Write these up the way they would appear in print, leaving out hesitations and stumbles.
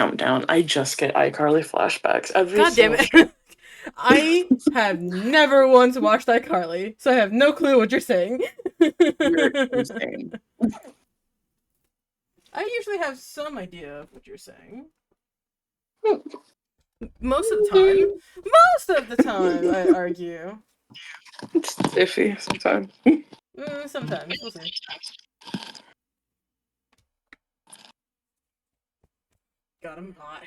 Calm down. I just get iCarly flashbacks every God damn single it. I have never once watched iCarly, so I have no clue what you're saying. You're insane. I usually have some idea of what you're saying. Most of the time. Most of the time, I argue. It's iffy sometimes. Sometimes. We'll see. God, I'm hot.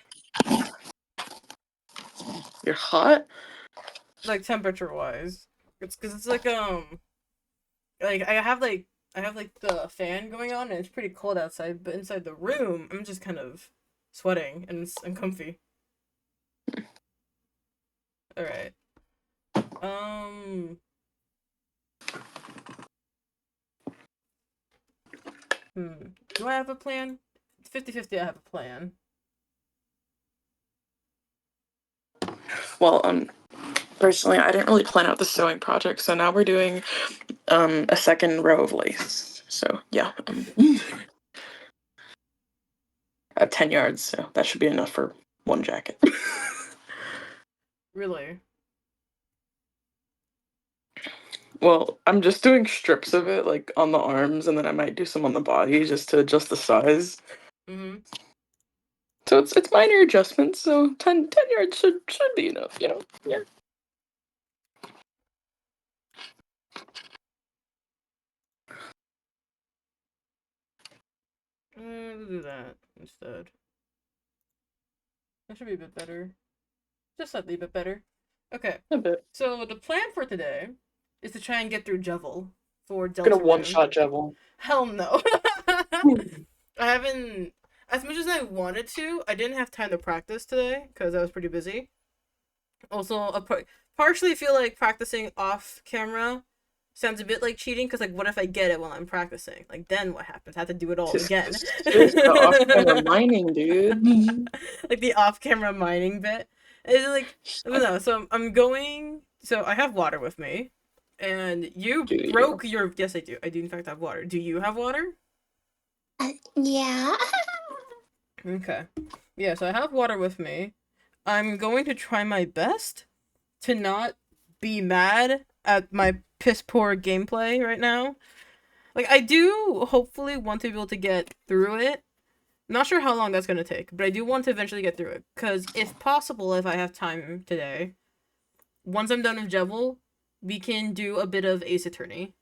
You're hot? Like, temperature-wise. It's because it's like, I have the fan going on, and it's pretty cold outside, but inside the room, I'm just kind of sweating, and it's uncomfy. Alright. Um... Do I have a plan? 50-50 I have a plan. Well, personally, I didn't really plan out the sewing project, so now we're doing a second row of lace. So yeah, at 10 yards, so that should be enough for one jacket. Really? Well, I'm just doing strips of it, like on the arms, and then I might do some on the body just to adjust the size. Mm-hmm. So it's minor adjustments. So 10 yards should be enough, you know. Yeah. We'll do that instead. That should be a bit better. Just slightly a bit better. Okay. A bit. So the plan for today is to try and get through Jevil for Gonna Deltarune. one-shot Jevil. Hell no. I haven't, as much as I wanted to, I didn't have time to practice today because I was pretty busy. Also, partially feel like practicing off camera sounds a bit like cheating because, like, what if I get it while I'm practicing? Like, then what happens? I have to do it all again. Just the off-camera mining, dude. Like the off-camera mining bit. It's like, I don't know. So I'm going. So I have water with me, and you Do you? broke your. Yes, I do. I do in fact have water. Do you have water? Yeah. Okay. Yeah. So I have water with me. I'm going to try my best to not be mad at my piss poor gameplay right now. Like, I do hopefully want to be able to get through it. Not sure how long that's gonna take, but I do want to eventually get through it. Because if possible, if I have time today, once I'm done with Jevil, we can do a bit of Ace Attorney.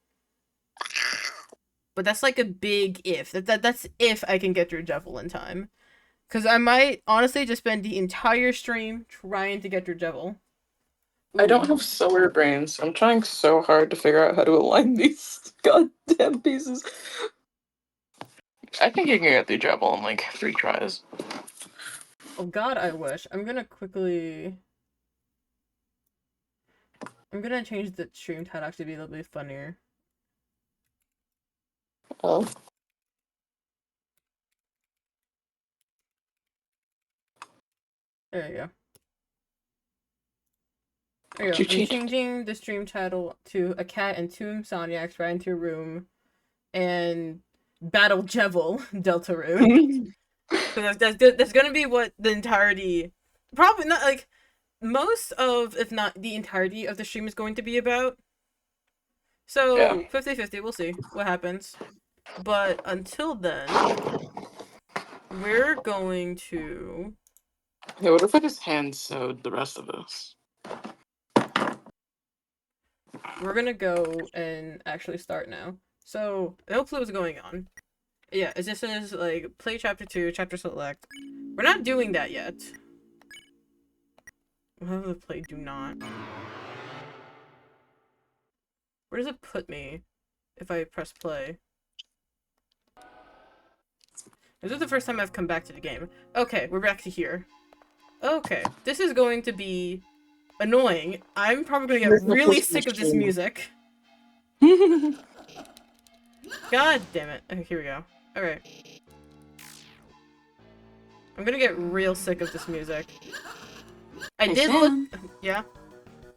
But that's like a big if. That's if I can get through Jevil in time. Because I might honestly just spend the entire stream trying to get through Jevil. I don't Ooh. have sewer brains. I'm trying so hard to figure out how to align these goddamn pieces. I think you can get through Jevil in like 3 tries. Oh god, I wish. I'm gonna quickly... I'm gonna change the stream title to actually be a little bit funnier. Oh. There you go. There you go. I'm changing the stream title to A Cat and Two Insomniacs Ride into a Room and Battle Jevil Deltarune. So that's gonna be what the entirety... Probably not, like, most of, if not the entirety of the stream is going to be about. So, Yeah. 50-50, we'll see what happens. But until then, we're going to... Yeah, what if I just hand sewed the rest of this? We're gonna go and actually start now. So, no clue what's going on. Yeah, it just says, like, play chapter 2, chapter select. We're not doing that yet. We'll have to play do not. Where does it put me if I press play? This is the first time I've come back to the game. Okay, we're back to here. Okay, this is going to be annoying. I'm probably gonna get really sick of this music. God damn it. Okay, here we go. Alright. I'm gonna get real sick of this music. I Hey, did Sam. look... Yeah?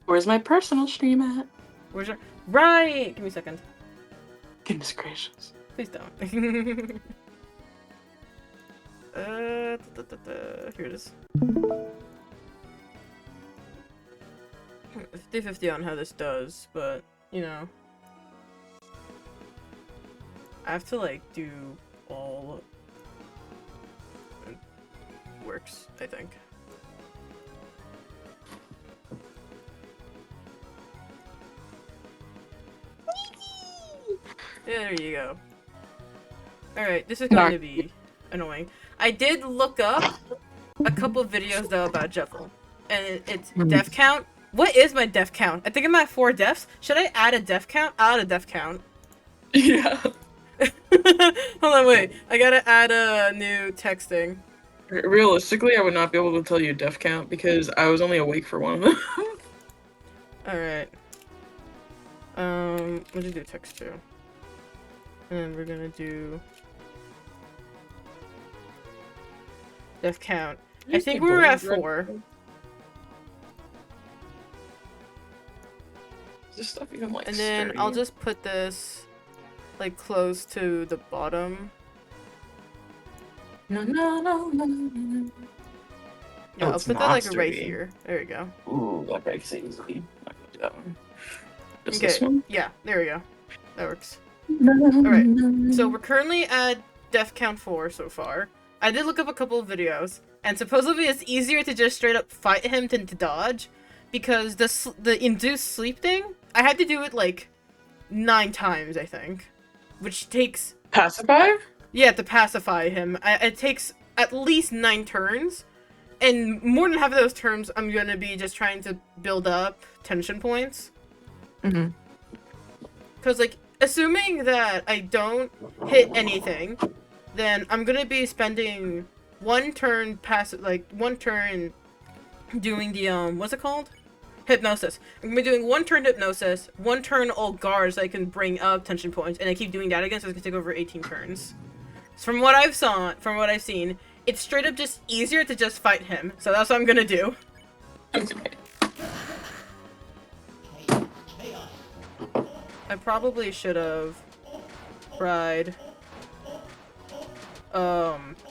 Where's my personal stream at? Where's your... Right! Give me a second. Goodness gracious. Please don't. Here it is. 50-50 on how this does, but, you know. I have to, like, do all... It works, I think. There you go. Alright, this is going to be annoying. I did look up a couple videos, though, about Jeffel. And it's death count. What is my death count? I think I'm at 4 deaths. Should I add a death count? I'll add a death count. Yeah. Hold on, wait. I gotta add a new texting. Realistically, I would not be able to tell you a death count because I was only awake for one of them. Alright. We'll just do text 2. And then we're gonna do... death count. I think we were at 4. Is this stuff even like And then sturdy? I'll just put this like close to the bottom. No, no, no, no, no. Yeah, Oh, I'll it's put that like not right sturdy. here. There we go. Ooh, that breaks easily. I'm not gonna do that one. Just Okay. this one? Yeah, there we go. That works. Alright. So we're currently at death count 4 so far. I did look up a couple of videos, and supposedly it's easier to just straight up fight him than to dodge, because the induced sleep thing, I had to do it like 9 times, I think, which takes... Pacify? Yeah, to pacify him. It takes at least 9 turns, and more than half of those turns, I'm gonna be just trying to build up tension points. Mm-hmm. Because, like, assuming that I don't hit anything, then I'm gonna be spending 1 turn one turn doing the, what's it called? Hypnosis. I'm gonna be doing 1 turn hypnosis, 1 turn all guards so I can bring up tension points, and I keep doing that again, so it's gonna take over 18 turns. So from what I've seen, it's straight up just easier to just fight him, so that's what I'm gonna do. I probably should have tried,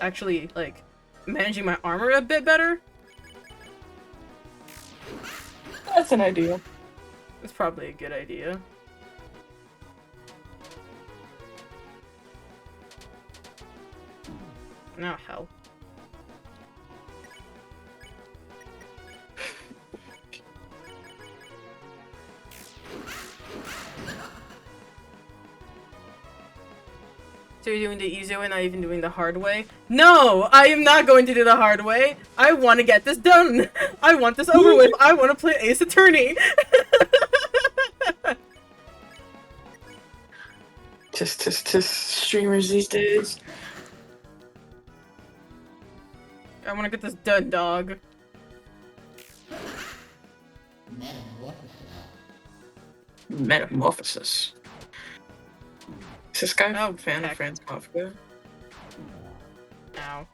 actually, like, managing my armor a bit better. That's an idea. It's probably a good idea. No, hell. So you're doing the easy way, not even doing the hard way? No! I am not going to do the hard way! I want to get this done! I want this over with! I want to play Ace Attorney! Tisk streamers these days. I want to get this done, dog. Metamorphosis. Is this guy Oh, a fan heck. of Franz Kafka? Ow.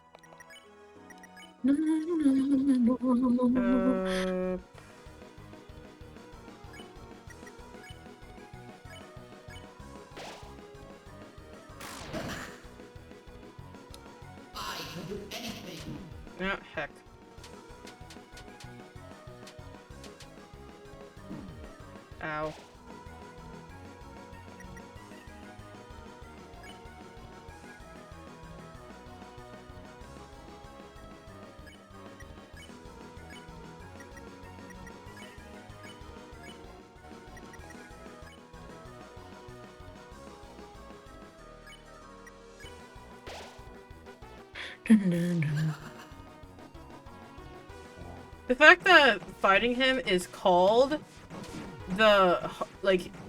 Oh, heck. Ow. The fact that fighting him is called the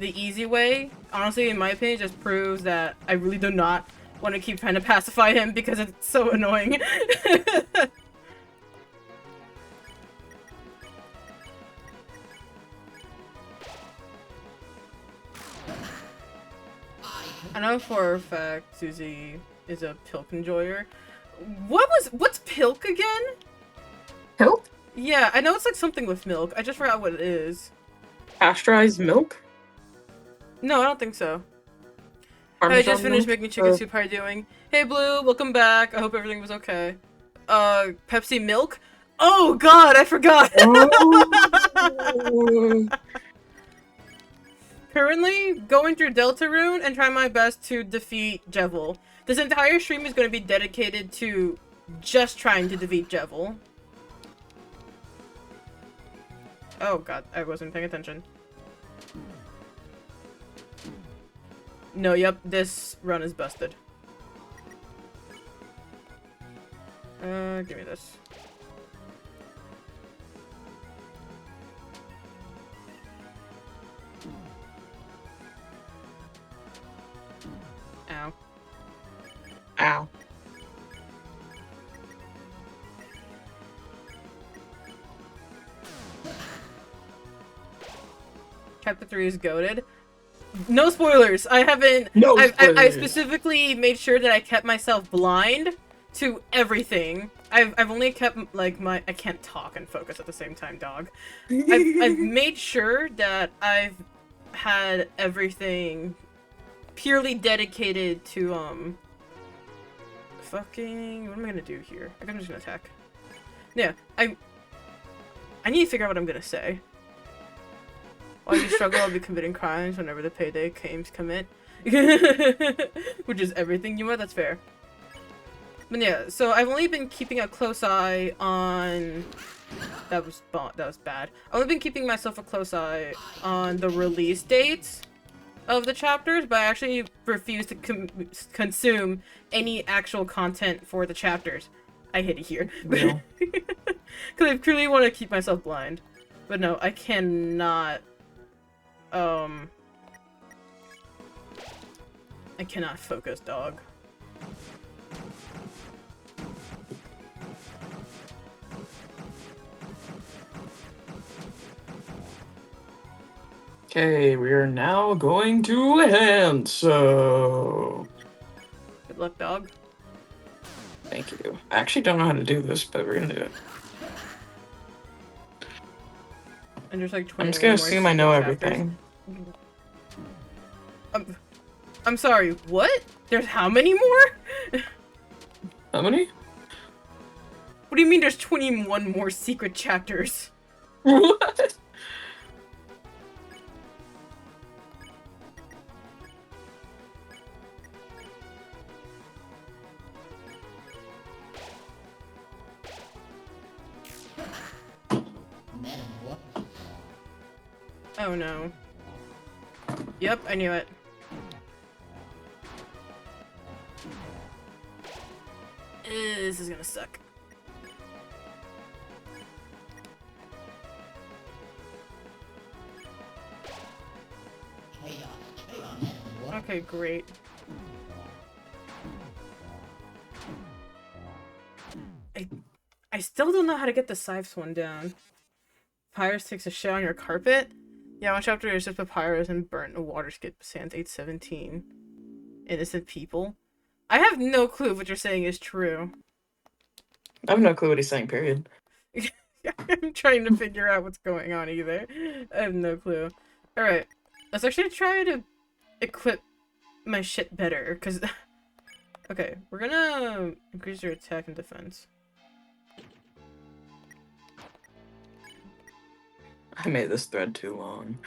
easy way, honestly, in my opinion, just proves that I really do not want to keep trying to pacify him because it's so annoying. I know for a fact Susie is a Pilk enjoyer. What's Pilk again? Pilk? Yeah, I know it's like something with milk. I just forgot what it is. Pasteurized milk? No, I don't think so. I Parmesan just finished milk? making chicken soup. How are you doing? Hey Blue, welcome back. I hope everything was okay. Pepsi milk. Oh god, I forgot! Oh. Currently, going through Deltarune and trying my best to defeat Jevil. This entire stream is going to be dedicated to just trying to defeat Jevil. Oh god, I wasn't paying attention. No, yep, this run is busted. Give me this. Ow. Ow. Chapter 3 is goated. No spoilers! I haven't... No I spoilers. specifically made sure that I kept myself blind to everything. I've only kept, like, my... I can't talk and focus at the same time, dog. I've made sure that I've had everything purely dedicated to, fucking... What am I gonna do here? I think I'm just gonna attack. Yeah, I need to figure out what I'm gonna say. While you struggle, I'll be committing crimes whenever the payday claims commit. Which is everything. You know what? That's fair. But yeah, so I've only been keeping a close eye on... That was bad. I've only been keeping myself a close eye on the release dates of the chapters, but I actually refuse to consume any actual content for the chapters. I hate it here. No. Because I truly want to keep myself blind. But no, I cannot... I cannot focus, dog. Okay, we are now going to hand, so... Good luck, dog. Thank you. I actually don't know how to do this, but we're gonna do it. And there's like 20 I'm just gonna more assume I know chapters. everything. I'm sorry, what? There's how many more? How many? What do you mean there's 21 more secret chapters? What? Oh no. Yep, I knew it. This is gonna suck. Okay, great. I still don't know how to get the Scythes one down. Papyrus takes a shit on your carpet? Yeah, one chapter is just Papyrus and burnt a water skip, Sans 817. Innocent people? I have no clue if what you're saying is true. I have no clue what he's saying, period. I'm trying to figure out what's going on either. I have no clue. Alright, let's actually try to equip my shit better, because... Okay, we're gonna increase your attack and defense. I made this thread too long.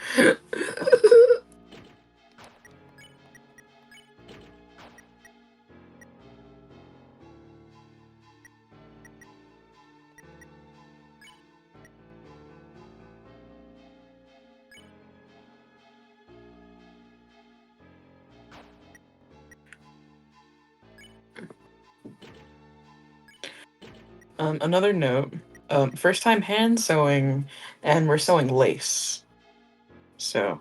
Another note. First time hand sewing, and we're sewing lace. So.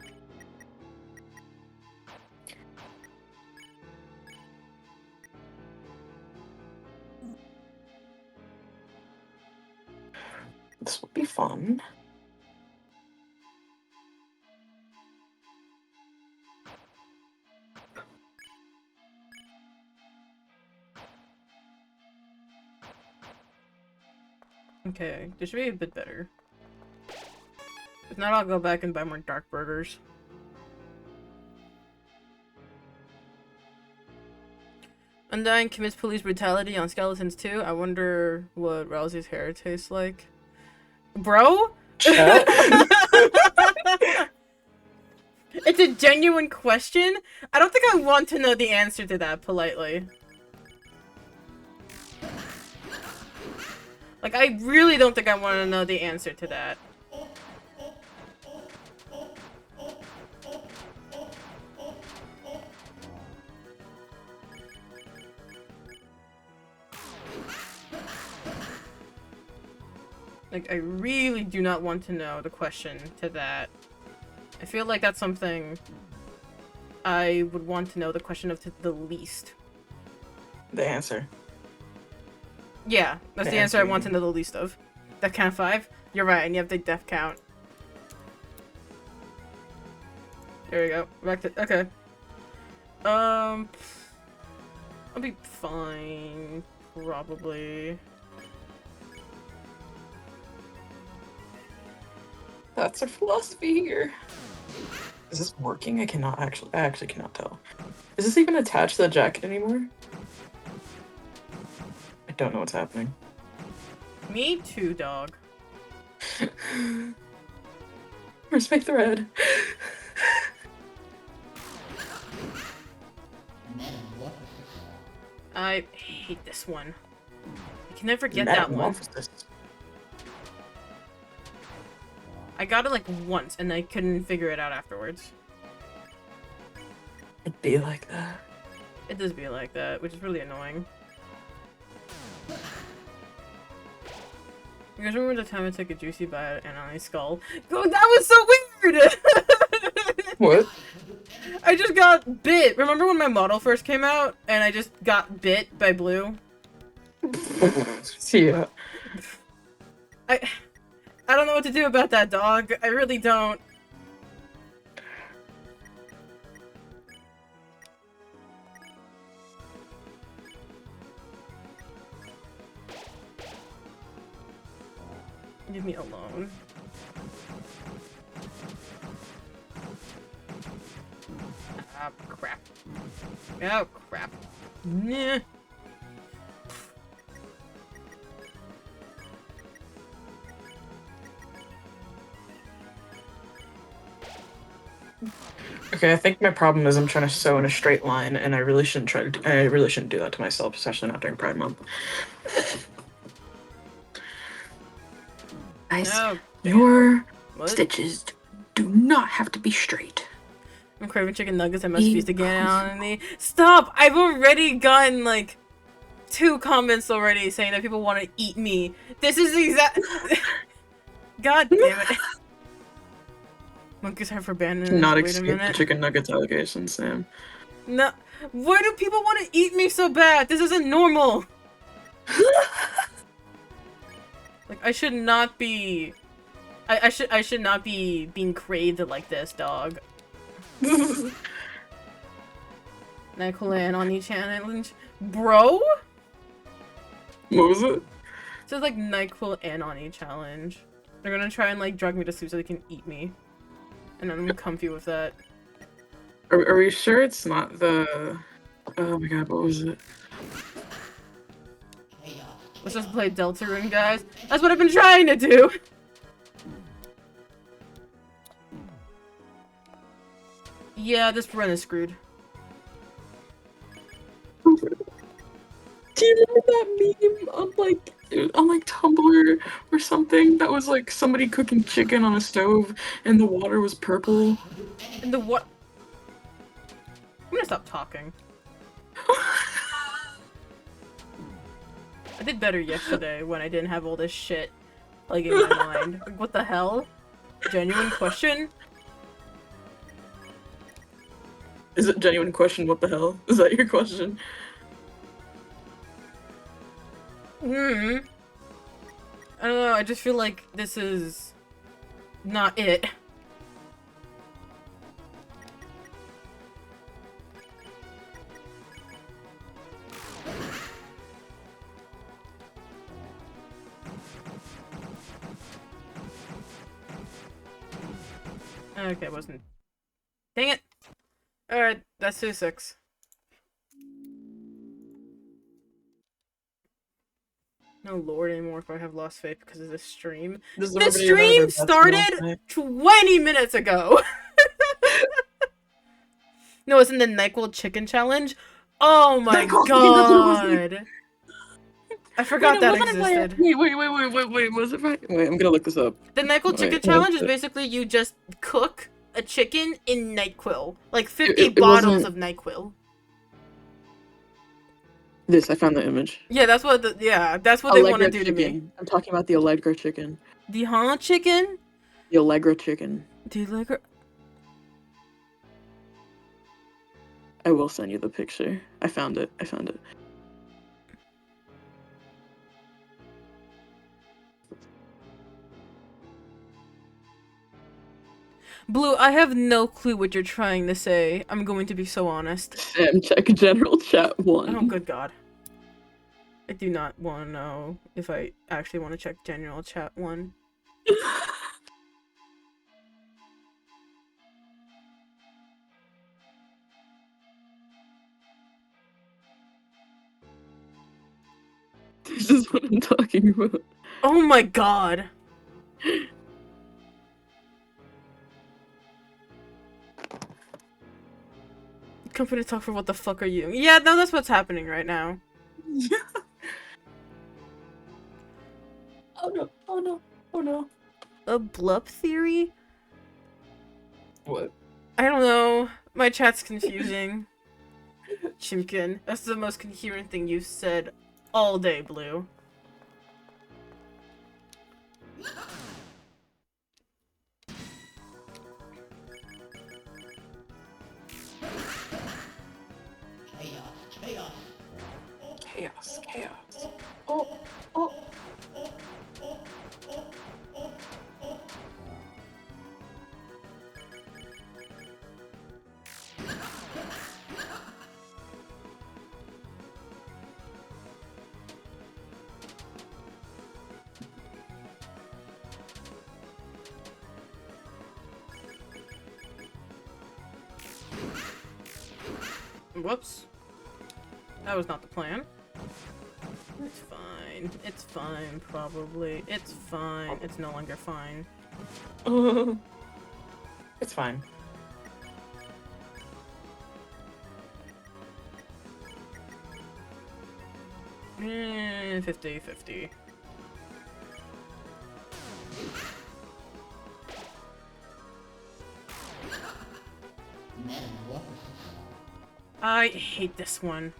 This will be fun. Okay, this should be a bit better. If not, I'll go back and buy more dark burgers. Undyne commits police brutality on skeletons too. I wonder what Rousey's hair tastes like. Bro? Chat. It's a genuine question. I don't think I want to know the answer to that politely. Like, I really don't think I want to know the answer to that. Like, I really do not want to know the question to that. I feel like that's something I would want to know the question of to the least. The answer. Yeah, that's the answer I want to know the least of. Death count 5? You're right, and you have the death count. There we go. Back to okay. I'll be fine, probably. That's our philosophy here. Is this working? I actually cannot tell. Is this even attached to the jacket anymore? I don't know what's happening. Me too, dog. Where's my thread? I hate this one. I can never get that one. Metamorphosis. I got it like once, and I couldn't figure it out afterwards. It'd be like that. It does be like that, which is really annoying. You guys remember the time I took a juicy bite and on my skull? Oh, that was so weird! What? I just got bit. Remember when my model first came out, and I just got bit by Blue? Yeah. I don't know what to do about that, dog. I really don't. Leave me alone. Ah, crap. Oh, crap. Nah. Okay, I think my problem is I'm trying to sew in a straight line, and I really shouldn't do that to myself, especially not during Pride Month. Guys, No. your What? stitches do not have to be straight. I'm craving chicken nuggets. I must feast again on me. Stop! I've already gotten like 2 comments already saying that people want to eat me. This is the exact. God damn it! Monkeys have for abandoned. Not Wait a escape the minute. chicken nuggets allegations, Sam. No. Why do people want to eat me so bad? This isn't normal. Like I should not be. I should not be being craved like this, dog. Nyquil on each challenge, bro. What was it? So it's like NyQuil and Ani challenge. They're gonna try and like drug me to sleep so they can eat me, and I'm comfy with that. Are we sure it's not the? Oh my god, what was it? Let's just play Deltarune, guys. That's what I've been trying to do. Yeah, this run is screwed. Do you remember that meme on like Tumblr or something that was like somebody cooking chicken on a stove and the water was purple? And the what? I'm gonna stop talking. I did better yesterday when I didn't have all this shit like in my mind. Like, what the hell? Genuine question? Is it a genuine question? What the hell? Is that your question? I don't know, I just feel like this is not it. Okay, it wasn't. Dang it! Alright, that's 2-6. No lord anymore if I have lost faith because of this stream. Does The everybody remember stream bets from last started night? 20 minutes ago! No, it's in the NyQuil chicken challenge. Oh my NyQuil chicken, that's what it was like. god! I forgot that existed. Wait, was it right? Wait, I'm gonna look this up. The NyQuil chicken challenge is basically you just cook a chicken in NyQuil. Like 50 It bottles wasn't- of NyQuil. This, I found the image. Yeah, that's what that's what they want to do chicken. to me. I'm talking about the Allegra chicken. The chicken? The Allegra chicken. The Allegra... I will send you the picture. I found it. Blue, I have no clue what you're trying to say. I'm going to be so honest. Sam, check general chat 1. Oh, good god. I do not want to know if I actually want to check general chat 1. This is what I'm talking about. Oh my god! Company talk for what the fuck are you? Yeah, no, that's what's happening right now. Oh no. A blup theory? What? I don't know. My chat's confusing. Chimkin, that's the most coherent thing you've said all day, Blue. Chaos. Oh. Whoops. That was not the plan. It's fine. It's fine, probably. It's fine. It's no longer fine. It's fine. Eh, 50-50. I hate this one.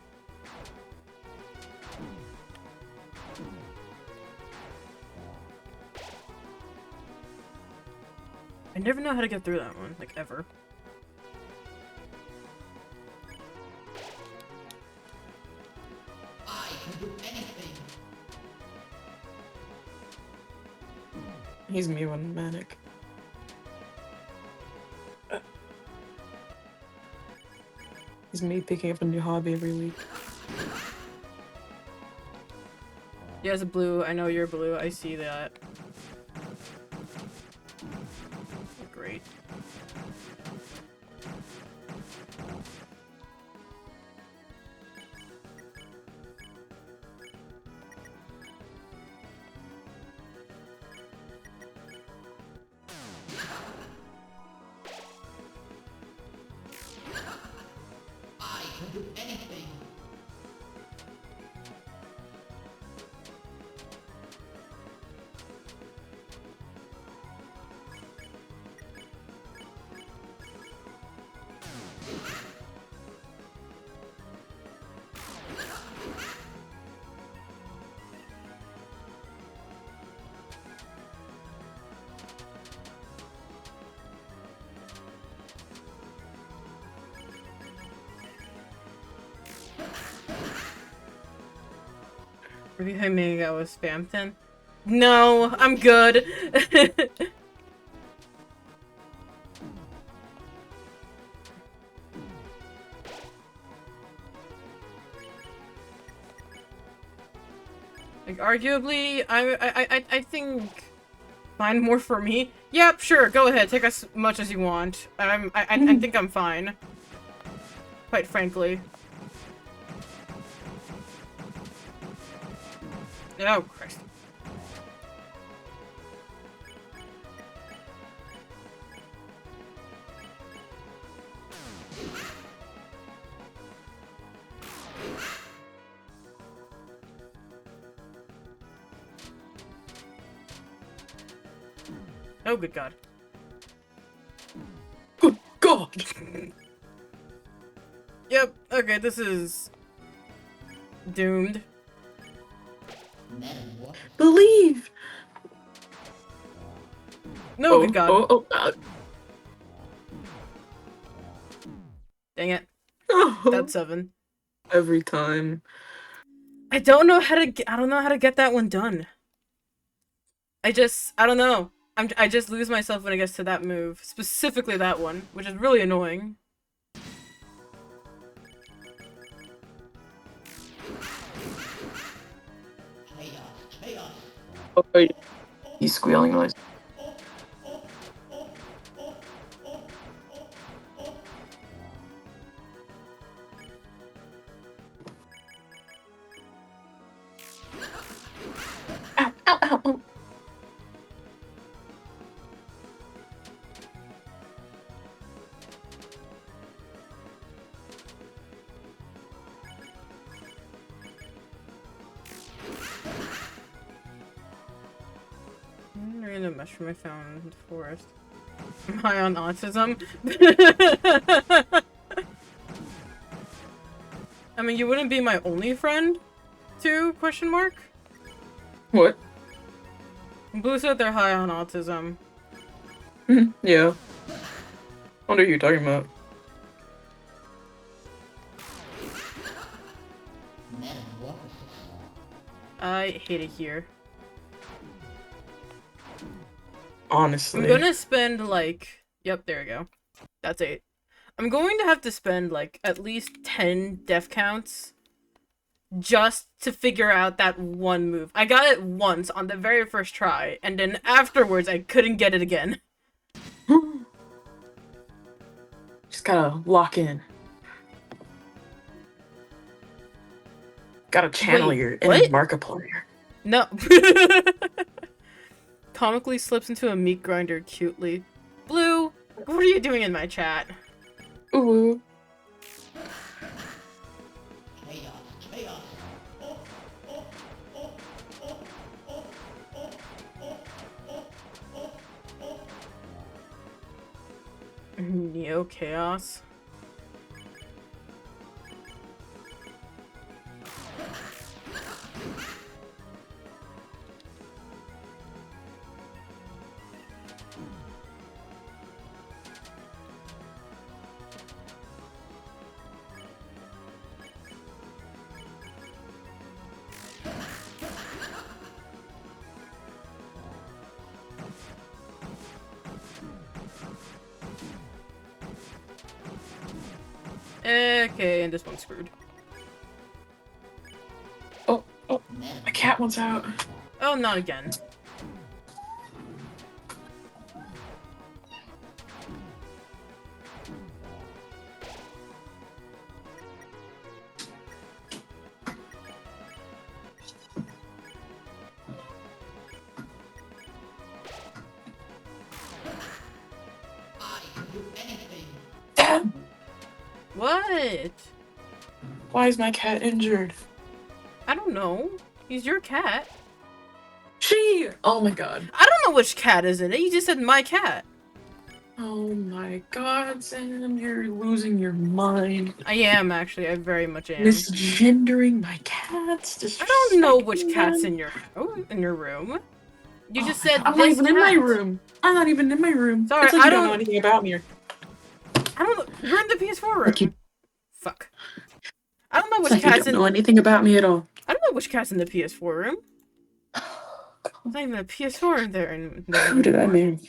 I never know how to get through that one, like, ever. I can do anything. He's me when manic. He's me picking up a new hobby every week. Yeah, it's a blue. I know you're blue. I see that. Great. I can do anything. Are you hanging out with Spamton? No, I'm good. Like, arguably, I think find more for me. Yep, sure, go ahead, take as much as you want. I think I'm fine. Quite frankly. Oh, Christ. Oh, good God. Good God! Yep, okay, this is... doomed. Metamorphosis. Believe! No, good God. God. Dang it. Oh, That's 7. every time. I don't know how to get that one done. I don't know. I just lose myself when it gets to that move. Specifically that one, which is really annoying. Chaos. Oh, wait. He's squealing noise. Ow, ow, ow, ow. Random mushroom I found in the forest. Am I on autism? I mean, you wouldn't be my only friend, too? Question mark? What? Blue said they're high on autism. Yeah. What are you talking about? Metamorphosis. I hate it here. Honestly. I'm gonna spend, like... Yep, there we go. That's 8. I'm going to have to spend, like, at least 10 death counts just to figure out that one move. I got it once on the very first try, and then afterwards I couldn't get it again. Just gotta lock in. Gotta channel Wait, your what? inner Markiplier. No. Comically slips into a meat grinder cutely. Blue, what are you doing in my chat? Ooh. Chaos. Neo Chaos. Okay, and this one's screwed. Oh, my cat wants out. Oh, not again. I can do anything. Dad, What? why is my cat injured? I don't know. He's your cat. She! Oh my god. I don't know which cat is in it. You just said my cat. Oh my god, Sam, you're losing your mind. I am, actually. I very much am. Misgendering my cats. I don't know disrespecting which cat's them. in your room. You Oh just my said God, I'm this not even in my cat. room. I'm not even in my room. Sorry, it's like I you don't know don't- anything about me. I don't know. You're in the PS4 room. Like you- Fuck. I don't know It's which like you cat's don't in. know anything about me at all. I don't know which cat's in the PS4 room. There's not even a PS4 in there. Who did I marry?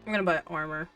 I'm gonna buy armor.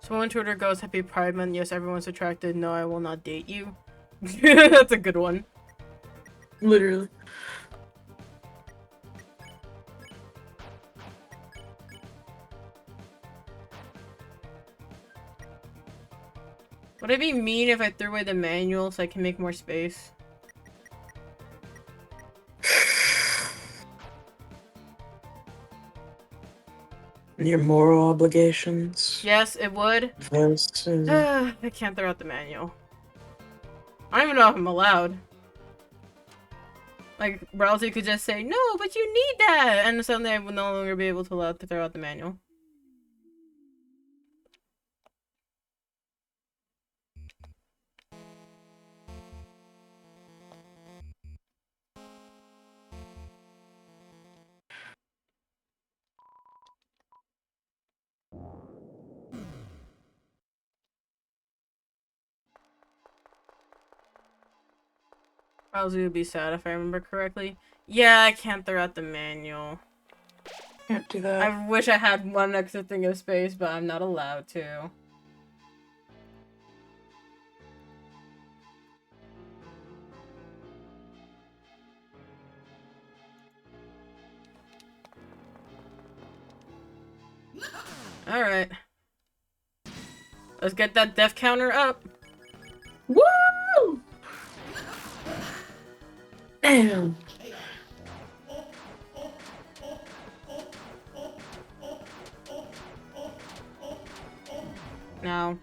So when Twitter goes, Happy Pride Month, yes, everyone's attracted, no, I will not date you. That's a good one. Literally. Would it be mean if I threw away the manual so I can make more space? Your moral obligations. Yes, it would. Versus... I can't throw out the manual. I don't even know if I'm allowed. Like, Rousey could just say, no, but you need that! And suddenly I would no longer be able to allow to throw out the manual. Rousey would be sad if I remember correctly. Yeah, I can't throw out the manual. Can't do that. I wish I had one extra thing of space, but I'm not allowed to. Alright. Let's get that death counter up. Woo! Damn. Now.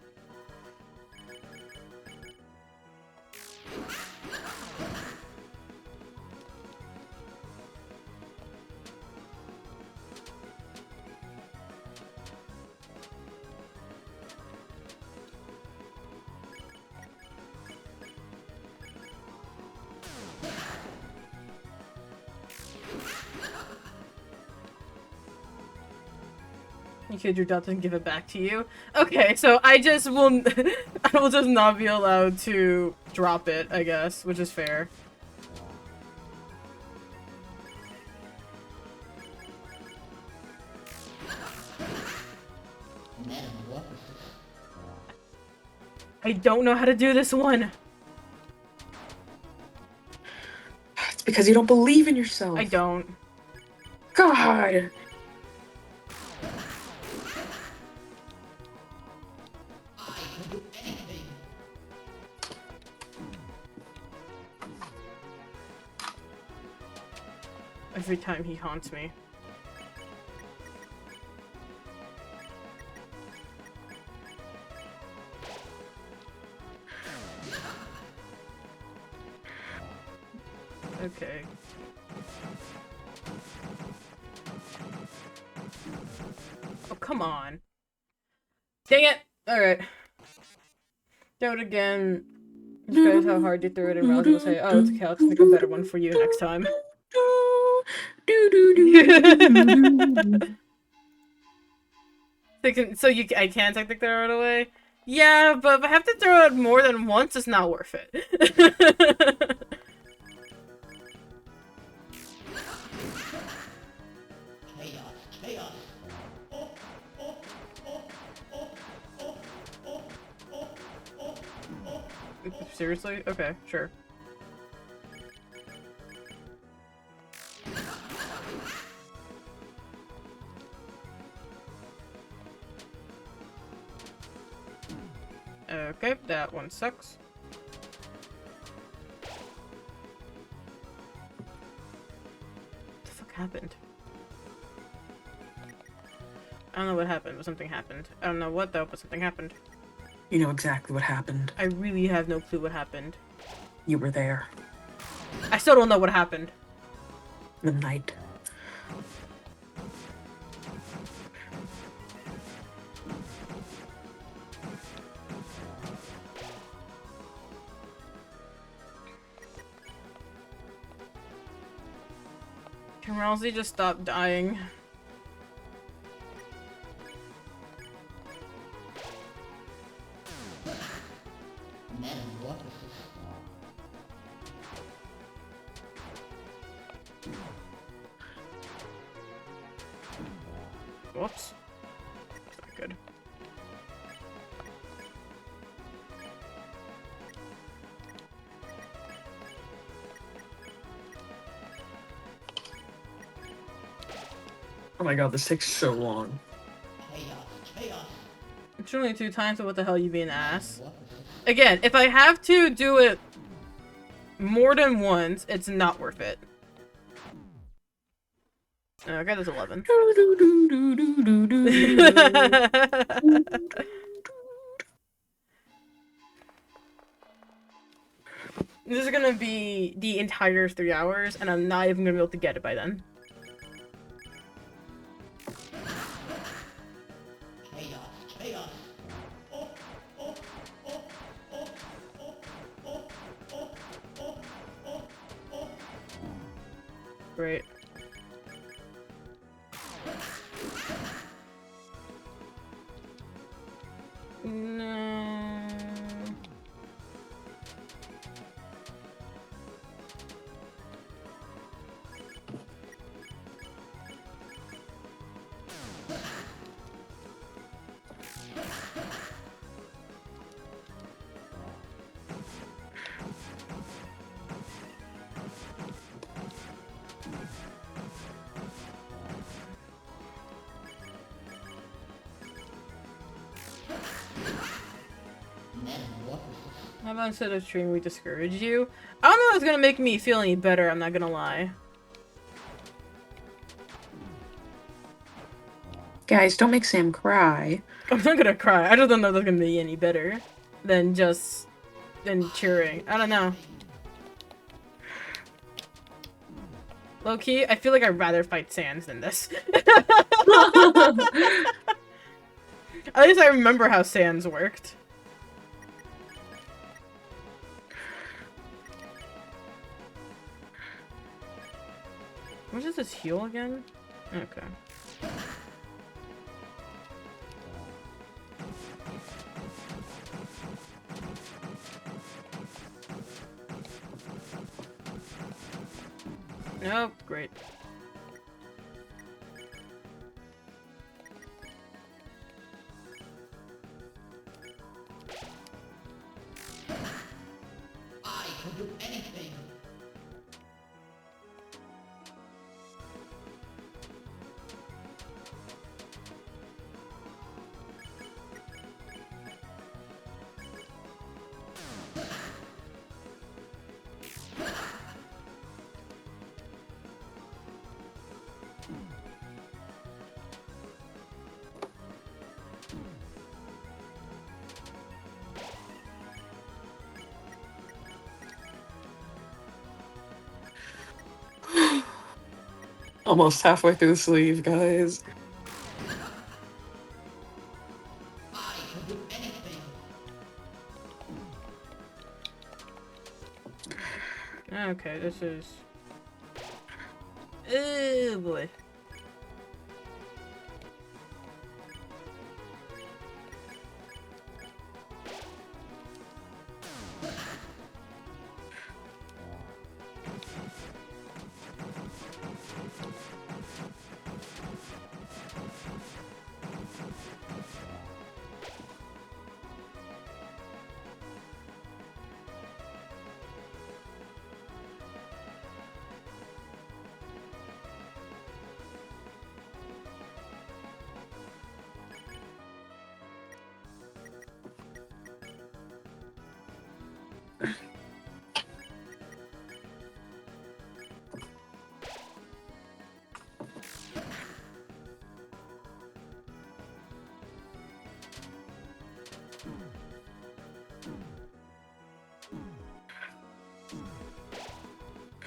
You kid your Delta and give it back to you. Okay, so I just will I will just not be allowed to drop it, I guess, which is fair. I don't know how to do this one. It's because you don't believe in yourself. I don't. God. Every time he haunts me. Okay. Oh, come on. Dang it! Alright. Do it again. Despite how hard you threw it, and Rousey will say, oh, it's okay, I'll just make a better one for you next time. So I can technically throw it away? Yeah, but if I have to throw it more than once, it's not worth it. Seriously? Okay, sure. Okay, that one sucks. What the fuck happened? I don't know what happened, but something happened. I don't know what though, but something happened. You know exactly what happened. I really have no clue what happened. You were there. I still don't know what happened. The night. Can Rousey just stop dying? Whoops. That's not good. Oh my god, this takes so long. Chaos, chaos. It's only 2 times, so what the hell, you being an ass? What is it? Again, if I have to do it more than once, it's not worth it. Okay, that's 11. This is gonna be the entire 3 hours, and I'm not even gonna be able to get it by then. Chaos, chaos. Oh, oh, oh, oh, oh, oh, oh, oh, oh, oh. Great. No. Man, what is this? How about instead of stream we discourage you? I don't know if it's gonna make me feel any better, I'm not gonna lie. Guys, don't make Sam cry. I'm not gonna cry. I just don't know if that's gonna be any better than just cheering. I don't know. Low key, I feel like I'd rather fight Sans than this. At least I remember how Sans worked. What is this heal again? Okay. Nope, great. I can do anything. Almost halfway through the sleeve, guys. I can do anything. Okay, this is... Oh boy.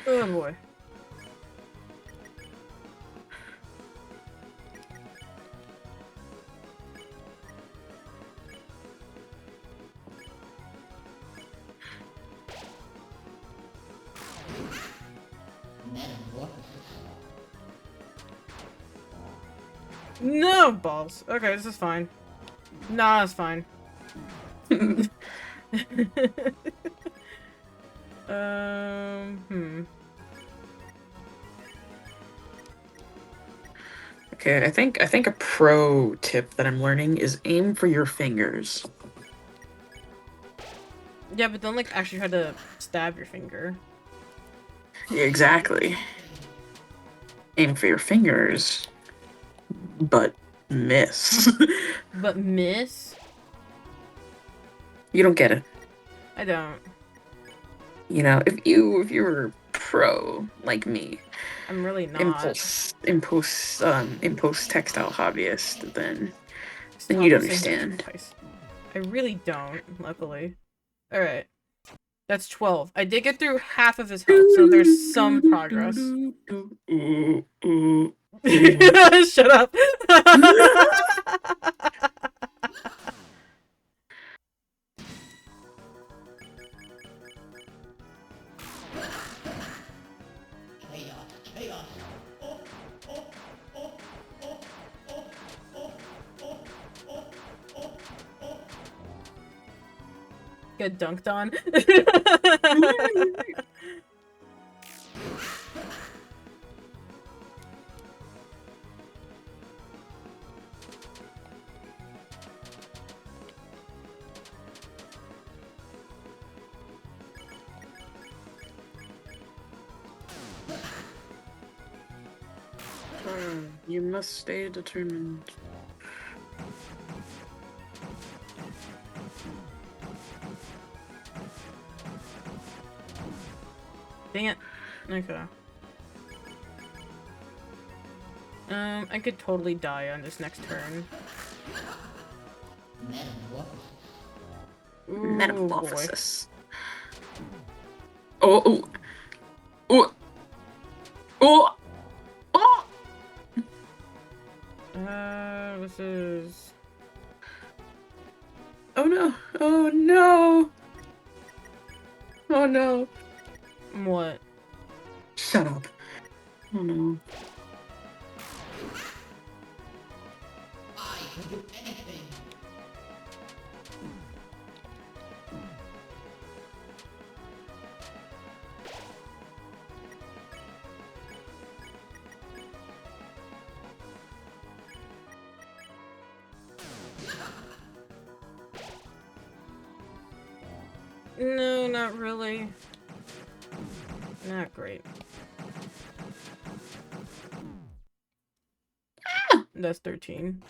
Oh boy. Man, what is this? No balls. Okay, this is fine. Nah, it's fine. Okay, I think a pro tip that I'm learning is aim for your fingers. Yeah, but don't like actually try to stab your finger. Yeah, exactly. Aim for your fingers. but miss. But miss? You don't get it. I don't. You know, if you were pro like me, I'm really not. impulse textile hobbyist, then Stop you'd saying understand. twice. I really don't, luckily. Alright. That's 12. I did get through half of his health, so there's some progress. Shut up. Chaos, chaos. Get dunked on. You must stay determined. Dang it. Okay. I could totally die on this next turn. Metamorphosis. Ooh, boy. Metamorphosis. Oh, oh, oh, oh, oh! This is... Oh no! Oh no! Oh no! What? Shut up! Oh no! I can do anything. No, not really. Not great. That's 13.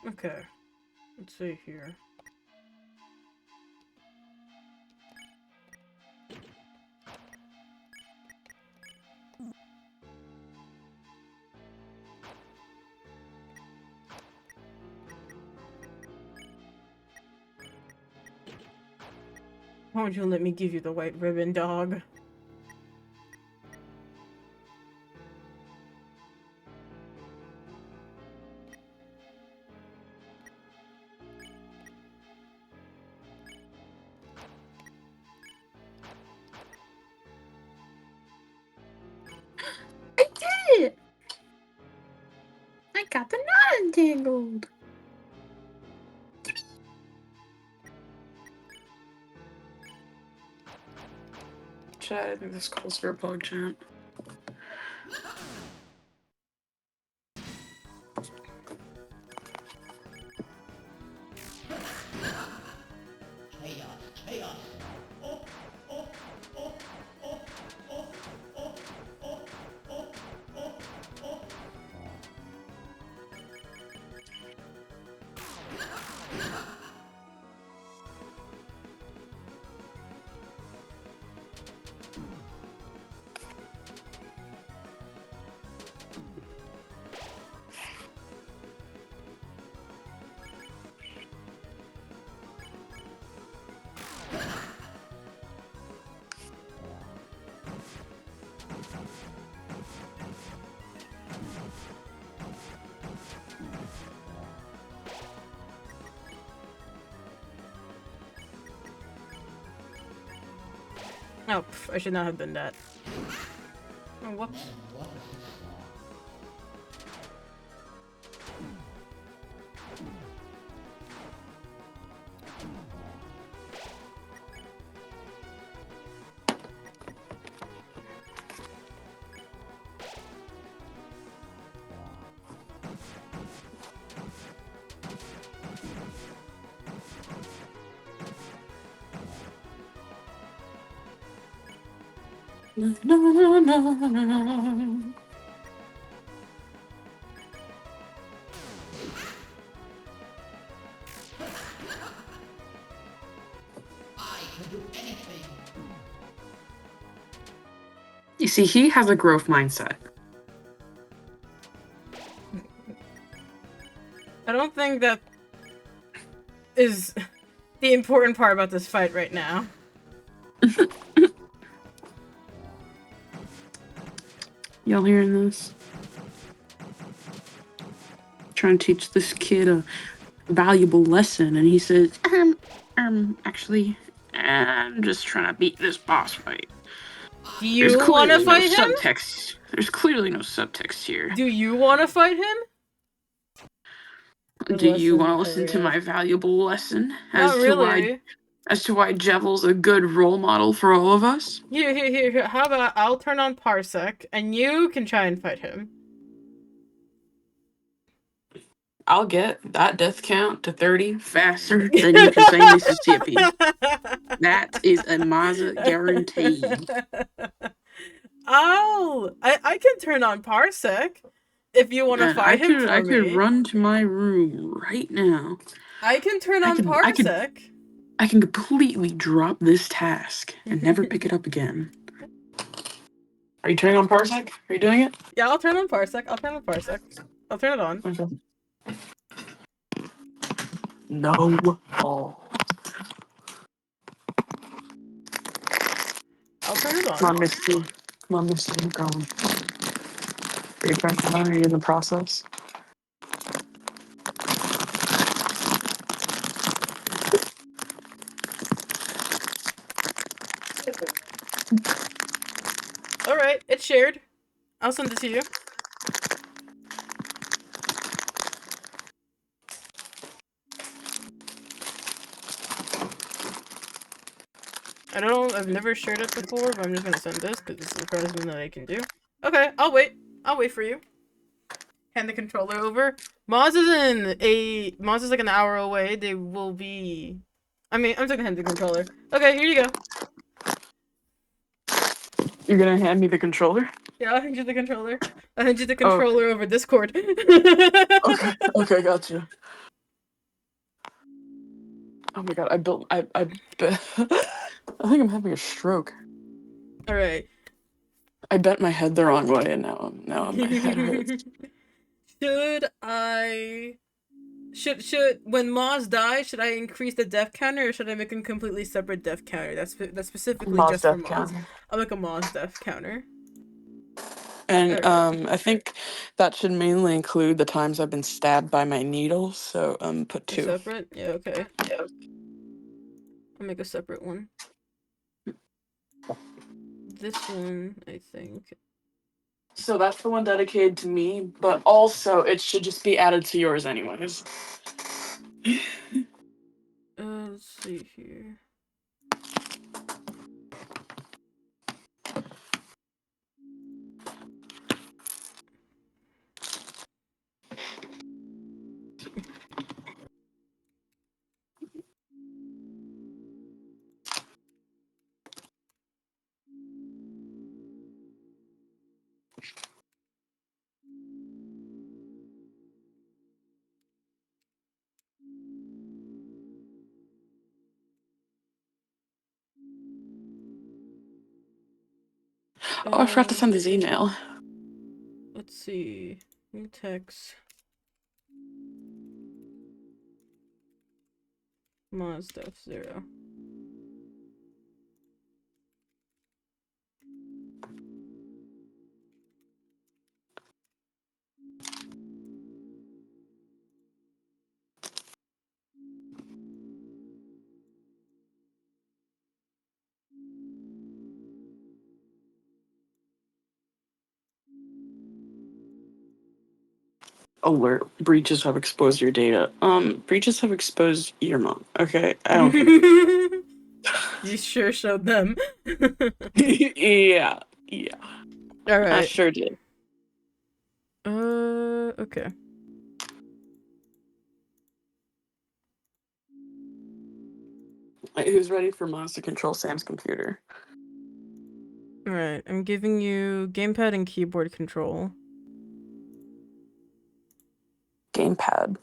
Okay. Let's see here. Why won't you let me give you the white ribbon, dog? I did it! I got the knot entangled. Chat, I think this calls for a pog chant. Chaos, chaos. Oh, pff, I should not have done that. Oh, whoops. Metamorphosis. Na, na, na, na, na. I can do anything. You see, he has a growth mindset. I don't think that is the important part about this fight right now. Y'all hearing this? Trying to teach this kid a valuable lesson, and he says, actually, I'm just trying to beat this boss fight. Do There's you want to clearly no fight him? subtext. There's clearly no subtext here. Do you want to fight him? Do you want to Lesson, listen to hurry my up. valuable lesson Not really. as to why Jevel's a good role model for all of us? Here. How about I'll turn on Parsec, and you can try and fight him. I'll get that death count to 30 faster than you can say Mississippi. That is a Mazda guarantee. I can turn on Parsec if you want to And fight him for I me. could run to my room right now. I can turn on I Parsec. can completely drop this task and never pick it up again. Are you turning on Parsec? Are you doing it? Yeah, I'll turn on Parsec. I'll turn it on. Okay. No. Oh. I'll turn it Come on. on, Misty. Come on, Misty. I'm going. Are you trying to Are you in the process? Alright, it's shared. I'll send it to you. I've never shared it before, but I'm just gonna send this because it's the furthest thing that I can do. Okay, I'll wait. I'll wait for you. Hand the controller over. Moz is like an hour away. They will be... I'm just gonna hand the controller. Okay, here you go. You're gonna hand me the controller? Yeah, I'll hand you the controller. I'll hand you the Oh. controller over Discord. Okay, gotcha. Oh my god, I think I'm having a stroke. Alright. I bent my head the wrong way and now my head hurts. Should when Moz dies, should I increase the death counter or should I make a completely separate death counter? That's specifically Moz just for death Moz. counter. I'll make a Moz death counter. And Alright. I think that should mainly include the times I've been stabbed by my needle, so put A 2. separate? Yeah, okay. Yeah. I'll make a separate one. This one, I think. So that's the one dedicated to me, but also it should just be added to yours anyways. Let's see here. Oh, I forgot to send this email. Let's see. New text. Moz stuff 0. Alert. Breaches have exposed your data. Breaches have exposed your mom. Okay, I don't care. You sure showed them. Yeah. I Alright. sure did. Okay. Who's ready for Moz to control Sam's computer? Alright. Alright, I'm giving you gamepad and keyboard control. Gamepad.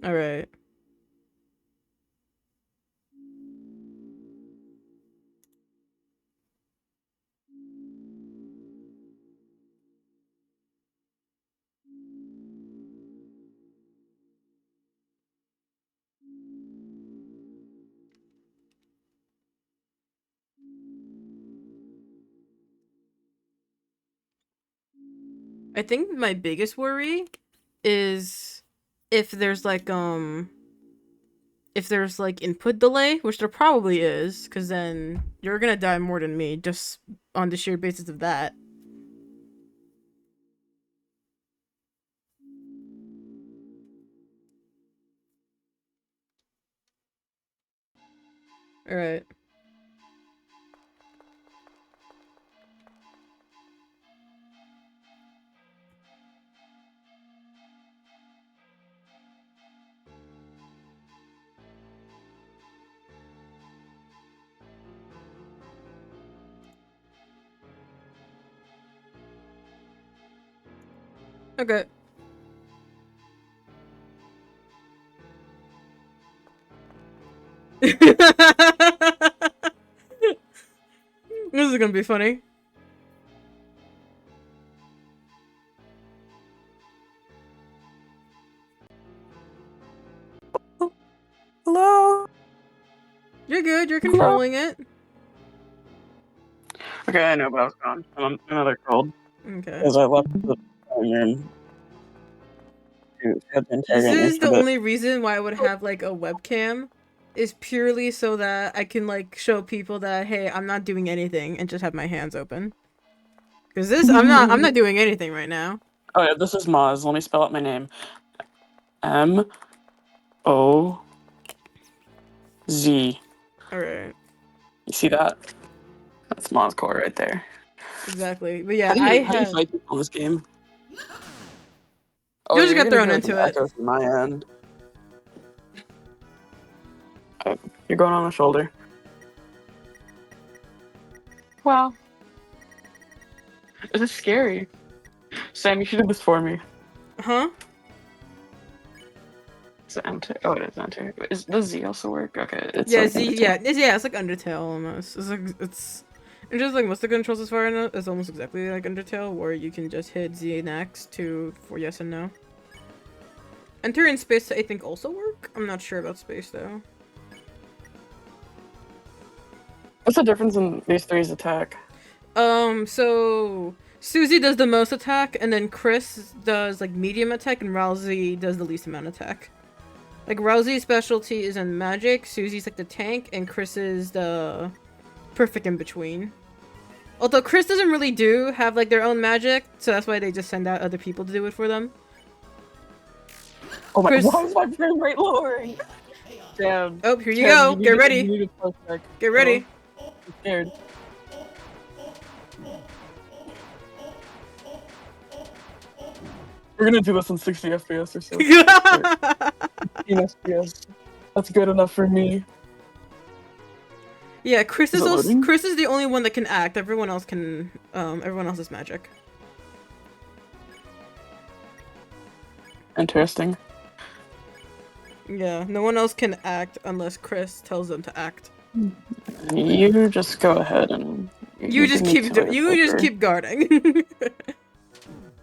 Alright. I think my biggest worry is if there's like input delay, which there probably is, because then you're gonna die more than me just on the sheer basis of that. Alright. Okay. This is gonna be funny. Hello. You're good, you're controlling it. Okay, I know, but I was gone. I'm another cold Okay. because I left the room. This is the only reason why I would have like a webcam, is purely so that I can like show people that, hey, I'm not doing anything and just have my hands open. Cause this, I'm not doing anything right now. Oh yeah, this is Moz. Let me spell out my name. M-O-Z. Alright. You see that? That's Moz core right there. Exactly. But yeah, How do you had... fight people in this game? You just you're got gonna thrown hear, into like, it. echoes from my end. You're going on the shoulder. Wow. This is scary. Sam, you should do this for me. Huh? Is it enter? Oh, it is enter. Does Z also work? Okay, it's Yeah, like Z, Undertale. it's like Undertale almost. It's just like most of the controls as far as I know, it's almost exactly like Undertale, where you can just hit Z and X for yes and no. Enter and space I think also work. I'm not sure about space though. What's the difference in these three's attack? So Susie does the most attack, and then Chris does like medium attack, and Rousey does the least amount of attack. Like Rousey's specialty is in magic, Susie's like the tank, and Chris is the perfect in between. Although Chris doesn't really have like their own magic, so that's why they just send out other people to do it for them. Oh my! Chris... Why is my frame rate lowering? Damn. Oh, here you go. Get ready. Get ready. I'm scared. We're gonna do this in 60 FPS or so. 15 FPS. That's good enough for me. Yeah, Chris is loading? Chris is the only one that can act. Everyone else can. Everyone else is magic. Interesting. Yeah, no one else can act unless Chris tells them to act. You just go ahead and You just keep guarding.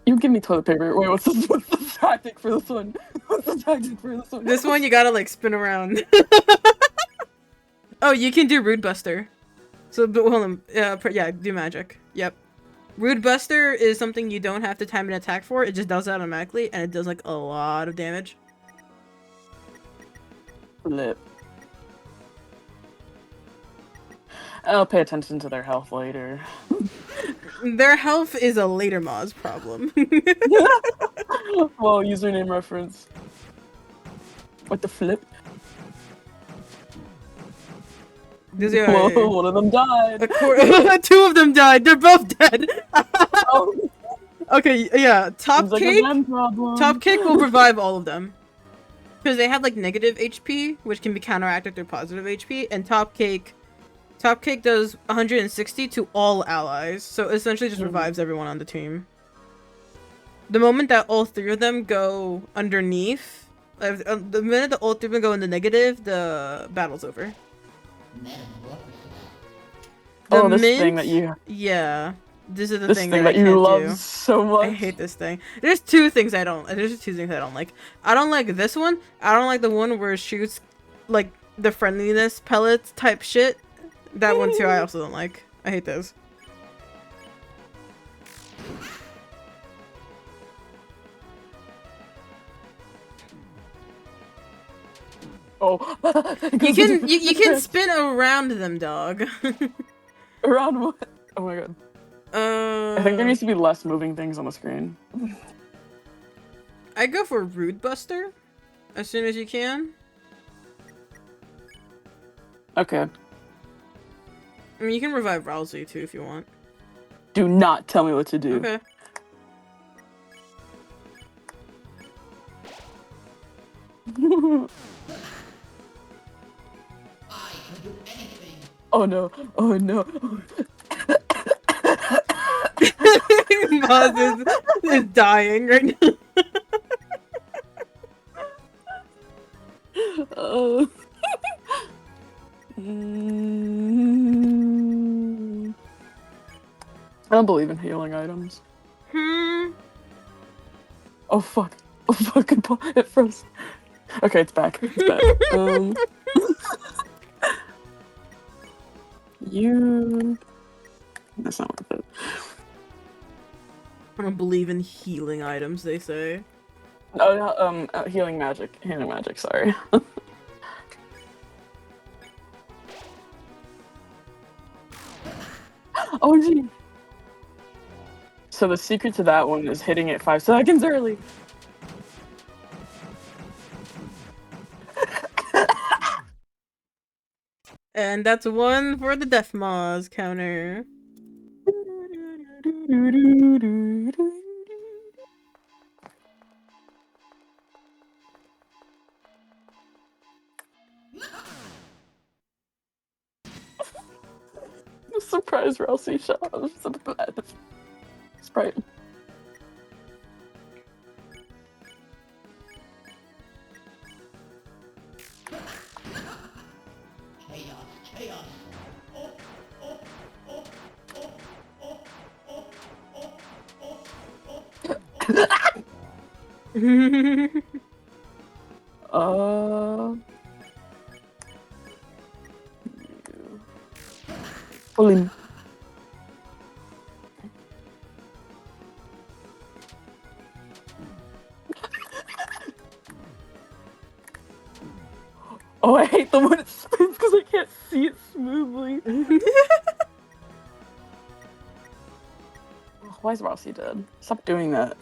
You give me toilet paper. Wait, what's the tactic for this one? What's the tactic for this one? This one you gotta like spin around. Oh, you can do Rude Buster. So, but hold on. Yeah, do magic. Yep. Rude Buster is something you don't have to time an attack for. It just does it automatically, and it does like a lot of damage. Flip. I'll pay attention to their health later. Their health is a later Moz problem. Well, username reference. What the flip? Whoa, one of them died. Two of them died. They're both dead. Oh. Okay, yeah. Top Seems like a Cake. man problem. Top Cake will revive all of them. Because they have like negative HP, which can be counteracted through positive HP, and Top Cake does 160 to all allies, so essentially just revives everyone on the team. The moment that all three of them go underneath, the minute that all three of them go in the negative, the battle's over. Oh, this thing that you... Yeah. This is the This thing thing that I that you can't love do. so much. I hate this thing. There's two things I don't like. I don't like this one. I don't like the one where it shoots like the friendliness pellets type shit. That one too I also don't like. I hate those. Oh. You can spin around them, dog. Around what? Oh my god. I think there needs to be less moving things on the screen. I go for Rude Buster as soon as you can. Okay. I mean, you can revive Rousey too if you want. Do not tell me what to do. Okay. I can do anything. Oh no. Oh no. Maz is dying right now. I don't believe in healing items. Oh fuck. Oh fuck, it froze. Okay, it's back. It's back. You... That's not worth it. I don't believe in healing items, they say. Oh, healing magic. Healing magic, sorry. Oh, gee. So the secret to that one is hitting it 5 seconds early. And that's one for the Death Moz counter. Surprise Rousey shot. So bad. Sprite. Chaos. Pull him. Oh, I hate the when it spins because I can't see it smoothly. Why is Rousey dead? Stop doing that.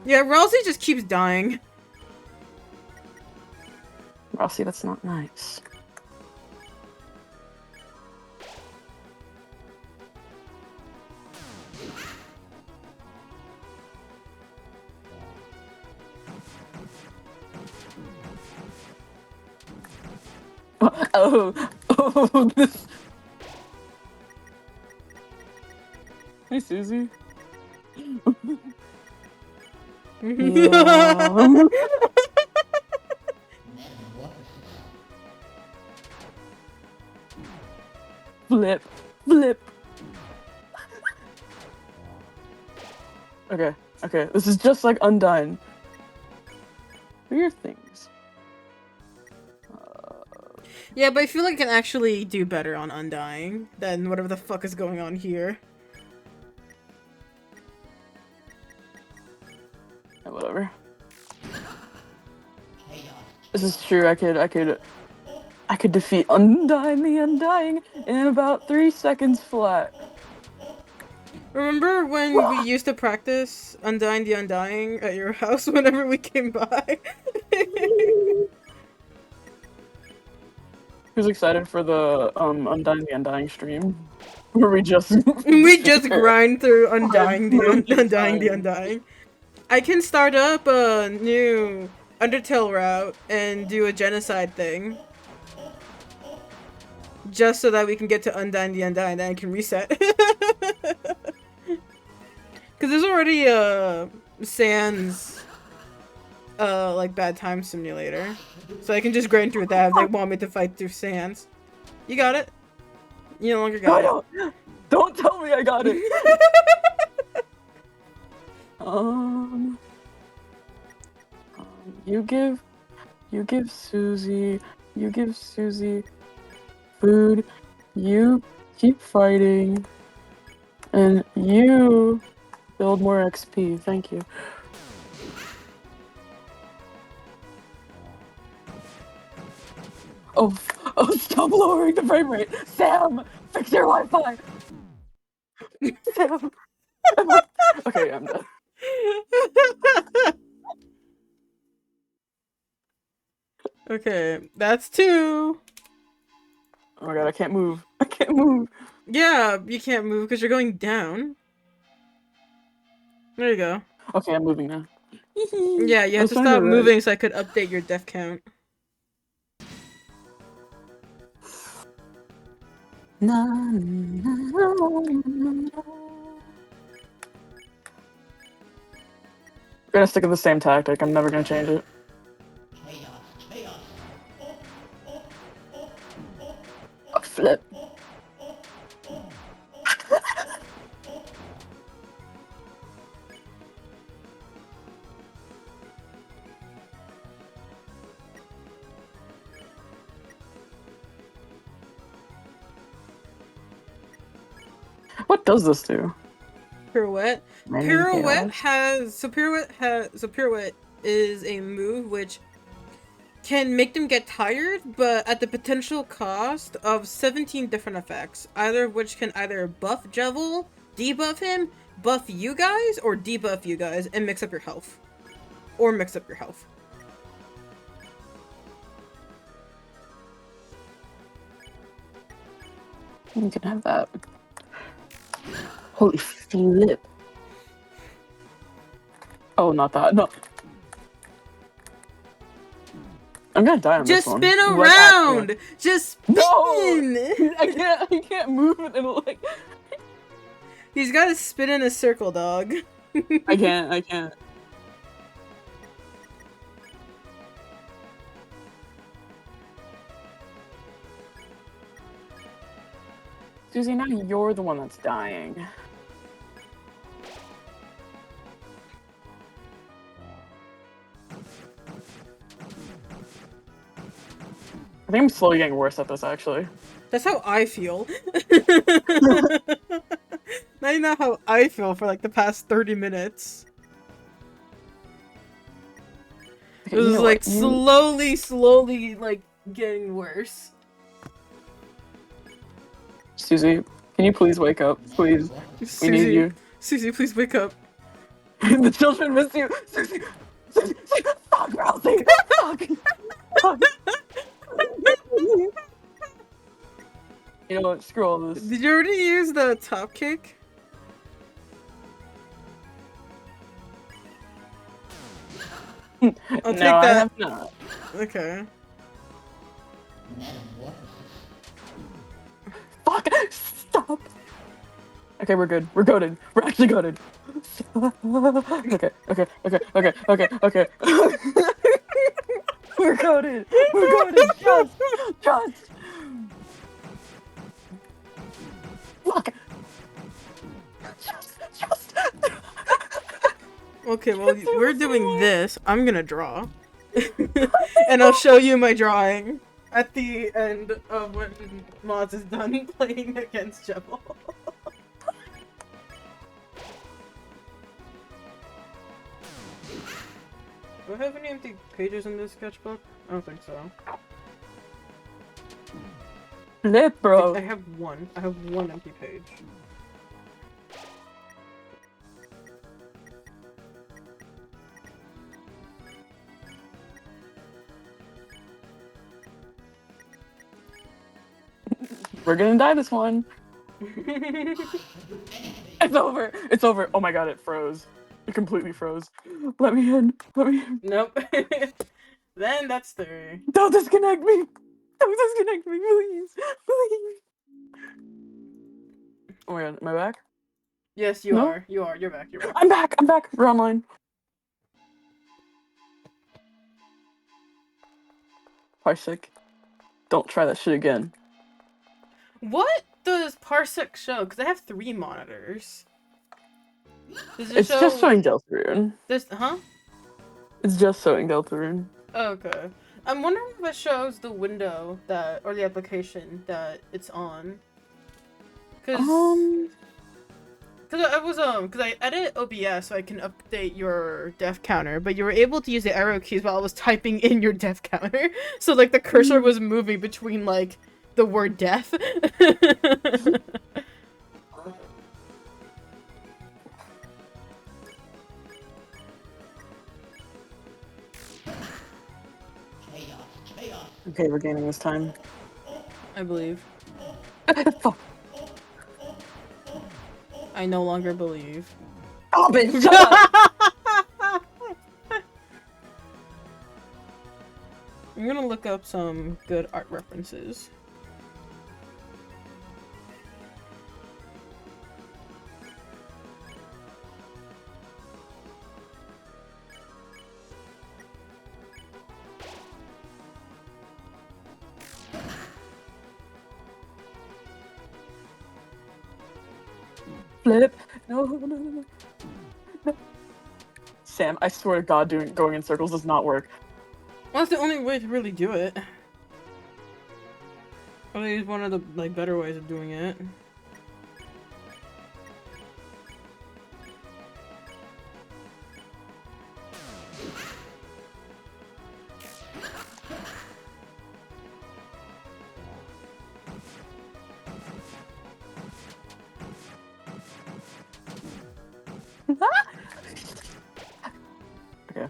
Yeah, Rousey just keeps dying. Rousey, that's not nice. Oh, this. Hey, Susie. Yeah. Flip. Okay, this is just like Undyne. Weird things. Yeah, but I feel like I can actually do better on Undying than whatever the fuck is going on here. Whatever. This is true, I could defeat Undyne the Undying in about 3 seconds flat. Remember when we used to practice Undying the Undying at your house whenever we came by? Who's excited for the Undying the Undying stream? Where we just grind through Undying the Undying. I can start up a new Undertale route and do a genocide thing. Just so that we can get to Undyne the Undyne and then I can reset. Cause there's already Sans like bad time simulator. So I can just grind through that if they want me to fight through Sans. You got it? You no longer got it. Don't tell me I got it. um, you give Susie food. You keep fighting, and you build more XP. Thank you. Oh, stop lowering the frame rate, Sam. Fix your Wi-Fi. Sam. Okay, I'm done. Okay, that's 2. Oh my god, I can't move. I can't move. Yeah, you can't move because you're going down. There you go. Okay, I'm moving now. Yeah, you have to stop moving so I could update your death count. I'm gonna stick with the same tactic. I'm never gonna change it. Chaos. A flip. What does this do? Pirouette. Pirouette is a move which can make them get tired, but at the potential cost of 17 different effects, either of which can either buff Jevil, debuff him, buff you guys, or debuff you guys, and mix up your health. Or mix up your health. You can have that. Holy flip. Oh, not that. No. I'm gonna die on Just this one. spin Like, around! actually. Just spin! No! I can't move and it'll like... He's gotta spin in a circle, dog. I can't. Susie, now you're the one that's dying. I think I'm slowly getting worse at this, actually. That's how I feel. Now you know how I feel for like the past 30 minutes. Okay, It was you know like what? slowly like getting worse. Susie, can you please wake up? Please. We need you. Susie, please wake up. The children miss you. Susie. Fuck, Rousey. Fuck. You know what? Screw all this. Did you already use the top kick? I'll take No, I that. have not. Okay. Fuck! Stop! Okay, we're good. We're goated. We're actually goated. Okay. We're goated. We're goated. Just. Fuck. Just. Okay, well, we're doing this. I'm gonna draw. And I'll show you my drawing at the end of when Moz is done playing against Jebel. Do I have any empty pages in this sketchbook? I don't think so. Flip, bro. I have one. I have one empty page. We're gonna die this one. It's over. It's over. Oh my god, it froze. It completely froze. Let me in. Let me in. Nope. Then that's 3. Don't disconnect me! Don't disconnect me, please! Please! Oh my god, am I back? Yes, you No? are. You are. You're back. You're back. I'm back! I'm back! We're online. Parsec. Don't try that shit again. What does Parsec show? Because I have 3 monitors. Does it It's show... just showing Deltarune. This, huh? It's just showing Deltarune. Okay. I'm wondering if it shows the window that, or the application that it's on. Cause I edit OBS so I can update your death counter, but you were able to use the arrow keys while I was typing in your death counter. So like the cursor was moving between like the word death. Chaos, chaos. Okay, we're gaining this time. I believe. Fuck. I no longer believe. Stop it! Shut up! I'm gonna look up some good art references. Flip. No. Sam, I swear to God, going in circles does not work. Well, that's the only way to really do it. Or at least one of the like better ways of doing it. Okay.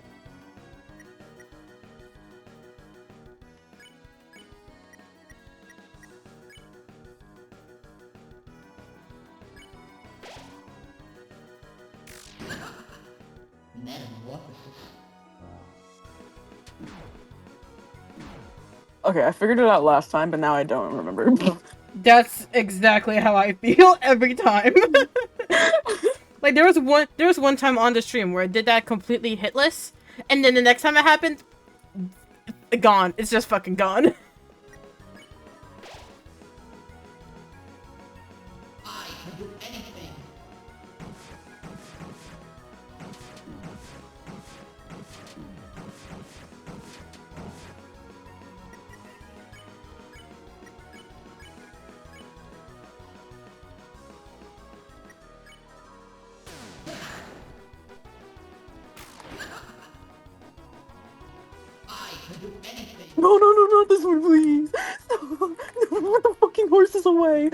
Metamorphosis. Okay, I figured it out last time, but now I don't remember. That's exactly how I feel every time. Like there was one time on the stream where I did that completely hitless, and then the next time it happened, gone. It's just fucking gone. I can do anything. I can do anything. No, not this one, please. No, put the fucking horses away.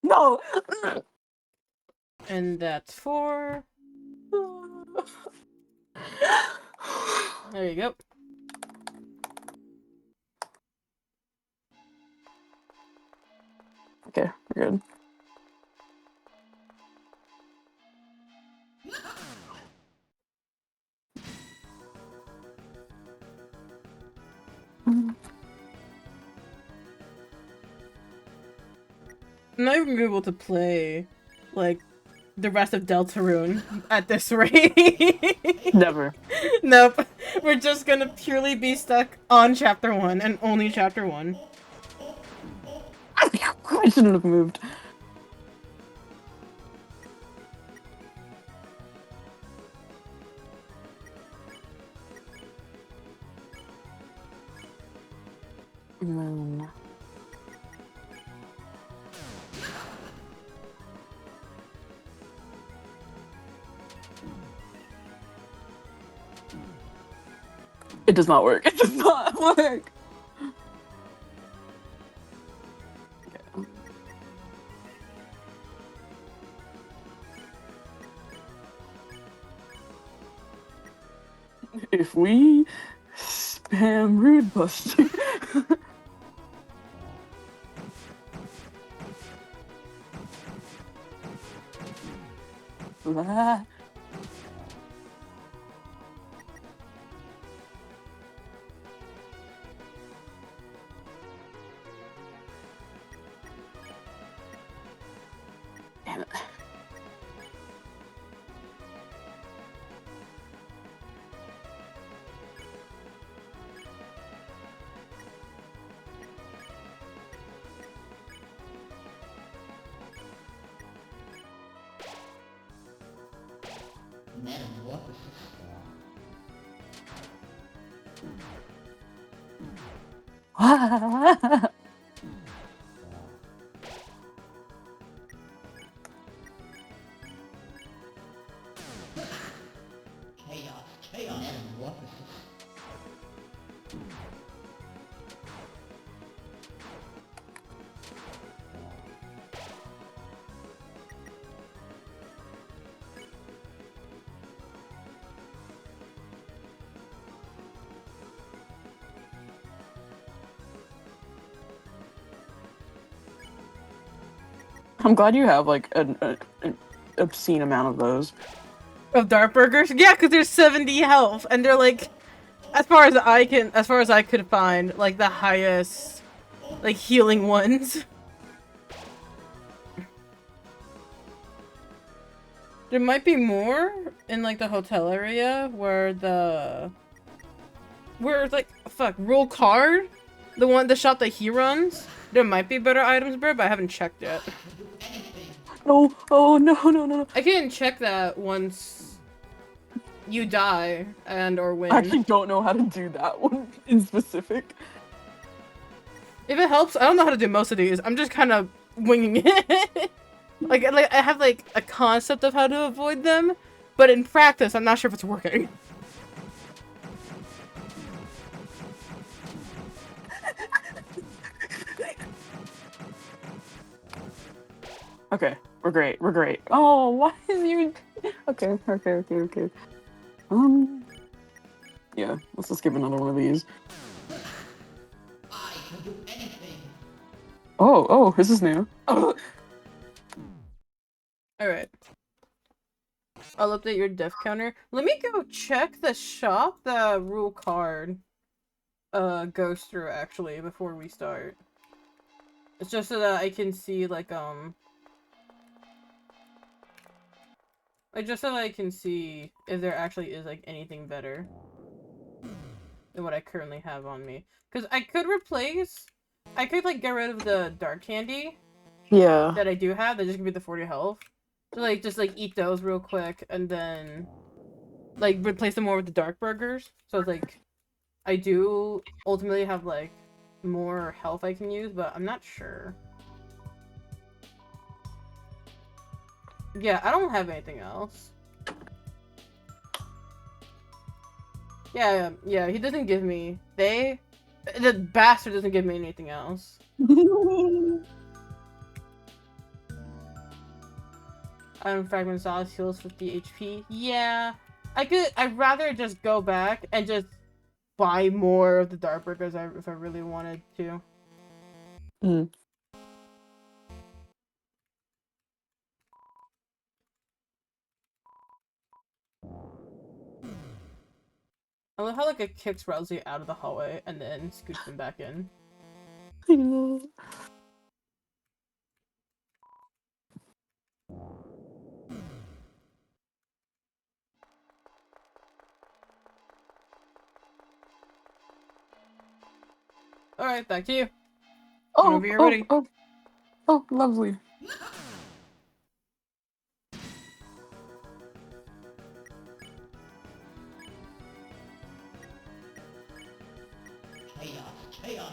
No. And that's 4. There you go. Okay, we're good. I'm not even gonna be able to play, like, the rest of Deltarune at this rate. Never. Nope. We're just gonna purely be stuck on Chapter 1 and only Chapter 1. I shouldn't have moved. It does not work. It does not work. if we spam Rude Buster. Ah. Damn it. Metamorphosis. Chaos. Metamorphosis. I'm glad you have like an obscene amount of those. Of Dark Burgers? Yeah, because there's 70 health, and they're like, as far as I could find, like the highest, like healing ones. There might be more in like the hotel area where like Rule Card, the shop that he runs. There might be better items, bro, but I haven't checked yet. No, oh no, no, no, no. I can check that once you die and or win. I actually don't know how to do that one in specific. If it helps, I don't know how to do most of these. I'm just kind of winging it. like I have like a concept of how to avoid them, but in practice, I'm not sure if it's working. Okay, we're great. We're great. Oh, why is you? Okay, okay. Yeah, let's just give another one of these. I can do anything. Oh, this is new. Oh. Alright. I'll update your death counter. Let me go check the shop that Rule Card goes through actually before we start. It's just so that I can see like just so that I can see if there actually is like anything better than what I currently have on me. Because I could like get rid of the dark candy Yeah. that I do have that just give me the 40 health. So like just like eat those real quick and then like replace them more with the dark burgers. So it's like I do ultimately have like more health I can use, but I'm not sure. Yeah, I don't have anything else. Yeah, he doesn't give me... The bastard doesn't give me anything else. Iron Fragment Sauce heals 50 HP. Yeah. I'd rather just go back and just buy more of the Dark Burgers if I really wanted to. Mm. I love how like it kicks Rousey out of the hallway and then scoots them back in. Alright, back to you. Whenever you're ready. Oh, lovely. Chaos.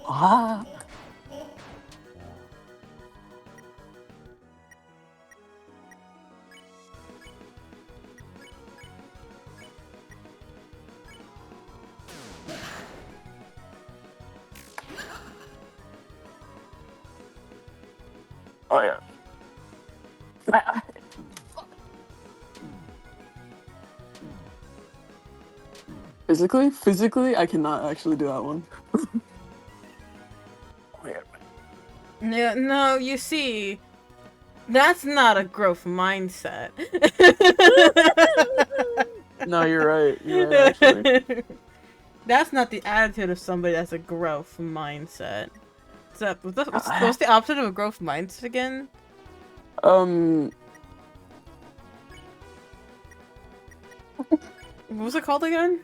Ah. Oh yeah. Physically, I cannot actually do that one. Yeah, no, you see, that's not a growth mindset. No, you're right. You're right, actually. That's not the attitude of somebody that's a growth mindset. So, what's Ah. what's the opposite of a growth mindset again? What was it called again?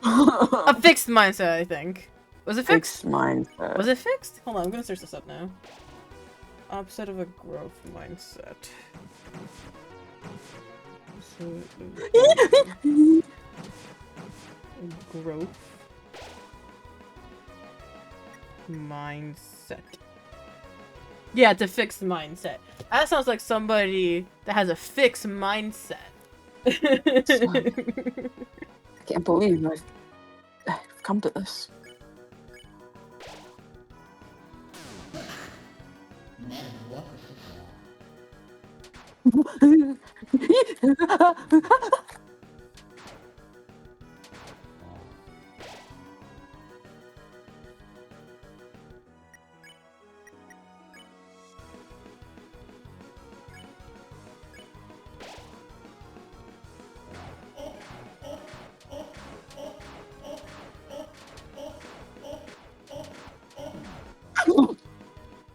A fixed mindset, I think. Was it fixed? Fixed mindset. Was it fixed? Hold on, I'm gonna search this up now. Opposite of a growth mindset. Growth mindset. Yeah, it's a fixed mindset. That sounds like somebody that has a fixed mindset. I can't believe I've come to this. Metamorphosis.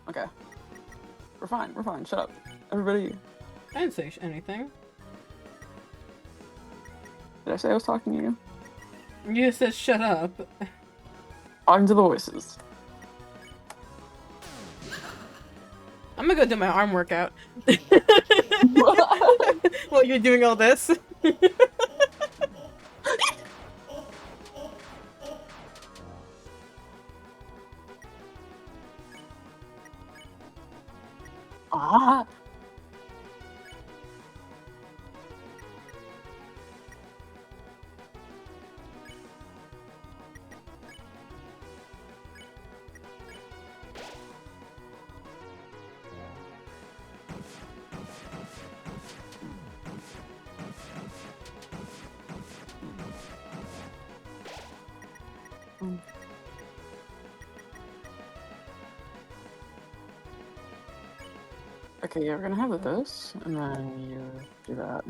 Okay. We're fine. We're fine. Shut up. Everybody. I didn't say anything. Did I say I was talking to you? You just said shut up. Talking to the voices. I'm gonna go do my arm workout. While you're doing all this. Ah. Okay, yeah, we're gonna have this, and then you do that.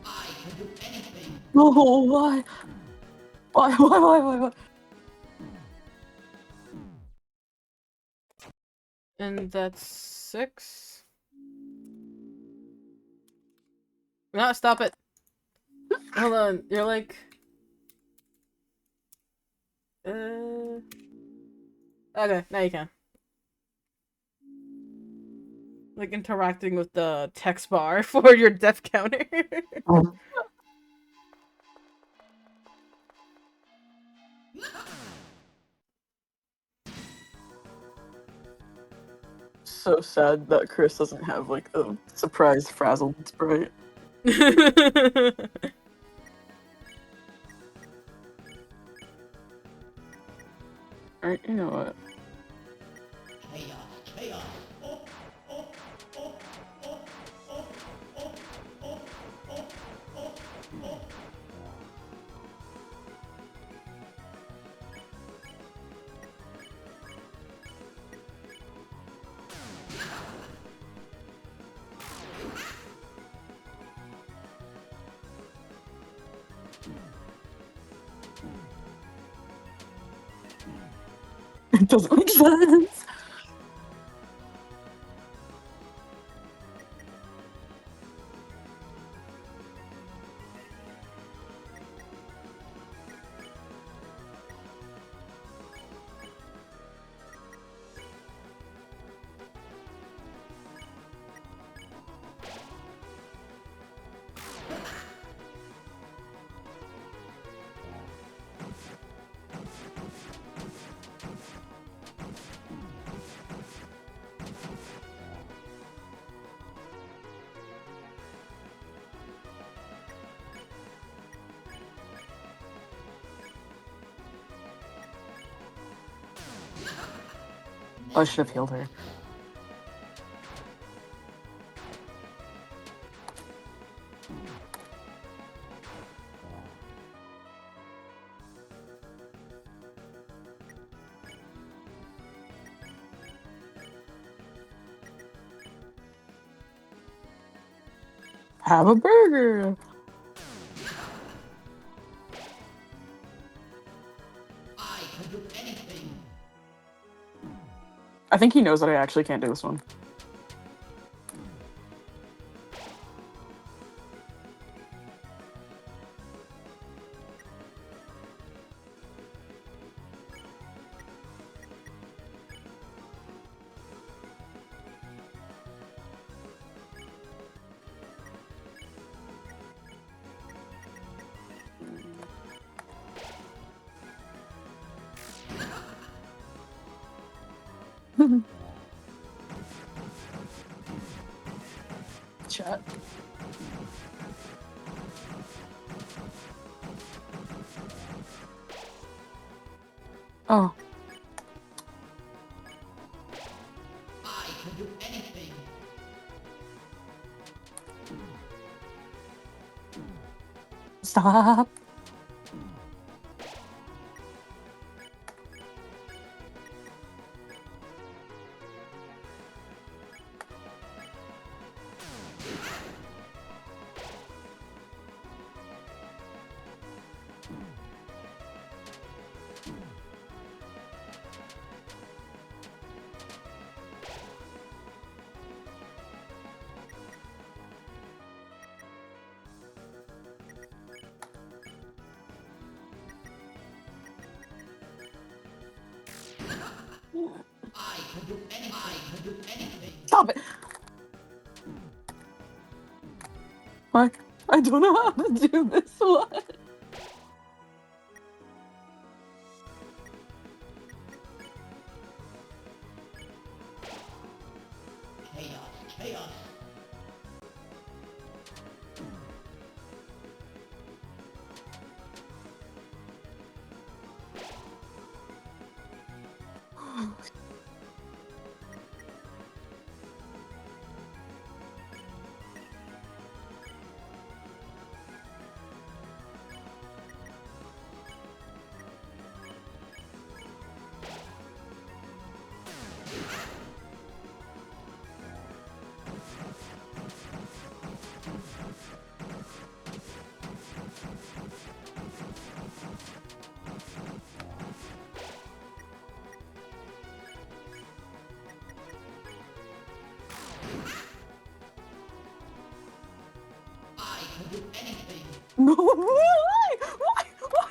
I can do anything. No, why? Why? And that's 6. No, stop it. Hold on, you're like... Okay, now you can. Like interacting with the text bar for your death counter. So sad that Chris doesn't have like a surprise frazzled sprite. Alright, you know what? Chaos. It doesn't make sense. I should have healed her. Have a burger. I can do anything. I think he knows that I actually can't do this one. Chat. Oh. I can do anything. Stop. I can do anything. I can do anything. Stop it. What? I don't know how to do this one. Chaos, chaos. I can do anything. No, why? Why? Why?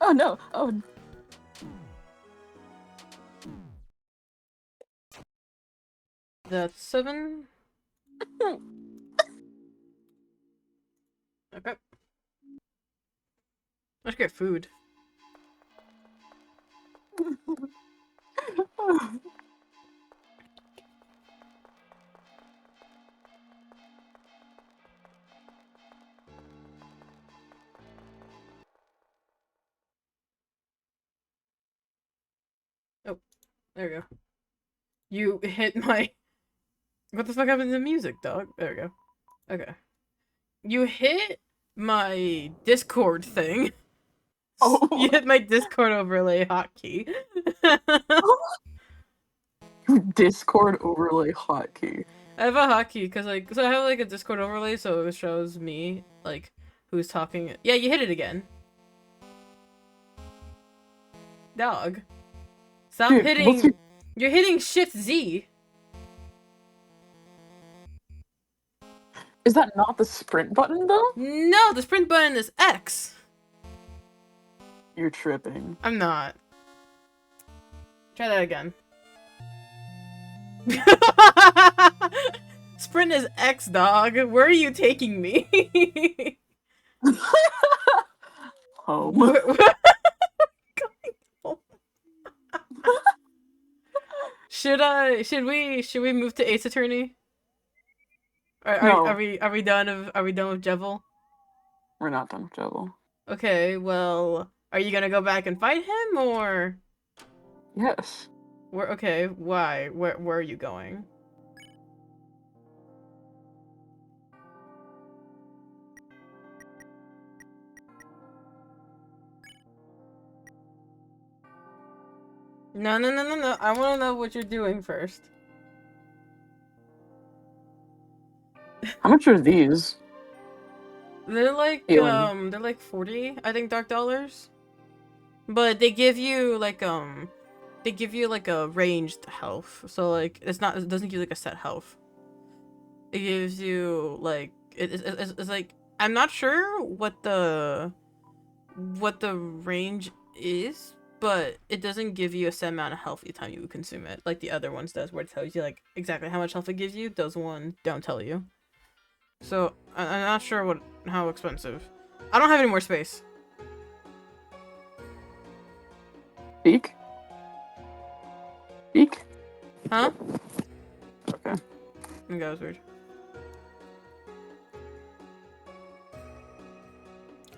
Oh no. Oh. That's 7. Okay. Let's get food. Oh, there we go. You hit my... What the fuck happened to the music, dog? There we go. Okay. You hit my Discord thing. Oh. You hit my Discord overlay hotkey. Discord overlay hotkey. I have a hotkey because so I have like a Discord overlay, so it shows me like who's talking. Yeah, you hit it again. Dog. Stop Dude, hitting. You're hitting Shift Z. Is that not the sprint button though? No, the sprint button is X. You're tripping. I'm not. Try that again. Sprint is X, dog. Where are you taking me? Home. Where- Should we move to Ace Attorney? No. Are we done with Jevil? We're not done with Jevil. Okay, well, are you gonna go back and fight him or Yes. why? Where are you going? No. I want to know what you're doing first. How much are these? They're like Healing. they're like 40, I think, dark dollars. But they give you like a ranged health. So like it doesn't give you like a set health. It gives you like it's like I'm not sure what the range is, but it doesn't give you a set amount of health each time you consume it, like the other ones does, where it tells you like exactly how much health it gives you. Those one don't tell you. So I'm not sure how expensive. I don't have any more space. Speak? Speak? Huh? Okay. I think that was weird.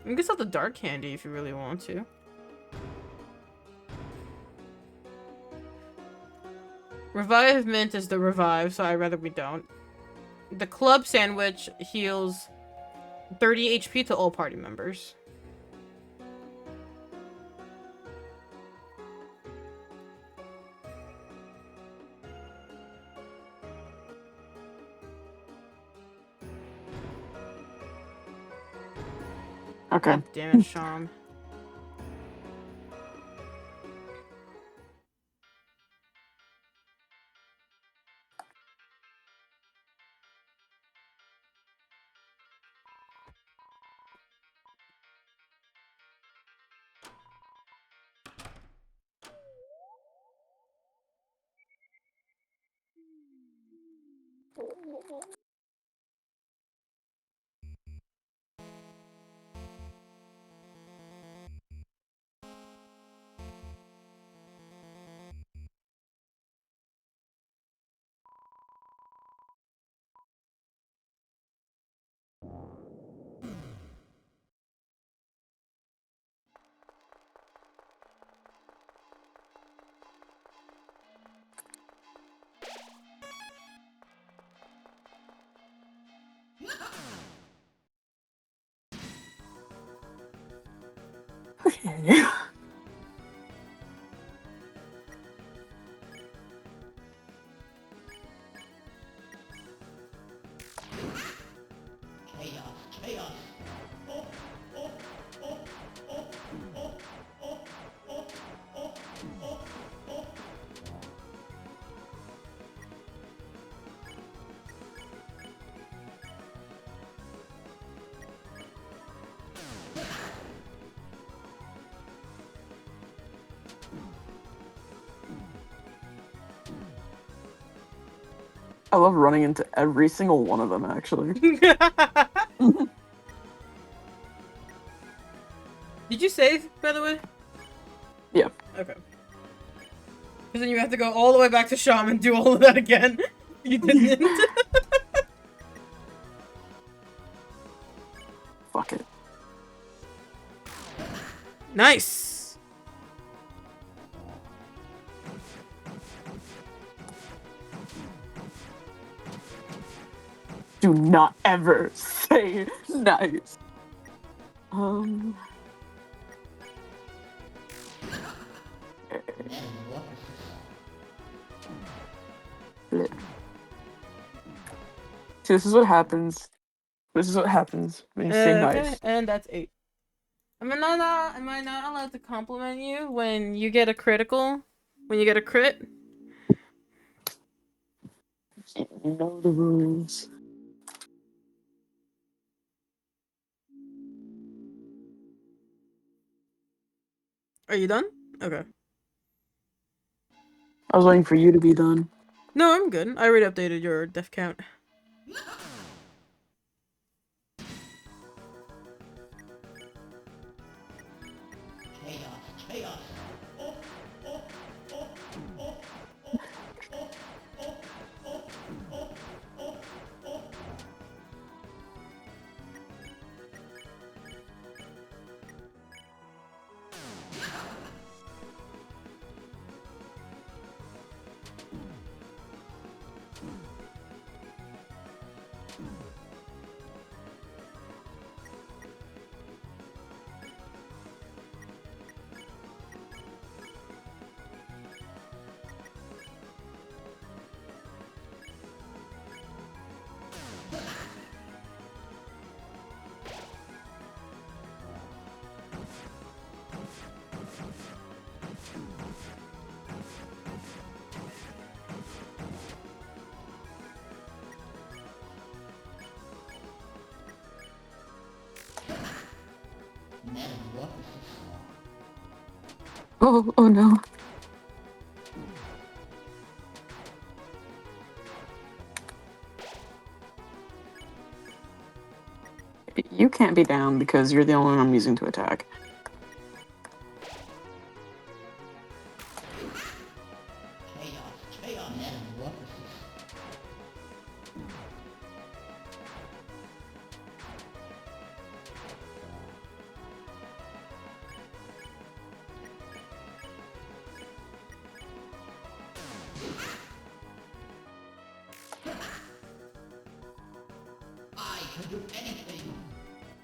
You can sell the dark candy if you really want to. Revive mint is the revive, so I'd rather we don't. The club sandwich heals 30 HP to all party members. Okay. God damn it, Sham. Okay. Chaos. Oh, oh, oh, oh, oh, oh, oh, oh, oh, oh. I love running into every single one of them, actually. Did you save, by the way? Yeah. Okay. Because then you have to go all the way back to Sham and do all of that again. You didn't. Fuck it. Nice. Do not ever say nice. Okay. Flip. See, this is what happens. This is what happens when you say Okay, nice. and that's 8. Am I not allowed to compliment you when you get a critical? When you get a crit? You know the rules. Are you done? Okay. I was waiting for you to be done. No, I'm good. I already updated your death count. Chaos. Oh, oh, oh, oh, oh, Oh no. You can't be down because you're the only one I'm using to attack. Chaos metamorphosis. I can do anything.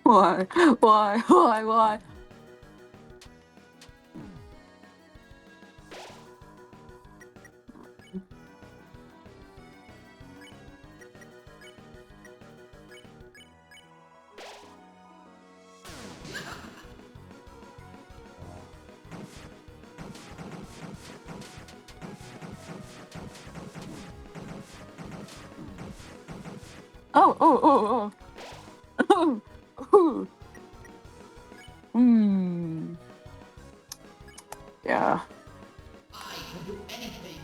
Why? Why? Why? Why? Oh, oh, oh, oh. Oh, hmm. Yeah. I can do anything.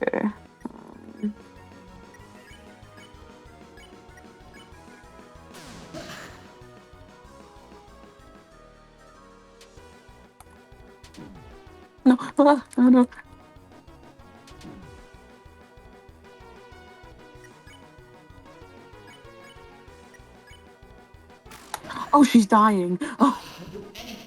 Okay. No. Ah, oh no. Oh, she's dying. Oh. I can do anything.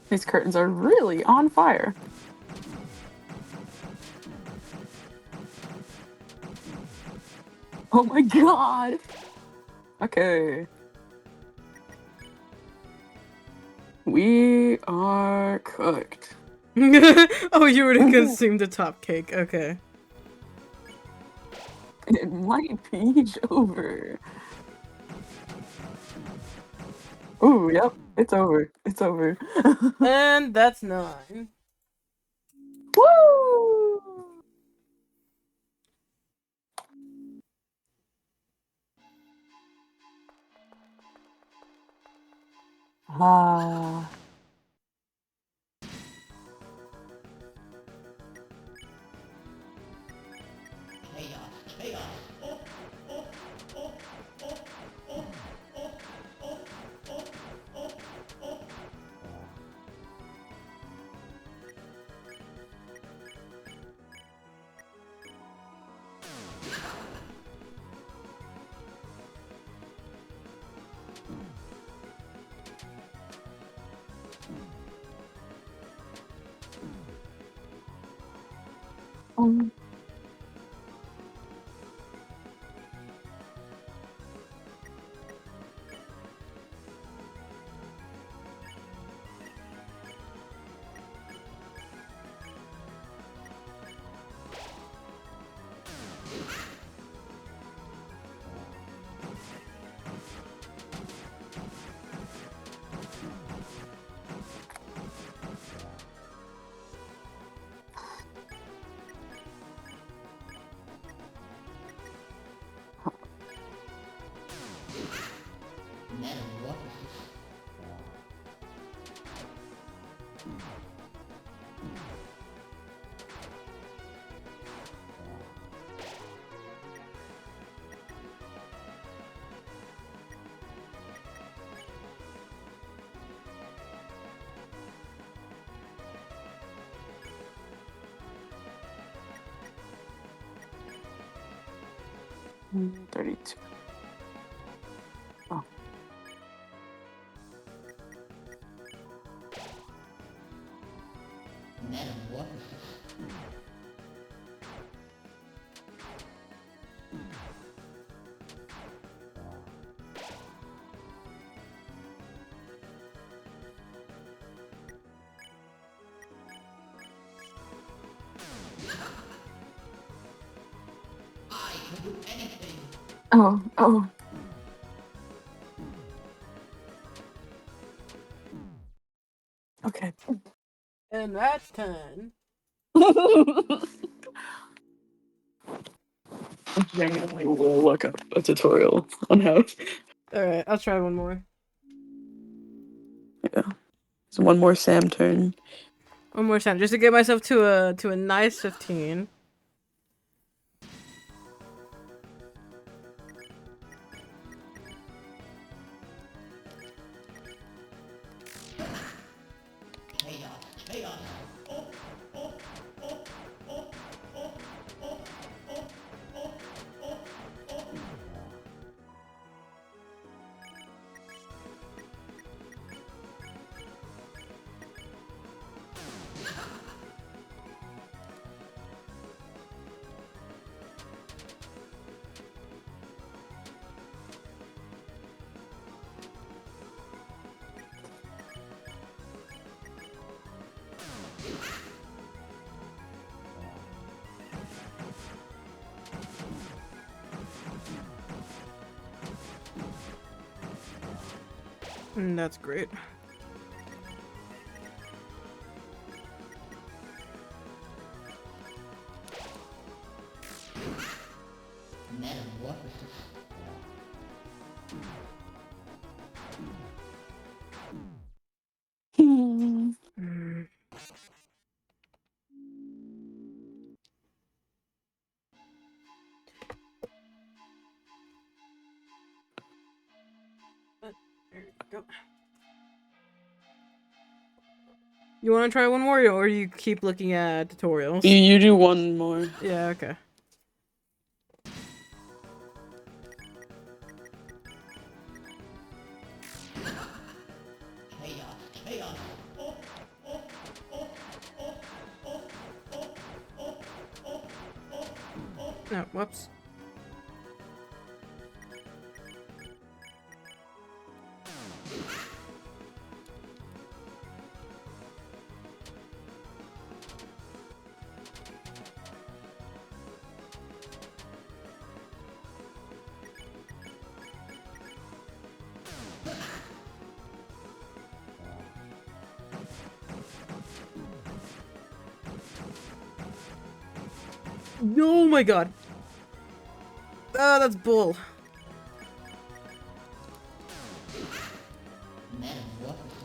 These curtains are really on fire. Oh my god. Okay. We are cooked. Oh, you were to Ooh. consume the top cake. Okay. It might be over. Ooh, yep. It's over. It's over. And that's 9. Woo! Ah. Chaos. Um, Metamorphosis. mm, 32. Oh. Metamorphosis. do anything. Oh. Okay. And that's 10. I genuinely will look up a tutorial on how. Alright, I'll try one more. Yeah. So one more Sam turn. One more time, just to get myself to a nice 15. Chaos. That's great. Metamorphosis. Hmm. Mm. There we go. You want to try one more, or you keep looking at tutorials? You do one more. Yeah, okay. Chaos. No, whoops. Oh my god. Ah, that's bull. Metamorphosis.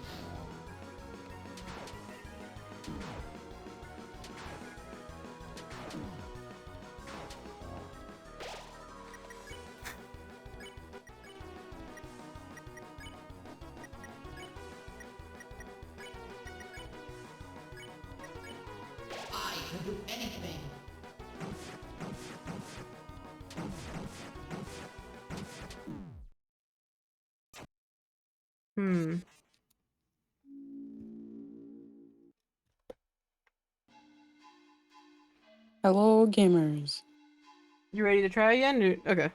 I can do anything. Hmm. Hello, gamers. You ready to try again? Okay.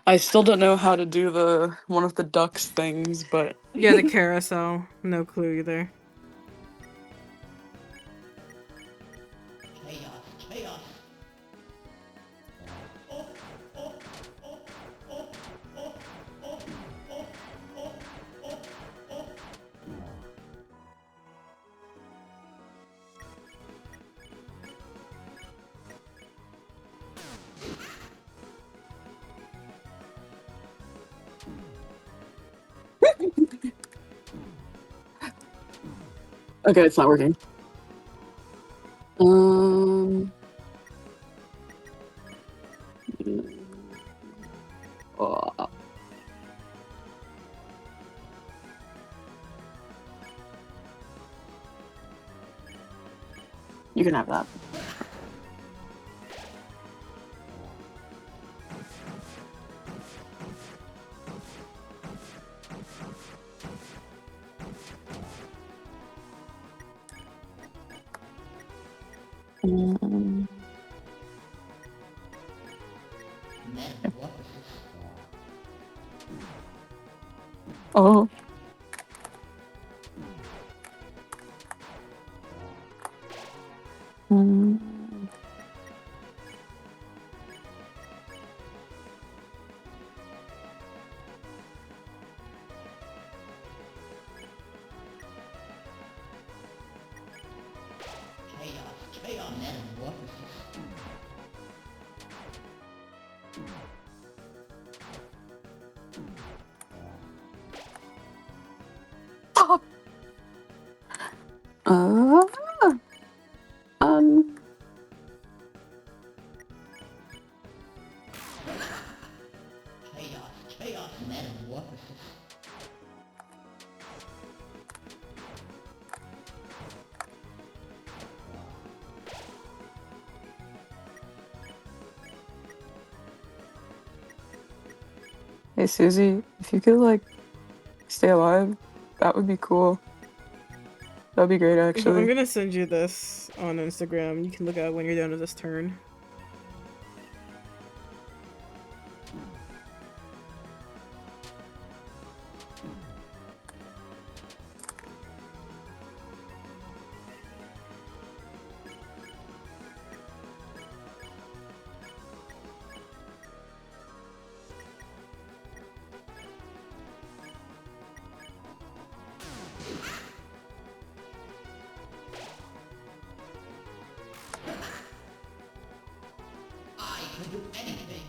I still don't know how to do the one of the ducks things, but Yeah, the carousel. No clue either. Chaos. okay, it's not working. Oh. You can have that. Mm. Metamorphosis. Oh. Mm. Uh, um, Chaos metamorphosis. Hey Susie, if you could like stay alive, that would be cool. That'd be great I'm actually. gonna send you this on Instagram. You can look at it when you're done with this turn. I can do anything.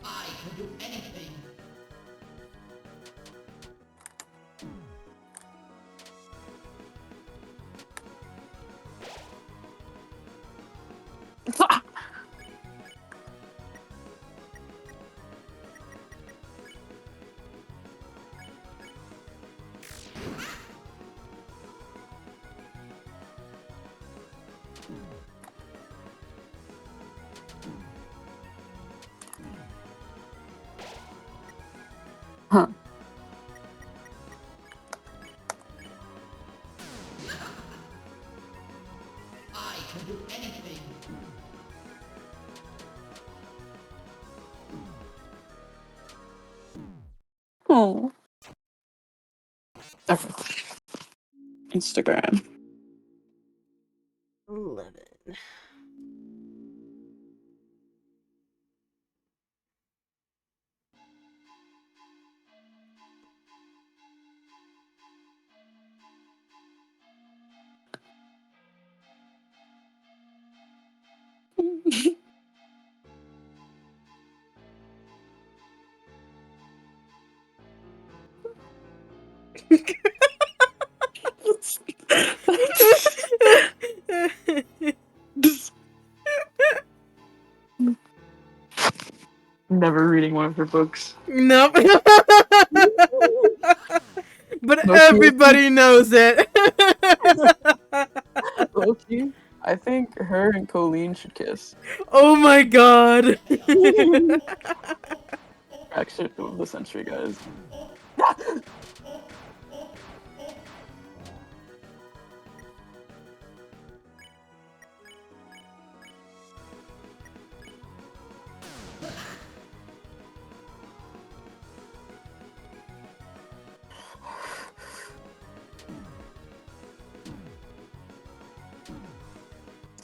I can do anything. huh. I can do anything. Oh. Okay. Instagram. 11. Never reading one of her books. Nope. But Loki, everybody knows it. Loki, I think her and Colleen should kiss. Oh my god. Actually, of the century, guys.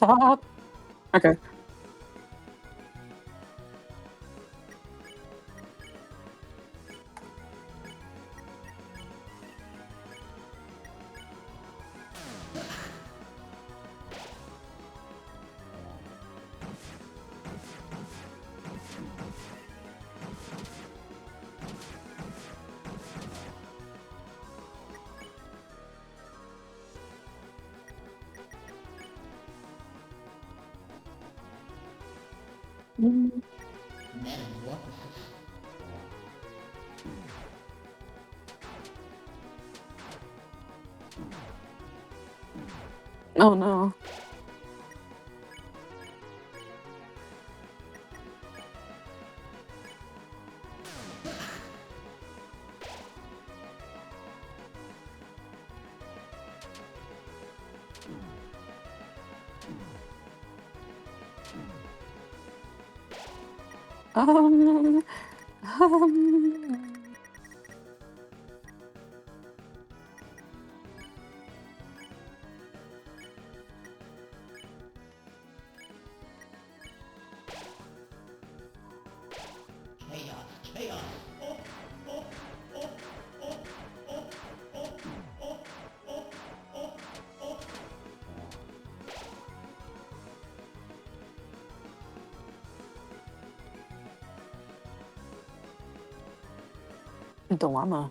Stop. Okay. Metamorphosis. Oh no. Um, um, Chaos, chaos. dilemma.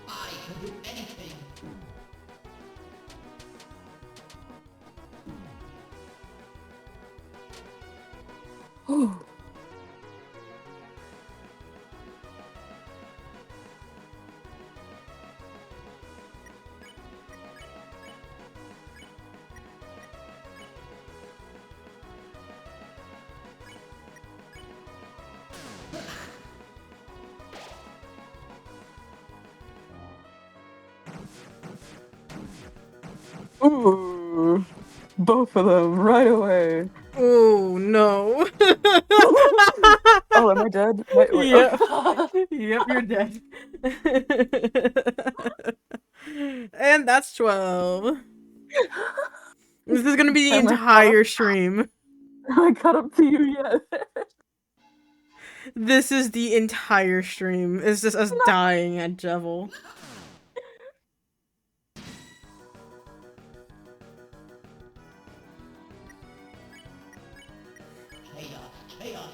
I can do anything. Ooh. Ooh, both of them right away. Oh no. Oh, am I dead? Wait. Yep. Okay. Yep, you're dead. And that's 12. This is gonna be the Am I caught up? entire stream. Am I caught up to you yet? This is the entire stream. It's just us dying at Jevil. Chaos, chaos.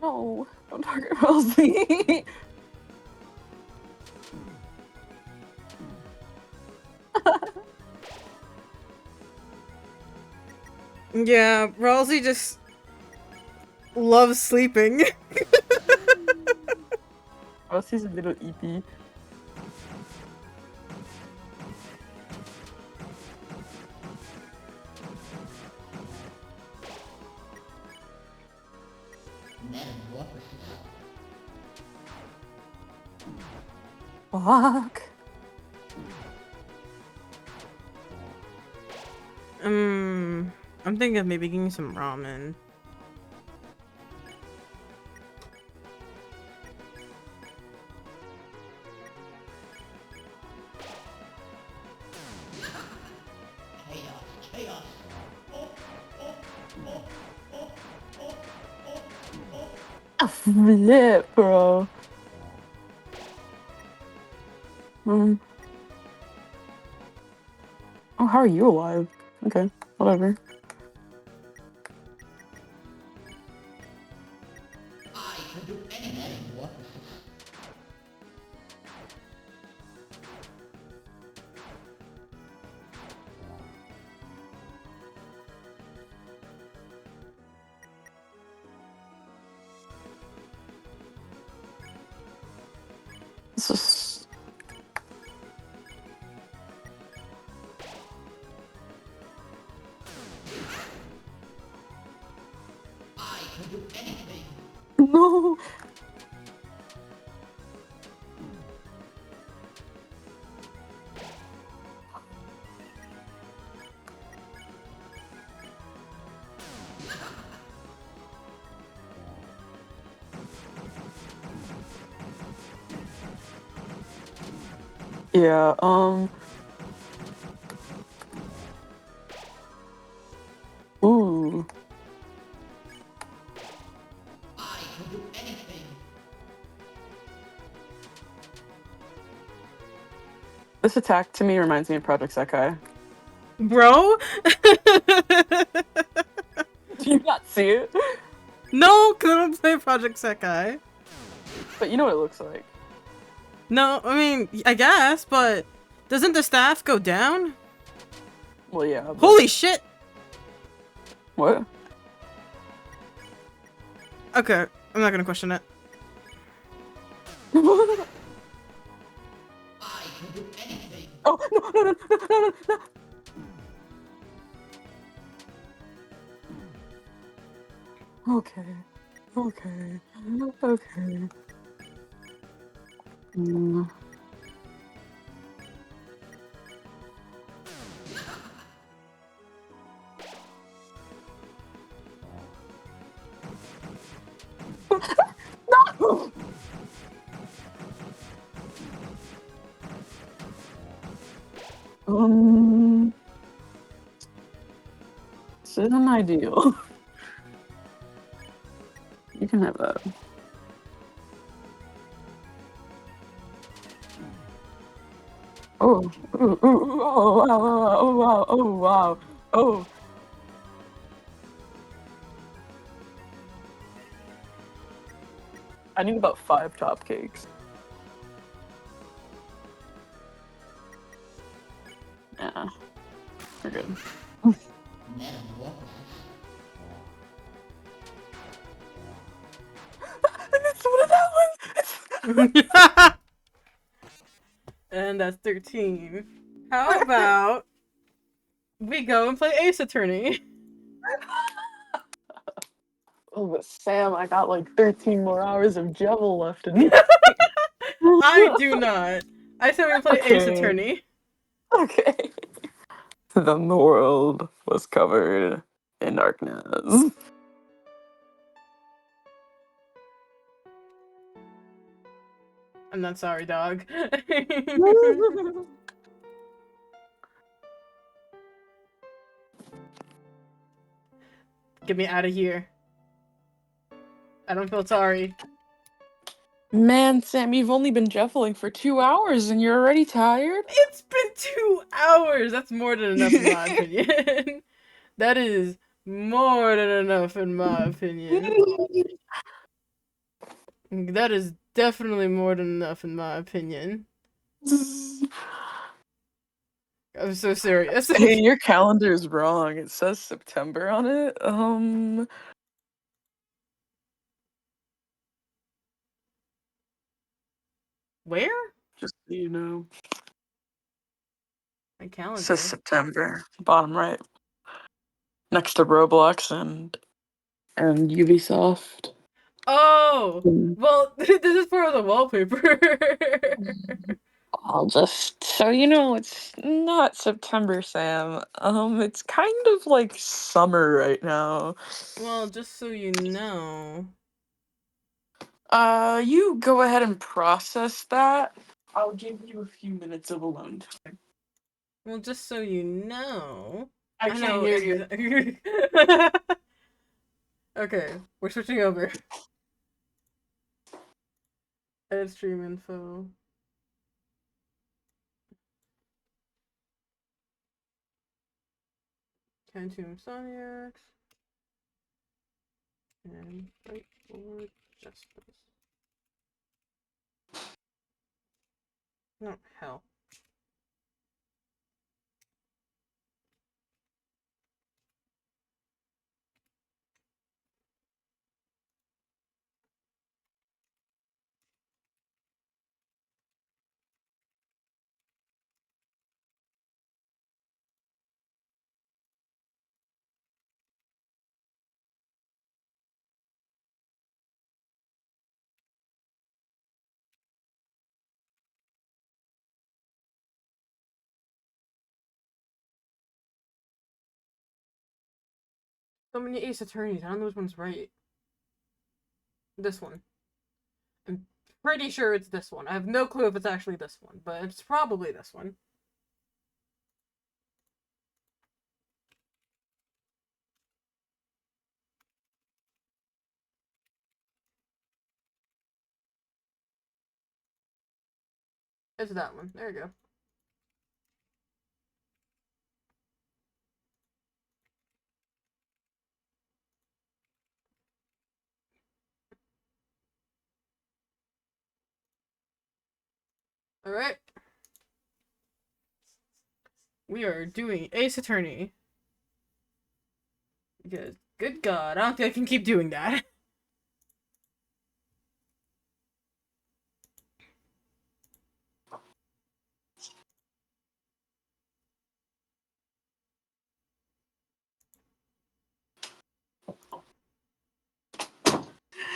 No, don't target Rosie. Yeah, Ralsei just loves sleeping. Rosie's a little EP. Metamorphosis. Fuck. I'm thinking of maybe getting some ramen. Chaos, chaos. A flip, bro. Oh, how are you alive? Okay, whatever. I can do anything. Metamorphosis. This is... I can do anything. No! Yeah, Ooh. This attack to me reminds me of Project Sekai. Bro? Do you not see it? No, because I don't play Project Sekai. But you know what it looks like. No, I mean, I guess, but doesn't the staff go down? Well, yeah. But... Holy shit! What? Okay, I'm not gonna question it. I can do anything. Oh, no. Okay. Mm. No! This isn't ideal. You can have that. Oh, oh, wow. Oh. I need about 5 top cakes. Yeah, we're good. Metamorphosis. I missed one of that one! And that's 13. How about we go and play Ace Attorney? Oh, but Sam, I got like 13 more hours of Jevil left in me. I do not. I said we play Ace Okay. Attorney. Okay. Then the world was covered in darkness. I'm not sorry, dog. Get me out of here. I don't feel sorry. Man, Sam, you've only been Jeveling for 2 hours and you're already tired? It's been 2 hours! That's more than enough in my opinion. That is more than enough in my opinion. That is definitely more than enough in my opinion. I'm so serious. Hey, your calendar is wrong. It says September on it. Where? Just so you know. My It calendar. says September, bottom right. Next to Roblox and Ubisoft. Oh! Mm. Well, this is part of the wallpaper. I'll just so you know, it's not September, Sam. It's kind of like summer right now. Well, just so you know. You go ahead and process that. I'll give you a few minutes of alone time. Well, just so you know. I I can't know. hear you. Okay, we're switching over. Edit stream info. Can't insomniacs. And fight for justice. No, hell. So many Ace Attorneys. I don't know which one's right. This one. I'm pretty sure it's this one. I have no clue if it's actually this one, but it's probably this one. It's that one. There you go. Alright. We are doing Ace Attorney. Because, good God, I don't think I can keep doing that.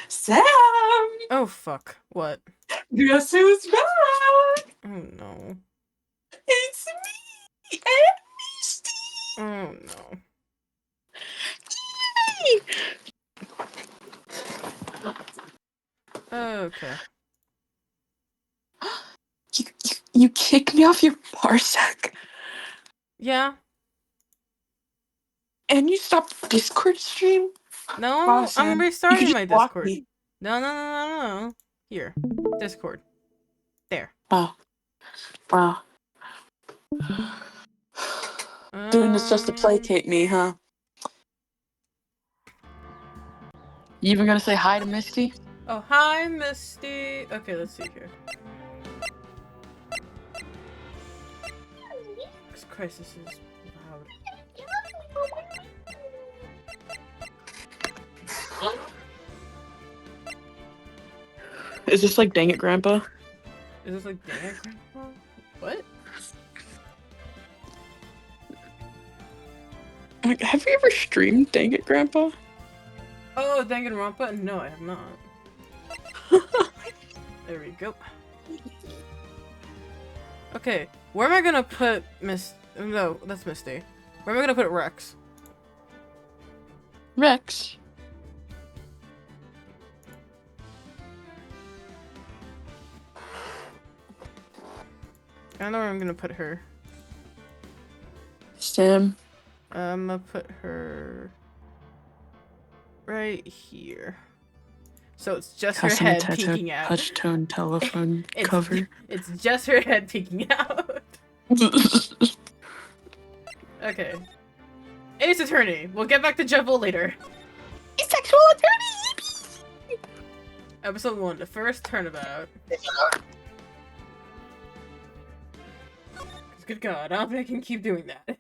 Sam! Oh, fuck. What? Guess who's back? Oh, no. It's me and Misty! Oh, no. Okay. You kicked me off your parsec? Yeah. And you stopped the Discord stream? No, Wow, I'm Sam. restarting You my could just block Discord. me. No. Here. Discord. There. Wow. Wow. Doing this just to placate me, huh? You even gonna say hi to Misty? Oh, hi, Misty. Okay, let's see here. Jesus Christ, this is loud. Is this like Dang It Grandpa? Is this like Dang It Grandpa? What? Like, have you ever streamed Dang It Grandpa? Oh, Danganronpa? No, I have not. There we go. Okay, where am I gonna put No, that's Misty. Where am I gonna put Rex? Rex. I don't know where I'm gonna put her. Sam. I'm gonna put her right here. So it's just her head peeking out. Touch tone telephone cover. It's just her head peeking out. Okay. Ace Attorney. We'll get back to Jevil later. Sexual attorney! Episode 1, the first turnabout. Good God, I don't think I can keep doing that.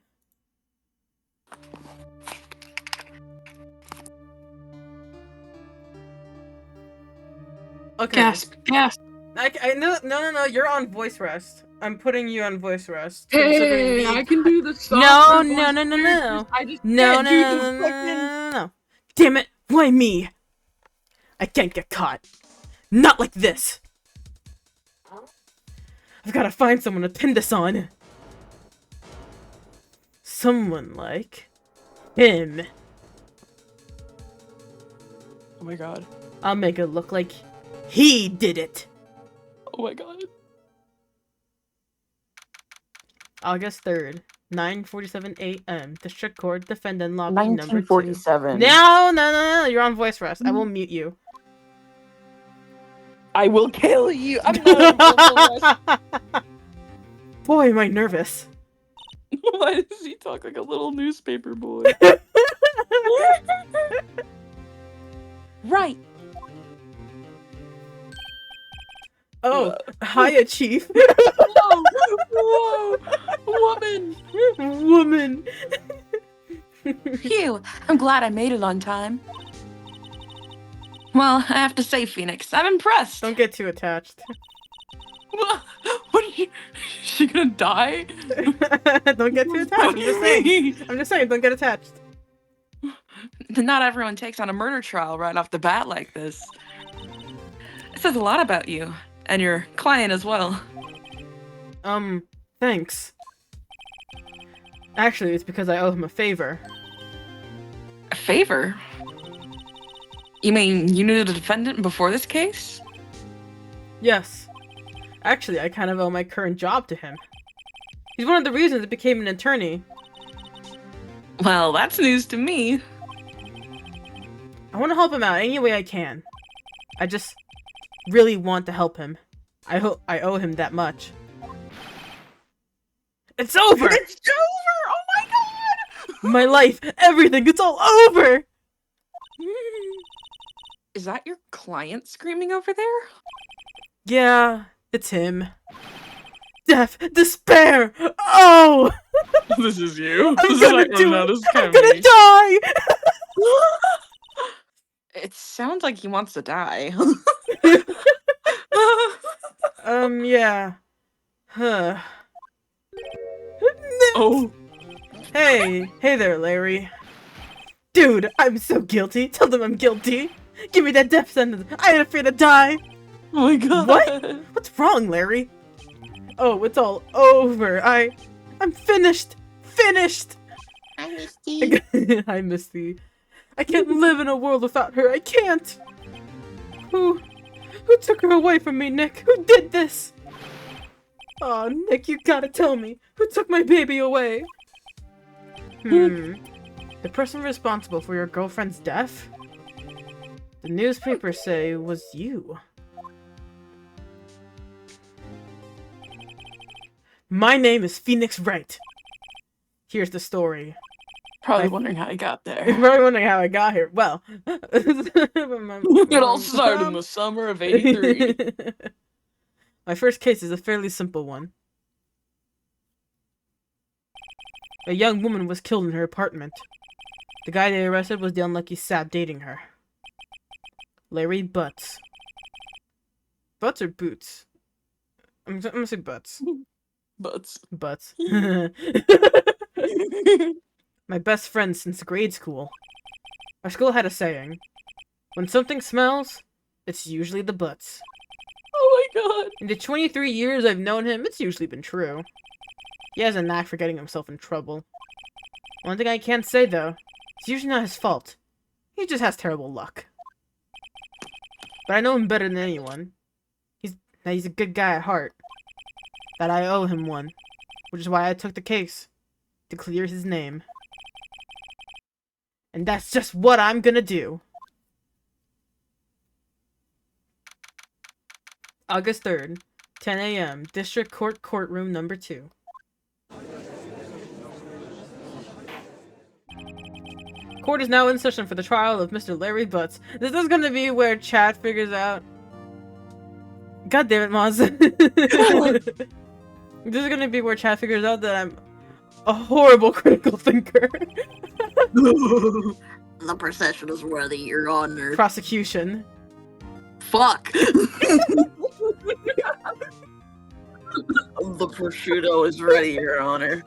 Okay. Gasp, gasp. I no, you're on voice rest. I'm putting you on voice rest. Hey, I can do the song. No. I just No. can't do the fucking... No. Damn it! Why me? I can't get caught. Not like this. I've gotta find someone to pin this on. Someone like him. Oh my god. I'll make it look like he did it. Oh my god. August 3rd, 9:47 a.m. District Court, defendant lobby number 2. 1947. No, you're on voice rest. I will mute you. I will kill you. I'm not. Boy, am I nervous. Why does he talk like a little newspaper boy? Right. Oh, hiya, Chief. Whoa, woman. Woman. Phew, I'm glad I made it on time. Well, I have to say, Phoenix, I'm impressed. Don't get too attached. What are you? Is she gonna die? Don't get too attached. I'm just saying, don't get attached. Not everyone takes on a murder trial right off the bat like this. It says a lot about you, and your client as well. Thanks. Actually, it's because I owe him a favor. A favor? You mean you knew the defendant before this case? Yes. Actually, I kind of owe my current job to him. He's one of the reasons I became an attorney. Well, that's news to me. I want to help him out any way I can. I just really want to help him. I hope I owe him that much. It's over! It's over! Oh my god! My life, everything, it's all over! Is that your client screaming over there? Yeah, it's him. death, despair. Oh, This is you. I'm This is gonna like, do no, it. this is I'm kind of gonna me. die. It sounds like he wants to die. Yeah. Huh. Oh, Hey there, Larry. Dude, I'm so guilty. Tell them I'm guilty. Give me that death sentence. I ain't afraid to die. oh my god. What? What's wrong, Larry? Oh, it's all over. I'm finished. Finished. I missed you. I miss thee. I can't live in a world without her. I can't. Who took her away from me, Nick? Who did this? Oh, Nick, you gotta tell me. Who took my baby away? The person responsible for your girlfriend's death? The newspapers say was you. My name is Phoenix Wright. Here's the story. Probably wondering how I got You're there. probably wondering how I got here. Well, It all started in the summer of '83. My first case is a fairly simple one. A young woman was killed in her apartment. The guy they arrested was the unlucky sap dating her. Larry Butts. Butts or Boots? I'm gonna say Butts. Butts. Butts. My best friend since grade school. Our school had a saying. When something smells, it's usually the butts. Oh my god. In the 23 years I've known him, it's usually been true. He has a knack for getting himself in trouble. One thing I can't say, though, it's usually not his fault. He just has terrible luck. But I know him better than anyone. He's a good guy at heart. That I owe him one. Which is why I took the case. To clear his name. And that's just what I'm gonna do. August 3rd, 10 a.m., District Court Courtroom number 2. Court is now in session for the trial of Mr. Larry Butts. This is gonna be where chat figures out... God damn it, Moz. This is gonna be where chat figures out that I'm a horrible critical thinker. The procession is worthy, Your Honor. Prosecution. Fuck! The prosciutto is ready, Your Honor.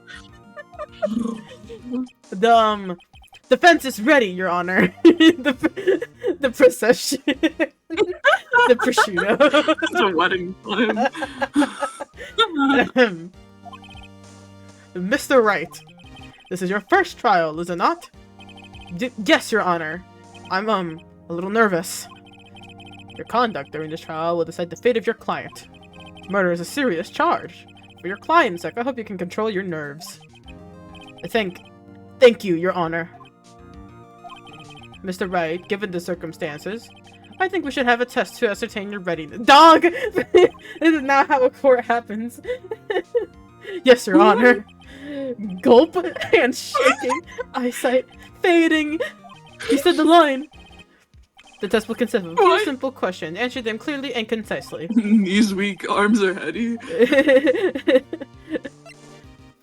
Defense is ready, Your Honor. the procession. The prosciutto. It's a wedding plan. Mr. Wright, this is your first trial, is it not? Yes, Your Honor. I'm, a little nervous. Your conduct during this trial will decide the fate of your client. Murder is a serious charge. For your client's sake, I hope you can control your nerves. Thank you, Your Honor. Mr. Wright, given the circumstances, I think we should have a test to ascertain your readiness. Dog! This is not how a court happens. Yes, Your Honor. Gulp, hands shaking, eyesight fading. He said the line. The test will consist of a few simple questions. Answer them clearly and concisely. Knees weak, arms are heady.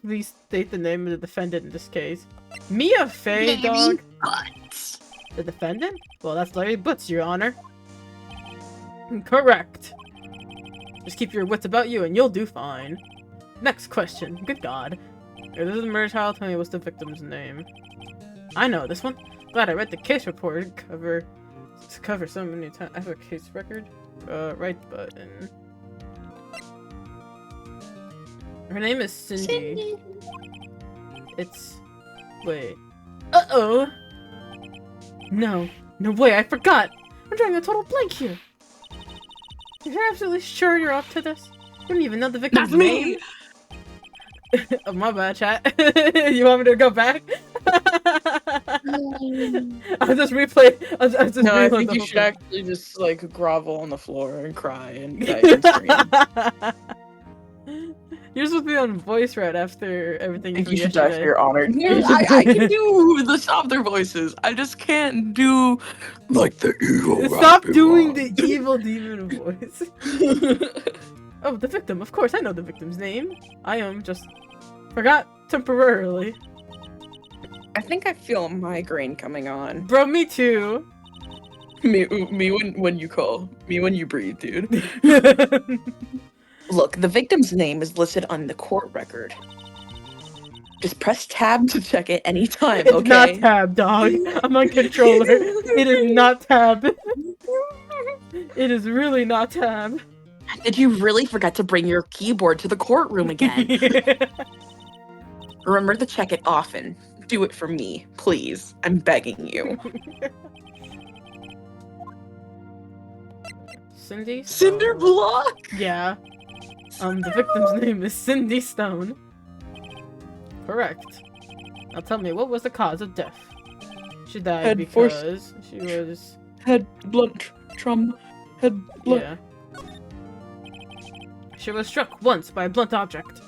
Please state the name of the defendant in this case. Mia Fey, Larry dog. Butts. The defendant? Well, that's Larry Butts, Your Honor. Correct. Just keep your wits about you and you'll do fine. Next question. Good God. If this is a murder trial, tell me what's the victim's name. I know this one. Glad I read the case report cover so many times. I have a case record. Right button. Her name is Cindy. It's... Wait. Uh-oh! No way, I forgot! I'm drawing a total blank here! You're absolutely sure you're up to this? You don't even know the victim's That's me! name? Oh, my bad, chat. You want me to go back? I'll just replay. I'll just No, I replay think the you whole should thing. actually just like grovel on the floor and cry and beg and scream. You're supposed to be on voice right after everything I think from you should die for yesterday. your honor. Dude, I can do the softer voices. I just can't do like the evil. Stop doing the evil demon voice. Oh, the victim. Of course, I know the victim's name. Just forgot temporarily. I think I feel a migraine coming on. Bro, me too. Me when you call. Me when you breathe, dude. Look, the victim's name is listed on the court record. Just press tab to check it anytime, It's okay? not tab, dog. I'm on controller. It is not tab. It is really not tab. Did you really forget to bring your keyboard to the courtroom again? Remember to check it often. Do it for me, please. I'm begging you. Cindy? Cinder Stone. block? Yeah. The victim's name is Cindy Stone. Correct. Now tell me, what was the cause of death? She died Head because she was... Head blunt trauma. Head blunt. Yeah. She was struck once by a blunt object.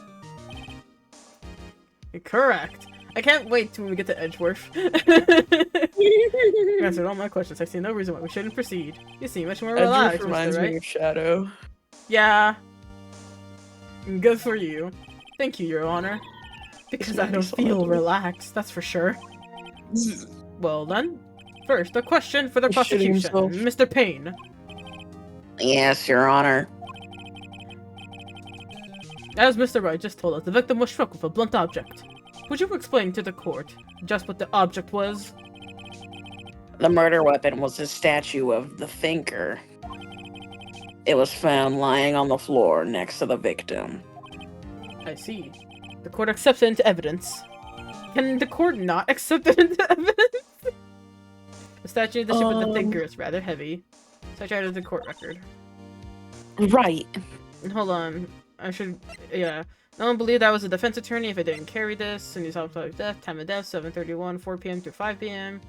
Correct. I can't wait till we get to Edgeworth. You answered all my questions. I see no reason why we shouldn't proceed. You seem much more relaxed, Edgeworth reminds Mr. me Right? of Shadow. Yeah. Good for you. Thank you, Your Honor. Because I don't feel relaxed, that's for sure. Well then, first, a question for the He's shitting prosecution. himself. Mr. Payne. Yes, Your Honor. As Mr. Wright just told us, the victim was struck with a blunt object. Would you explain to the court just what the object was? The murder weapon was a statue of the thinker. It was found lying on the floor next to the victim. I see. The court accepts it into evidence. Can the court not accept it into evidence? The statue of the ship of the thinker is rather heavy. Such out of the court record. Right. Hold on. Yeah. No one believed I was a defense attorney if I didn't carry this. And he's also like death, time of death, 7:31, 4 p.m. to 5 p.m.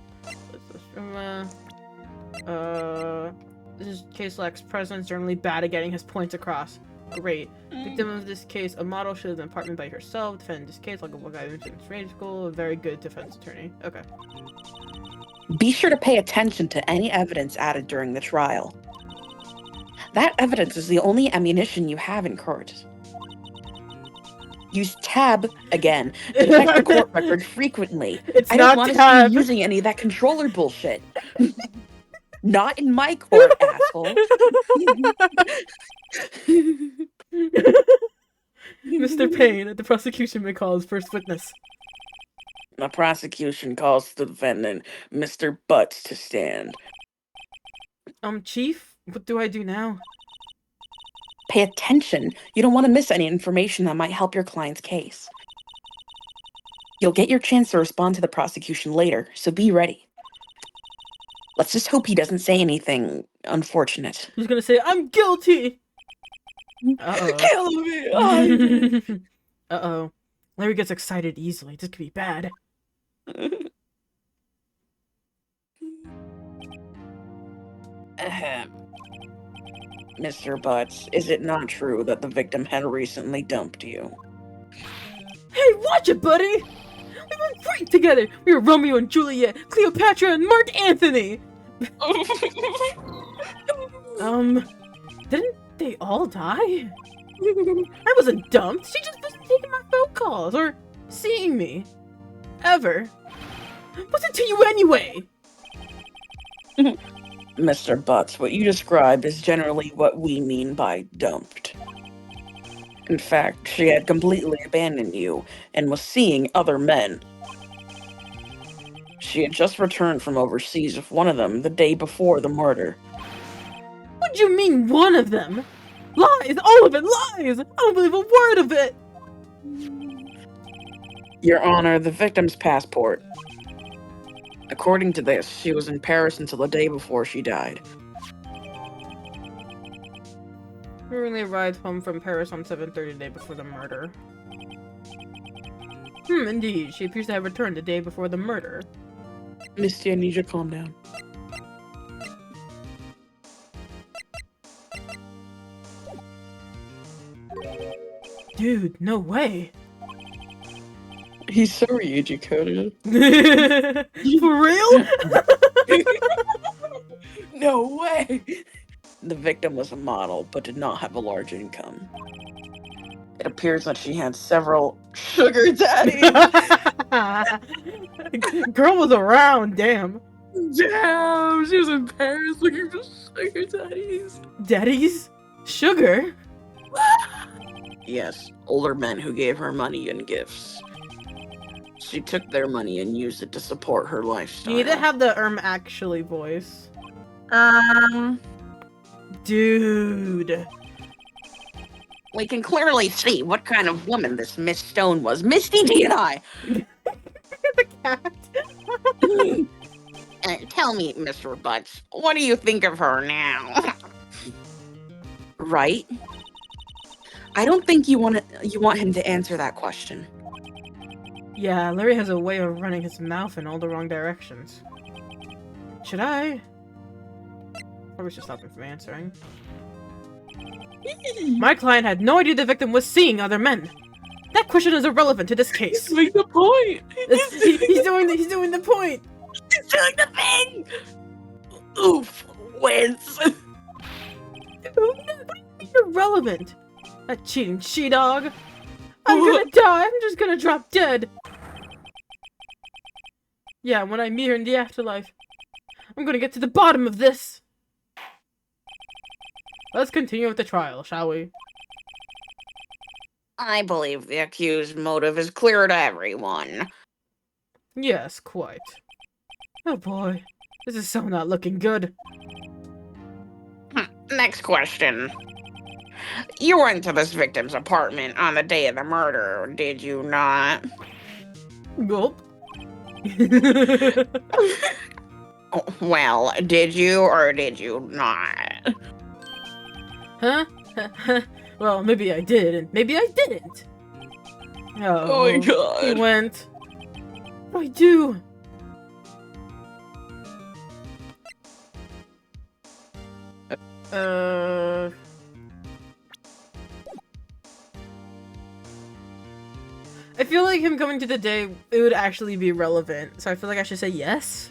This case lacks presence, generally bad at getting his points across. Great. Victim of this case, a model, she lives in an apartment by herself. Defending this case like a guy who's in trade school. A very good defense attorney. Okay. Be sure to pay attention to any evidence added during the trial. That evidence is the only ammunition you have in court. Use tab again to check the court record frequently. It's I don't not want to tab. see you using any of that controller bullshit. Not in my court, asshole. Mr. Payne, the prosecution may call his first witness. The prosecution calls the defendant, Mr. Butts, to stand. Chief, what do I do now? Pay attention. You don't want to miss any information that might help your client's case. You'll get your chance to respond to the prosecution later, so be ready. Let's just hope he doesn't say anything unfortunate. He's gonna say, I'm guilty! Uh-oh. Kill me! Uh-oh. Larry gets excited easily. This could be bad. Ahem. Mr. Butts, is it not true that the victim had recently dumped you? Hey, watch it, buddy! We went great together! We were Romeo and Juliet, Cleopatra and Mark Anthony! Didn't they all die? I wasn't dumped. She just wasn't taking my phone calls or seeing me. Ever. What's it to you anyway? Mr. Butts, what you described is generally what we mean by dumped. In fact, she had completely abandoned you and was seeing other men. She had just returned from overseas with one of them the day before the murder. What do you mean, one of them? Lies! All of it lies! I don't believe a word of it! Your Honor, the victim's passport. According to this, she was in Paris until the day before she died. We really arrived home from Paris on 7:30 the day before the murder. Indeed. She appears to have returned the day before the murder. Misty, I need you to calm down. Dude, no way. He's so educated. For real? No way! The victim was a model, but did not have a large income. It appears that she had several sugar daddies. Girl was around, damn. Damn, she was in Paris looking for sugar daddies. Daddies? Sugar? Yes, older men who gave her money and gifts. She took their money and used it to support her lifestyle. You need to have the actually voice. Dude. We can clearly see what kind of woman this Miss Stone was. Misty D and I. The cat. Tell me, Mr. Butts, what do you think of her now? Right? I don't think you want him to answer that question. Yeah, Larry has a way of running his mouth in all the wrong directions. Should I? Probably should stop him from answering. My client had no idea the victim was seeing other men. That question is irrelevant to this case. Make the point. He's doing the point. He's doing the thing! Oof, wins. Irrelevant. That cheating she-dog. I'm gonna die. I'm just gonna drop dead. Yeah, when I meet her in the afterlife, I'm gonna get to the bottom of this. Let's continue with the trial, shall we? I believe the accused's motive is clear to everyone. Yes, quite. Oh boy, this is so not looking good. Next question. You went to this victim's apartment on the day of the murder, did you not? Gulp. Well, did you or did you not? Huh? Well, maybe I did, and maybe I didn't. Oh my god. He went. What do I do? I feel like him coming to the day, it would actually be relevant, so I feel like I should say yes.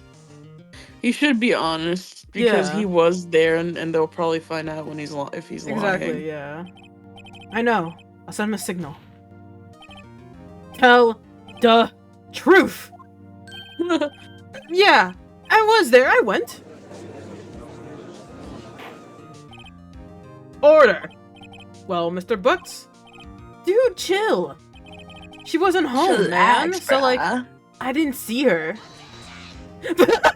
He should be honest because Yeah. he was there, and they'll probably find out when if he's lying. Exactly, yeah. I know. I'll send him a signal. Tell the truth! Yeah, I was there, I went. Order! Well, Mr. Butts? Dude, chill! She wasn't home, man, so like, I didn't see her.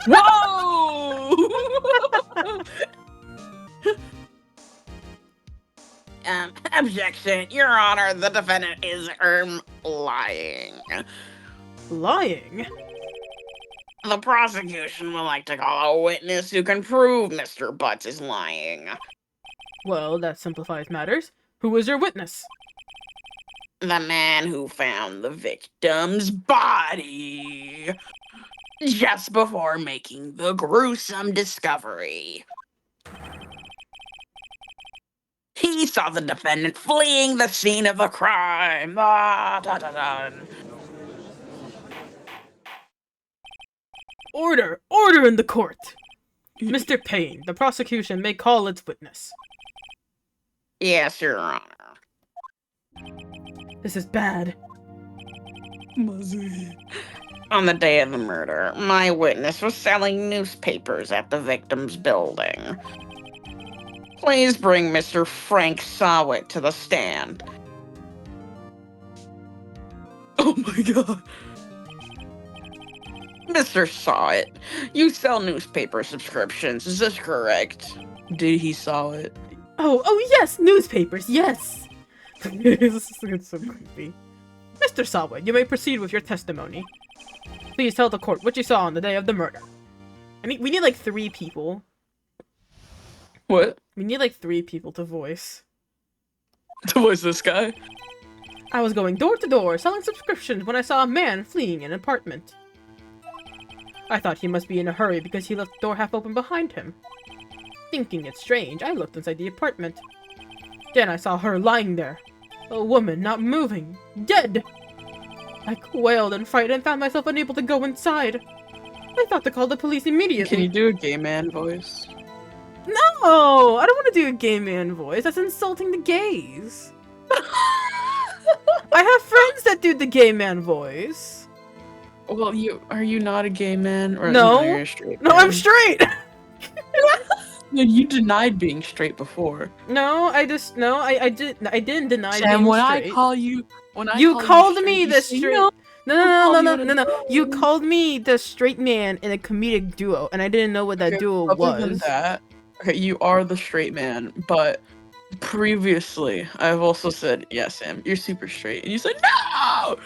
Whoa! Objection, Your Honor, the defendant is, lying. Lying? The prosecution would like to call a witness who can prove Mr. Butts is lying. Well, that simplifies matters. Who is your witness? The man who found the victim's body just before making the gruesome discovery. He saw the defendant fleeing the scene of the crime. Order! Order in the court! Mr. Payne, the prosecution may call its witness. Yes, Your Honor. This is bad. On the day of the murder, my witness was selling newspapers at the victim's building. Please bring Mr. Frank Sawit to the stand. Oh my god. Mr. Sawit, you sell newspaper subscriptions, is this correct? Did he saw it? Oh yes, newspapers, yes! This is so creepy. Mr. Sawit, you may proceed with your testimony. Please tell the court what you saw on the day of the murder. I mean, we need like 3 people. What? We need like 3 people to voice. To voice this guy? I was going door to door selling subscriptions when I saw a man fleeing an apartment. I thought he must be in a hurry because he left the door half open behind him. Thinking it strange, I looked inside the apartment. Then I saw her lying there. A woman not moving. Dead! I quailed in fright and found myself unable to go inside. I thought to call the police immediately. Can you do a gay man voice? No! I don't want to do a gay man voice. That's insulting the gays. I have friends that do the gay man voice. Well, are you not a gay man? Or No. you're a straight No, man? I'm straight! No, you denied being straight before. No, I didn't deny Sam, being when straight. I call you, You called straight, me you the say straight. no. No. You called me the straight man in a comedic duo, and I didn't know what that Okay, duo other than was. that, okay, you are the straight man, but previously I've also said, yeah, Sam, you're super straight, and you said no.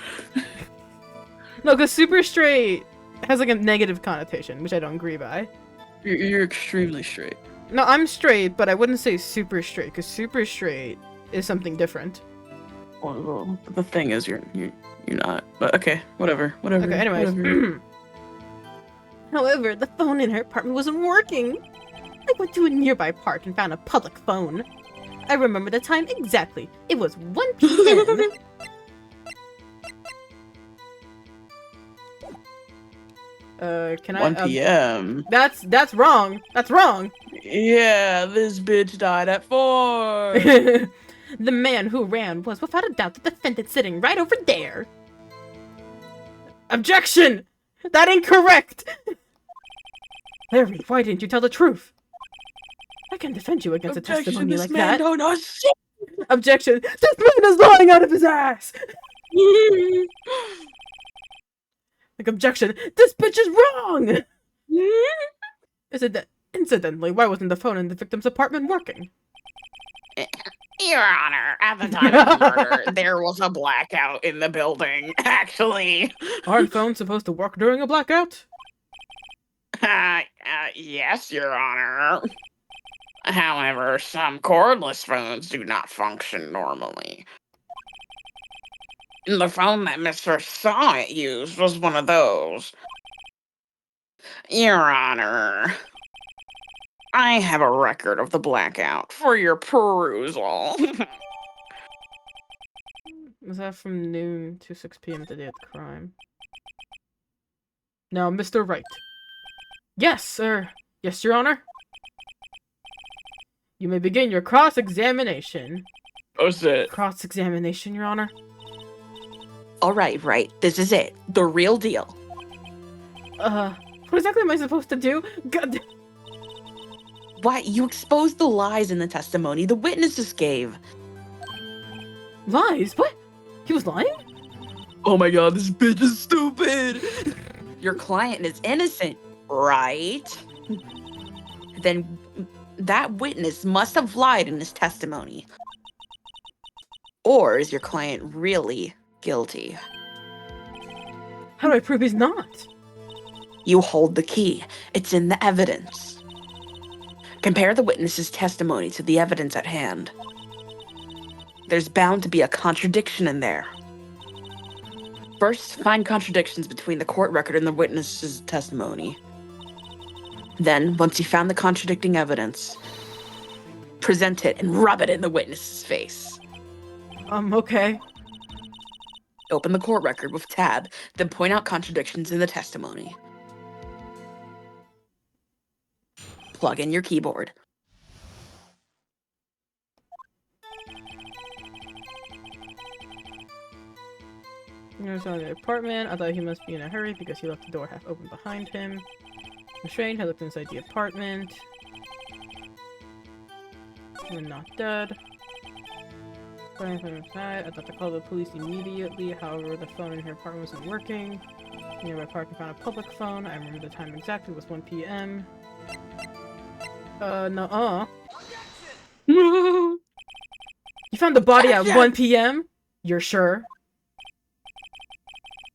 No, because super straight has like a negative connotation, which I don't agree by. You're extremely straight. No, I'm straight, but I wouldn't say super straight, because super straight is something different. Well, the thing is, you're not. But okay, whatever. Okay, anyways. whatever. However, the phone in her apartment wasn't working. I went to a nearby park and found a public phone. I remember the time exactly. It was 1 p.m. Can I? 1 p.m. That's wrong. That's wrong. Yeah, this bitch died at 4. The man who ran was without a doubt the defendant sitting right over there. Objection! That ain't correct! Larry, why didn't you tell the truth? I can defend you against a testimony this like man that. don't know shit. Objection! This man is lying out of his ass! Like, objection! This bitch is wrong! Incidentally, why wasn't the phone in the victim's apartment working? Your Honor, at the time of the murder, there was a blackout in the building, actually. Aren't phones supposed to work during a blackout? Yes, Your Honor. However, some cordless phones do not function normally. The phone that Mr. Sonnet used was one of those. Your Honor, I have a record of the blackout for your perusal. Was that from noon to 6 p.m. the day of the crime? Now, Mr. Wright. Yes, sir. Yes, Your Honor. You may begin your cross-examination. What's it? Cross-examination, Your Honor. All right, this is it. The real deal. What exactly am I supposed to do? God. Why, you exposed the lies in the testimony the witnesses gave. Lies? What? He was lying? Oh my god, this bitch is stupid. Your client is innocent, right? Then that witness must have lied in his testimony. Or is your client really guilty? How do I prove he's not? You hold the key. It's in the evidence. Compare the witness's testimony to the evidence at hand. There's bound to be a contradiction in there. First, find contradictions between the court record and the witness's testimony. Then, once you found the contradicting evidence, present it and rub it in the witness's face. Okay. Open the court record with tab, then point out contradictions in the testimony. Plug in your keyboard. He was on the apartment. I thought he must be in a hurry because he left the door half open behind him. I'm strange. I looked inside the apartment. We're not dead. Phone from inside. I thought to call the police immediately. However, the phone in her apartment wasn't working. Nearby park, I found a public phone. I remember the time exactly. It was 1 p.m. No. You found the body at 1 p.m.? You're sure?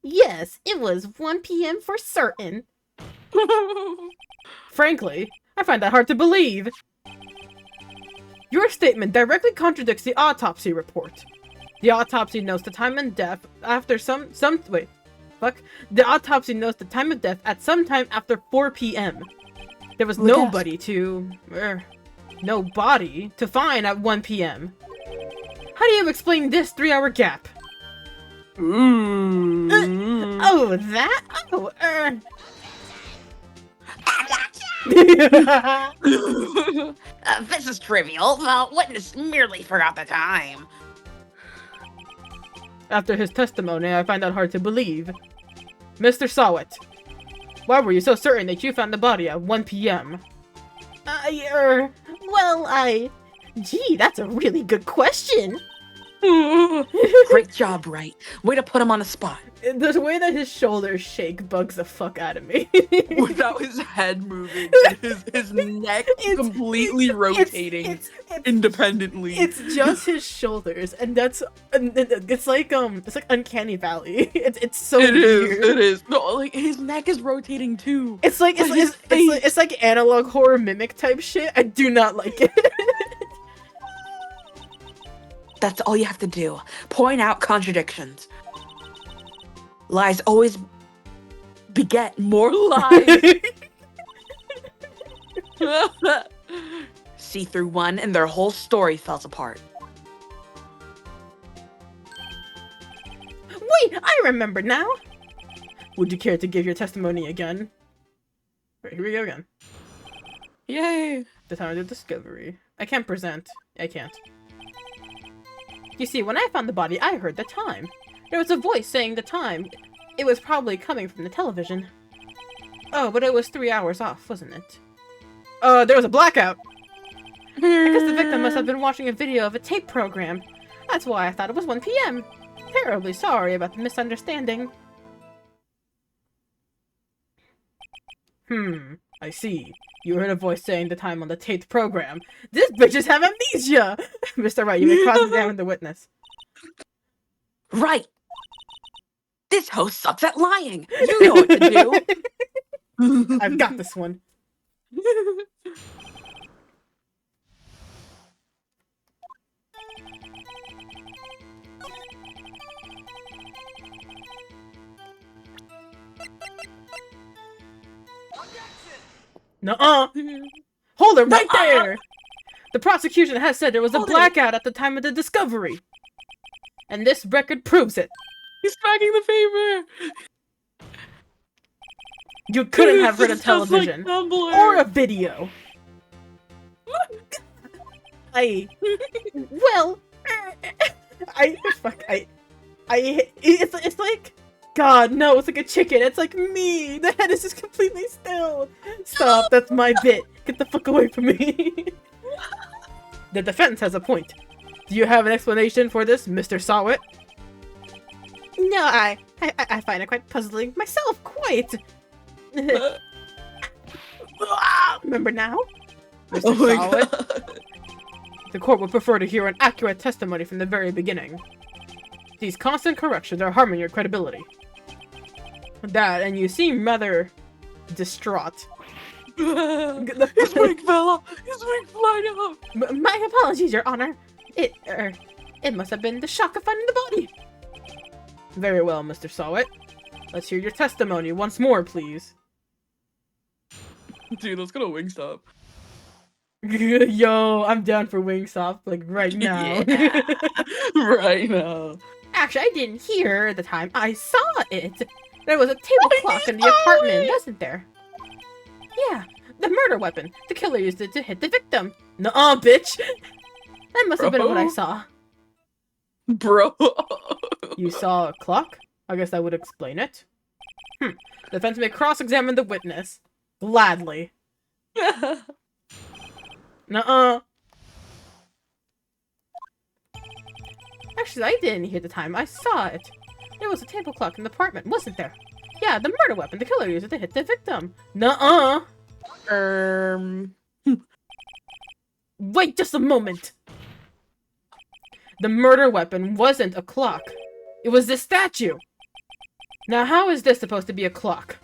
Yes, it was 1 p.m. for certain. Frankly, I find that hard to believe. Your statement directly contradicts the autopsy report. The autopsy notes the time and death after the autopsy notes the time of death at some time after 4 p.m. There was no body to find at 1 p.m. How do you explain this 3-hour gap? This is trivial. The witness merely forgot the time. After his testimony, I find that hard to believe. Mr. Sawit, why were you so certain that you found the body at 1 p.m.? Gee, that's a really good question. Great job, Wright. Way to put him on the spot. The way that his shoulders shake bugs the fuck out of me. Without his head moving, and his neck completely rotating independently. It's just his shoulders, and it's like uncanny valley. It's so weird. It is. No, like his neck is rotating too. It's like it's like analog horror mimic type shit. I do not like it. That's all you have to do. Point out contradictions. Lies always beget more lies. See through one and their whole story falls apart. Wait, I remember now. Would you care to give your testimony again? Right, here we go again. Yay! The time of the discovery. I can't present. I can't. You see, when I found the body, I heard the time. There was a voice saying the time. It was probably coming from the television. Oh, but it was 3 hours off, wasn't it? There was a blackout! I guess the victim must have been watching a video of a tape program. That's why I thought it was 1 p.m. Terribly sorry about the misunderstanding. I see. You heard a voice saying the time on the taped program. This bitches have amnesia! Mr. Wright, you may cross-examine the witness. Right. This host sucks at lying. You know what to do. I've got this one. Nuh-uh! Hold it right there! The prosecution has said there was a blackout at the time of the discovery. And this record proves it. He's smacking the paper! You couldn't have heard a This sounds like television. Tumblr. Or a video. It's like, God, no, it's like a chicken. It's like me. The head is just completely still. Stop, that's my bit. Get the fuck away from me. The defense has a point. Do you have an explanation for this, Mr. Sawit? No, I find it quite puzzling myself, quite. Remember now? Mr. Oh my Sawit? God. The court would prefer to hear an accurate testimony from the very beginning. These constant corrections are harming your credibility. That, and you seem rather distraught. His wig fell off! His wig flied off! My apologies, Your Honor. It must have been the shock of finding the body. Very well, Mr. Sawit. Let's hear your testimony once more, please. Dude, let's go to Wingstop. Yo, I'm down for Wingstop, like, right now. Yeah. Right now. Actually, I didn't hear the time. I saw it. There was a table clock in the apartment, wasn't there? Yeah, the murder weapon. The killer used it to hit the victim. Nuh-uh, bitch! That must have been what I saw. Bro. You saw a clock? I guess that would explain it. The defense may cross-examine the witness. Gladly. Nuh-uh. Actually, I didn't hear the time. I saw it. There was a table clock in the apartment, wasn't there? Yeah, the murder weapon. The killer used it to hit the victim. Nuh-uh. Wait just a moment. The murder weapon wasn't a clock. It was this statue. Now, how is this supposed to be a clock?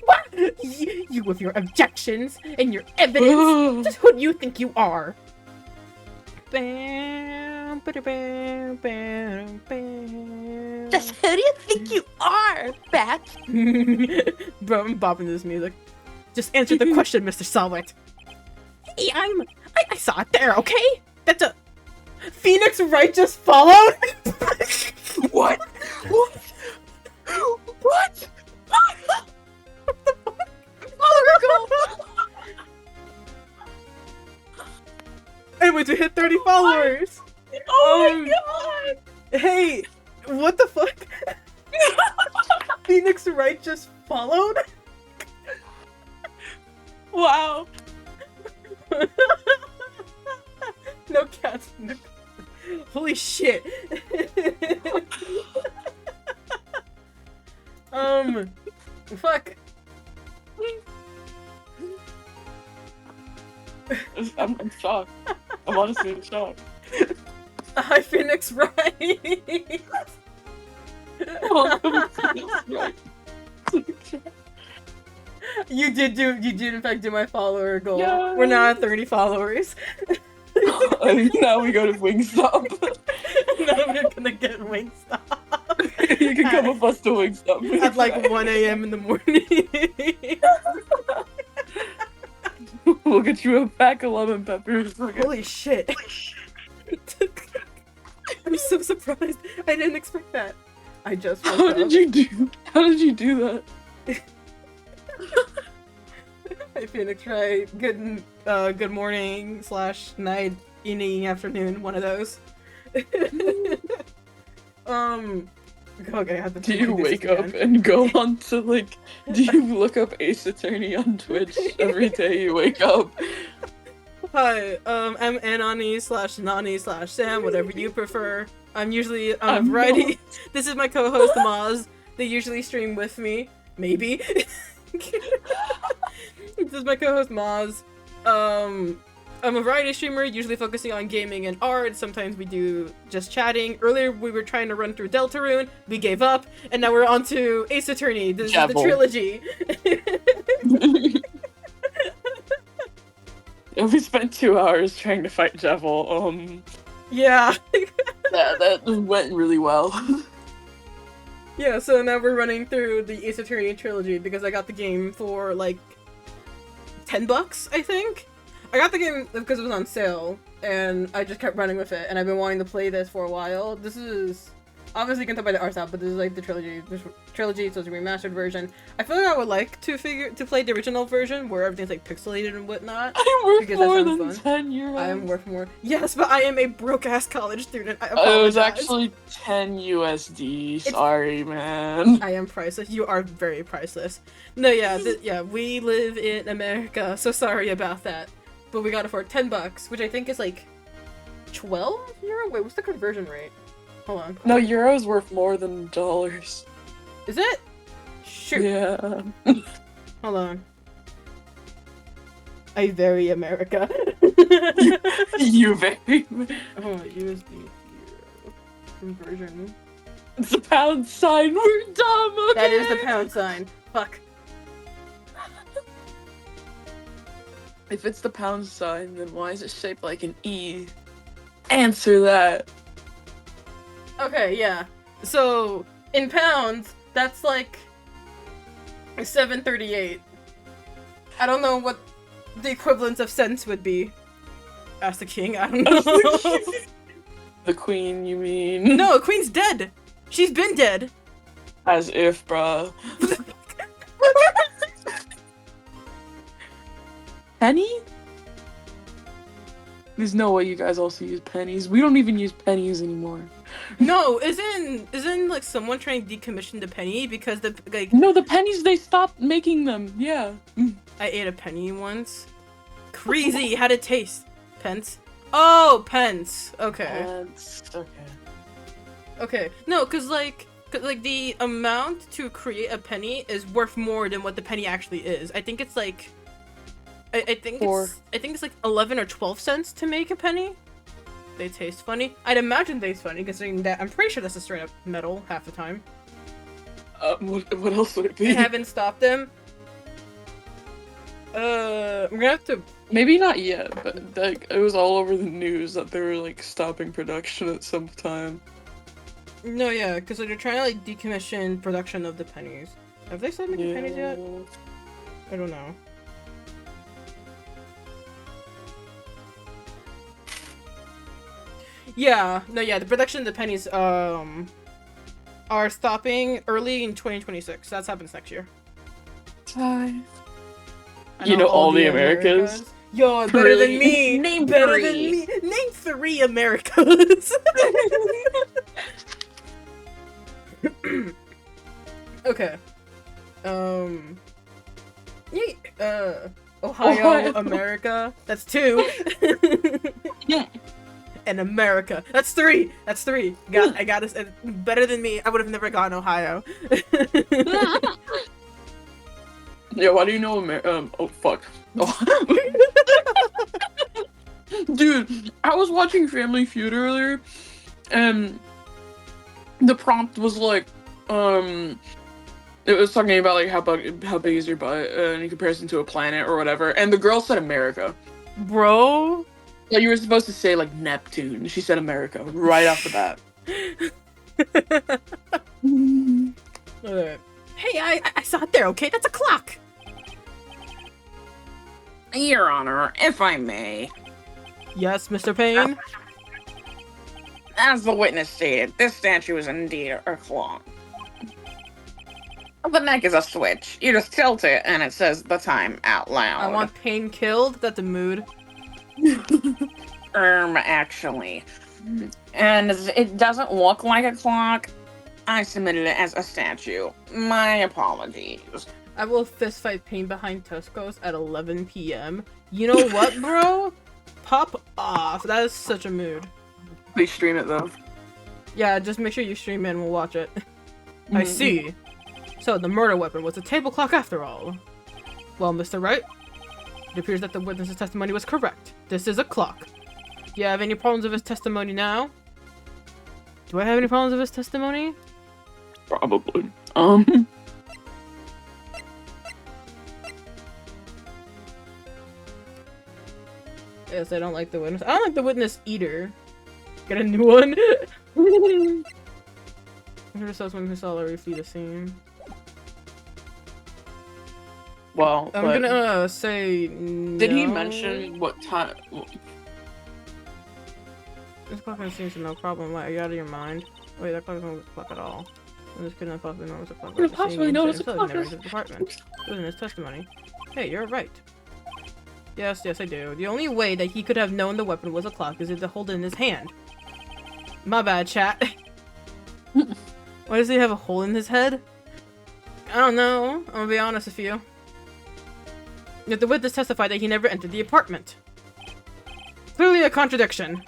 What? You with your objections and your evidence. Just who do you think you are? Just who do you think you are, Bat? Bro, I'm bopping to this music. Just answer the question, Mr. Sawit. Hey, I saw it there, okay? That's a... Phoenix Wright just followed? What? What? What? What the fuck? Phoenix Wright just followed? Wow. No cats. No... Holy shit. Fuck. I'm shocked. I'm honestly in shock. Hi, Phoenix Wright. You did in fact do my follower goal. Yeah. We're now at 30 followers. Now we go to Wingstop. Now we're gonna get Wingstop. You can come with us to Wingstop. At like 1 a.m. in the morning. We'll get you a pack of lemon peppers. Holy shit. I'm so surprised. I didn't expect that. I just woke How up. did you do that? Hey Phoenix Wright. Good morning / night, evening, afternoon, one of those. Okay, I have to Do do you this wake again. up and go on to like, do you look up Ace Attorney on Twitch every day you wake up? Hi, I'm Anani / Nani / Sam, whatever you prefer. I'm usually on a I'm variety. This is my co-host Maz. They usually stream with me. Maybe. This is my co-host Maz. I'm a variety streamer, usually focusing on gaming and art. Sometimes we do just chatting. Earlier we were trying to run through DELTARUNE, we gave up, and now we're on to Ace Attorney. This is the Javel. trilogy. We spent 2 hours trying to fight Javel. Yeah. That went really well. Yeah, so now we're running through the Ace Attorney trilogy because I got the game for like $10, I think. I got the game because it was on sale, and I just kept running with it, and I've been wanting to play this for a while. This is obviously you can tell by the art style, but this is like the trilogy. This trilogy, so it's a remastered version. I feel like I would like to play the original version where everything's like pixelated and whatnot. I'm worth Because that more sounds than fun. 10 euros. I am worth more. Yes, but I am a broke ass college student. I It apologize. was actually 10 USD. Sorry, man. I am priceless. You are very priceless. No, yeah, yeah. We live in America, so sorry about that. But we got it for $10, which I think is like 12 euro. Wait, what's the conversion rate? Hold on. No, euros worth more than dollars. Is it? Shoot. Yeah. Hold on. I very America. You very. Oh, USD euro conversion. It's a pound sign. We're dumb. Okay? That is the pound sign. Fuck. If it's the pound sign, then why is it shaped like an E? Answer that. Okay, yeah. So in pounds, that's like 738. I don't know what the equivalent of cents would be. Ask the king. I don't know. The queen, you mean? No, Queen's dead. She's been dead. As if, bruh. Penny? There's no way you guys also use pennies. We don't even use pennies anymore. No, isn't like someone trying to decommission the penny because the like No, the pennies, they stopped making them. Yeah. I ate a penny once. Crazy. How'd it taste? Pence? Oh, pence. Okay. Okay. Okay. No, cause like the amount to create a penny is worth more than what the penny actually is. I think it's like I think it's like 11 or 12 cents to make a penny. They taste funny. I'd imagine they taste funny considering that I'm pretty sure that's a straight up metal half the time. What else would it They be? haven't stopped them. I'm gonna have to. Maybe not yet, but like, it was all over the news that they were like stopping production at some time. No, yeah, because they're trying to like decommission production of the pennies. Have they stopped making pennies yet? I don't know. Yeah, no, yeah, the production of the pennies are stopping early in 2026. That happens next year. Hi. I You know all the Americas? Yo, better than Really? me. Name better three. than me. Name 3 Americas. Okay. Ohio, America. That's 2. And America. That's 3. That's 3. I got this. Better than me. I would have never gotten Ohio. Yeah, why do you know oh, fuck. Oh. Dude, I was watching Family Feud earlier, and the prompt was like, it was talking about like how big is your butt in comparison to a planet or whatever, and the girl said America. Bro? Like you were supposed to say like Neptune. She said America right off the bat. Hey, I saw it there, okay? That's a clock! Your Honor, if I may. Yes, Mr. Payne? As the witness stated, this statue is indeed a clock. The neck is a switch. You just tilt it and it says the time out loud. I want Payne killed? That's a mood. Actually. And it doesn't look like a clock. I submitted it as a statue. My apologies. I will fistfight Payne behind Tusco's at 11 p.m. You know what, bro? Pop off. That is such a mood. Please stream it though. Yeah, just make sure you stream it and we'll watch it. I see. So the murder weapon was a table clock after all. Well, Mr. Wright, it appears that the witness's testimony was correct. This is a clock. Do you have any problems with his testimony now? Do I have any problems with his testimony? Probably. Yes, I don't like the witness. I don't like the witness either. Get a new one. Who saw someone who saw Larry flee the scene? Well, I'm gonna say no. Did he mention what time? This clock seems to no problem. Why, are you out of your mind? Wait, that clock is not a clock at all. This could not possibly know it's a clock. Couldn't possibly know it's a clock. Department. In his testimony. Hey, you're right. Yes, I do. The only way that he could have known the weapon was a clock is to hold it in his hand. My bad, chat. Why does he have a hole in his head? I don't know. I'm gonna be honest with you. Yet the witness testified that he never entered the apartment. Clearly a contradiction.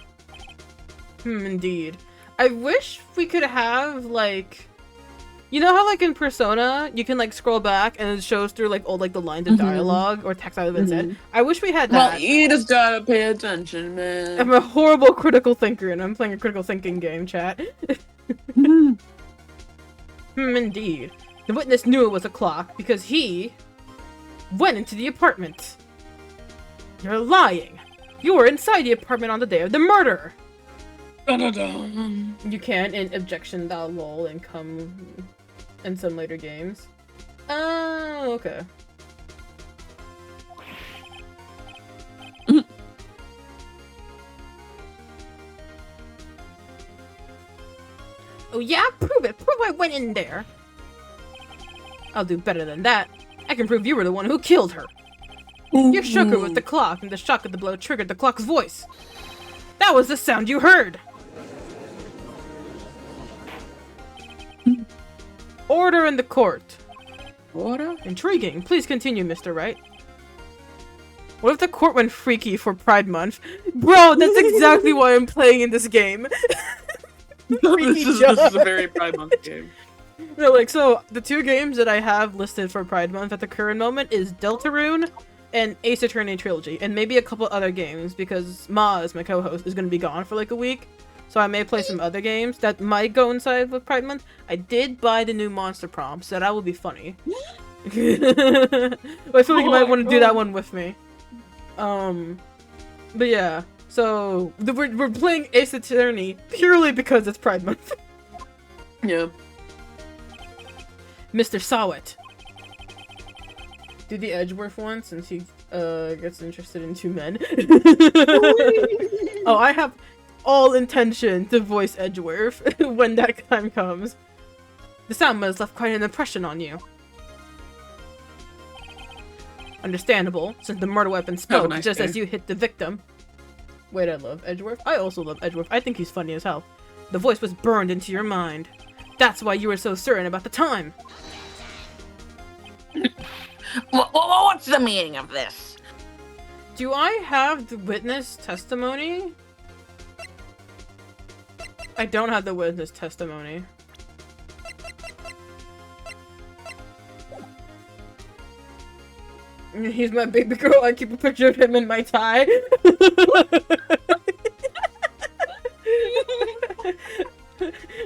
Indeed. I wish we could have, like... You know how, like, in Persona, you can, like, scroll back and it shows through, like, all, like, the lines of dialogue or text that have been said? I wish we had that. Well, you just gotta pay attention, man. I'm a horrible critical thinker and I'm playing a critical thinking game, chat. Indeed. The witness knew it was a clock because he went into the apartment. You're lying. You were inside the apartment on the day of the murder. Dun-dun-dun. You can in objection thou lol and come in some later games. Oh, okay. Oh yeah? Prove it! Prove I went in there! I'll do better than that. I can prove you were the one who killed her. You shook her with the clock, and the shock of the blow triggered the clock's voice. That was the sound you heard! Order in the court. Order? Intriguing. Please continue, Mr. Wright. What if the court went freaky for Pride Month? Bro, that's exactly why I'm playing in this game. this is a very Pride Month game. No, like, so, the 2 games that I have listed for Pride Month at the current moment is DELTARUNE and Ace Attorney Trilogy, and maybe a couple other games, because Maz, my co-host, is going to be gone for like a week. So I may play some other games that might go inside with Pride Month. I did buy the new monster prompts, so that will be funny. But I feel like you might want to do that one with me. But yeah. So, we're playing Ace Attorney purely because it's Pride Month. Yeah. Mr. Sawit. Do the Edgeworth one, since he gets interested in 2 men. Oh, I have all intention to voice Edgeworth when that time comes. The sound has left quite an impression on you. Understandable, since the murder weapon spoke nice just day. as you hit the victim. Wait, I love Edgeworth? I also love Edgeworth. I think he's funny as hell. The voice was burned into your mind. That's why you were so certain about the time. What's the meaning of this? Do I have the witness testimony? I don't have the witness testimony. He's my baby girl. I keep a picture of him in my tie.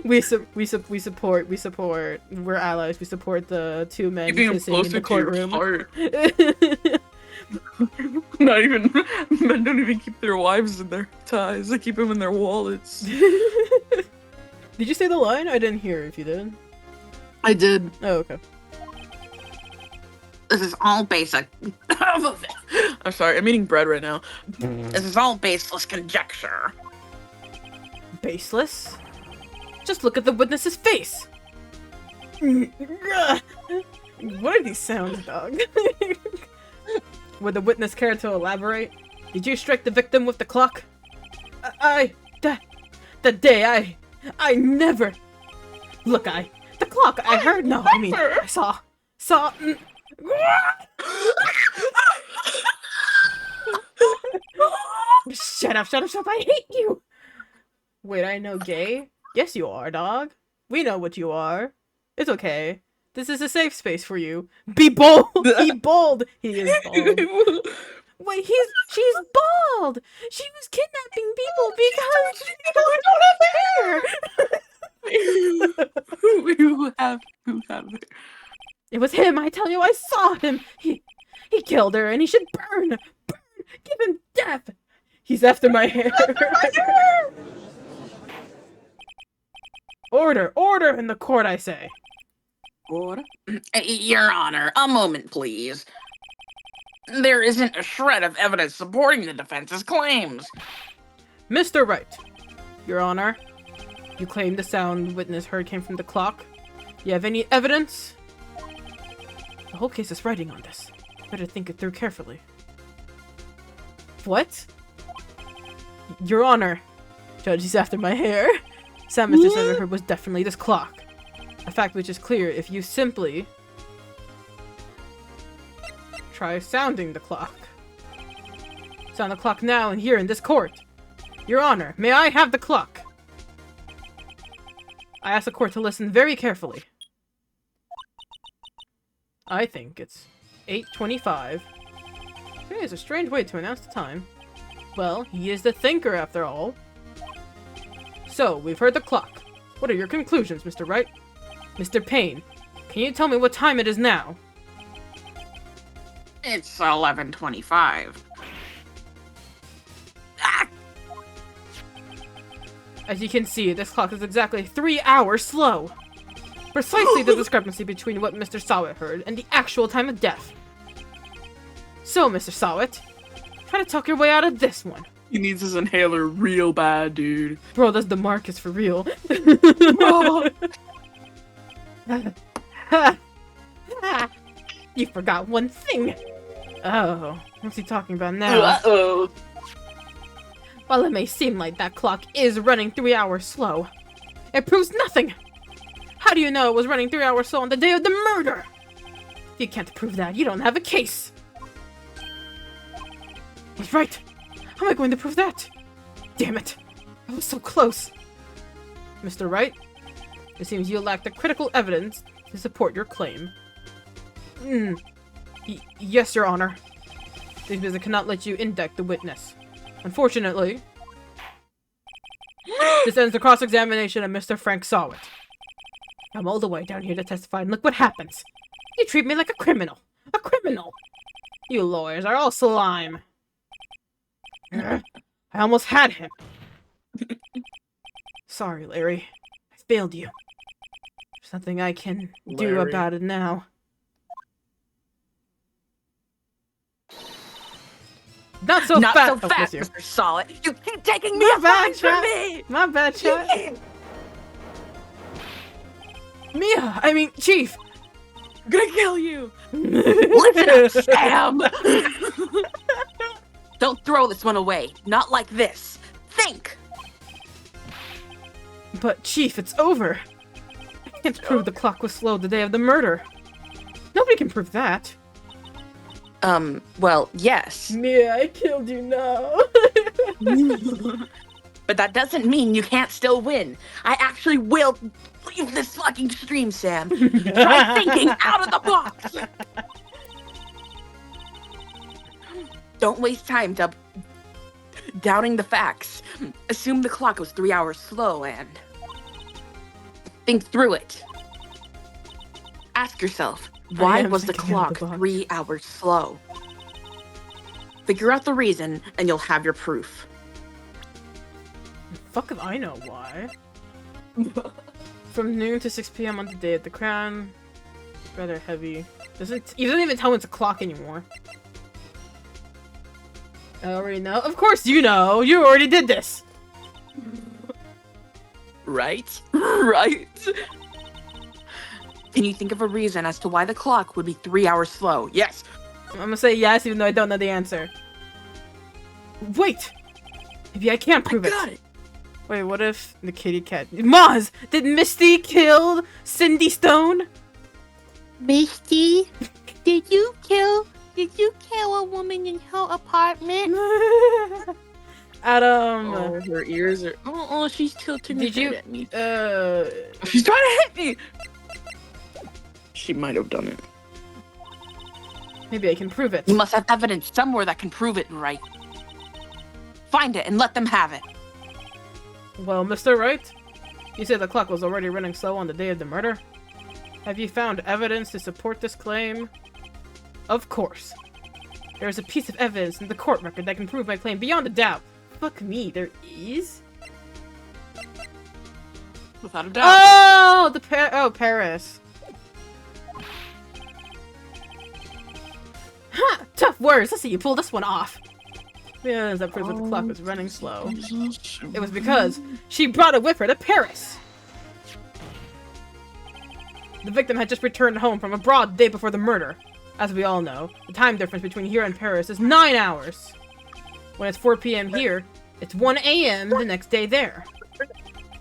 We support. We're allies. We support the two men Keeping them kissing in closer the to your courtroom. heart. Not even men don't even keep their wives in their ties. They keep them in their wallets. Did you say the line? I didn't hear if you did. I did. Oh, okay. This is all basic. I'm sorry. I'm eating bread right now. This is all baseless conjecture. Baseless? Just look at the witness's face! What are these sounds, dog? Would the witness care to elaborate? Did you strike the victim with the clock? That day, I never... Look, the clock, I heard, no, I mean, I saw... Shut up, I hate you! Wait, I know gay? Yes, you are, dog. We know what you are. It's okay. This is a safe space for you. Be bold! Be bold! He is bald. Wait, she's bald! She was kidnapping people because Who have it? It was him, I tell you, I saw him! He killed her and he should burn! Give him death! He's after my hair! Order in the court, I say! What? Your Honor, a moment, please. There isn't a shred of evidence supporting the defense's claims. Mr. Wright, Your Honor, you claim the sound witness heard came from the clock. You have any evidence? The whole case is riding on this. Better think it through carefully. What? Your Honor, Judge, he's after my hair. Sound Mr. Sever heard was definitely this clock. A fact which is clear if you simply try sounding the clock. Sound the clock now and here in this court. Your Honor, may I have the clock? I ask the court to listen very carefully. I think it's 8:25. Okay, it's a strange way to announce the time. Well, he is the thinker after all. So, we've heard the clock. What are your conclusions, Mr. Wright? Mr. Payne, can you tell me what time it is now? It's 11:25. Ah! As you can see, this clock is exactly 3 hours slow. Precisely the discrepancy between what Mr. Sawit heard and the actual time of death. So, Mr. Sawit, try to talk your way out of this one. He needs his inhaler real bad, dude. Bro, that's the Marcus for real. You forgot one thing. Oh, what's he talking about now? Uh-oh. While it may seem like that clock is running 3 hours slow, it proves nothing. How do you know it was running 3 hours slow on the day of the murder? If you can't prove that, you don't have a case. He's right. How am I going to prove that? Damn it. I was so close. Mr. Wright, it seems you lack the critical evidence to support your claim. Yes, Your Honor. This means I cannot let you indict the witness. Unfortunately, this ends the cross-examination of Mr. Frank Sawit. I'm all the way down here to testify, and look what happens. You treat me like a criminal. A criminal! You lawyers are all slime. I almost had him. Sorry, Larry. I failed you. There's nothing I can do Larry. about it now. Not so Not fast, so fast, you. Mr. Solid. You keep taking me My up bad, from chat. me. My bad, chat. Mia! I mean, Chief! I'm gonna kill you! Listen up, Sam. Don't throw this one away. Not like this. Think. But, Chief, it's over. I can't prove the clock was slow the day of the murder. Nobody can prove that. Well, yes. Yeah, I killed you now. But that doesn't mean you can't still win. I actually will leave this fucking stream, Sam. Try thinking out of the box. Don't waste time doubting the facts. Assume the clock was 3 hours slow and think through it. Ask yourself, why am was the thinking out of clock the box. 3 hours slow? Figure out the reason and you'll have your proof. Fuck if I know why. From noon to 6 p.m. on the day of the crown. Rather heavy. You don't even tell when it's a clock anymore. I already know. Of course you know! You already did this! Right? Right? Can you think of a reason as to why the clock would be 3 hours slow? Yes. I'm gonna say yes even though I don't know the answer. Wait! Maybe I can't prove Got it. Wait, what if the kitty cat... Maz! Did Misty kill Cindy Stone? Misty, did you kill a woman in her apartment? Adam... Oh, her ears are... Oh, she's tilting her Did you... head at me. She's trying to hit me! She might have done it. Maybe I can prove it. You must have evidence somewhere that can prove it, right? Find it and let them have it. Well, Mr. Wright, you said the clock was already running slow on the day of the murder. Have you found evidence to support this claim? Of course. There is a piece of evidence in the court record that can prove my claim beyond a doubt. Fuck me, there is? Without a doubt. Oh, Paris. Ha! Tough words. Let's see you pull this one off. Yeah, that proves that the clock was running slow. It was because she brought it with her to Paris. The victim had just returned home from abroad the day before the murder. As we all know, the time difference between here and Paris is 9 hours. When it's 4 p.m. here, it's 1 a.m. the next day there.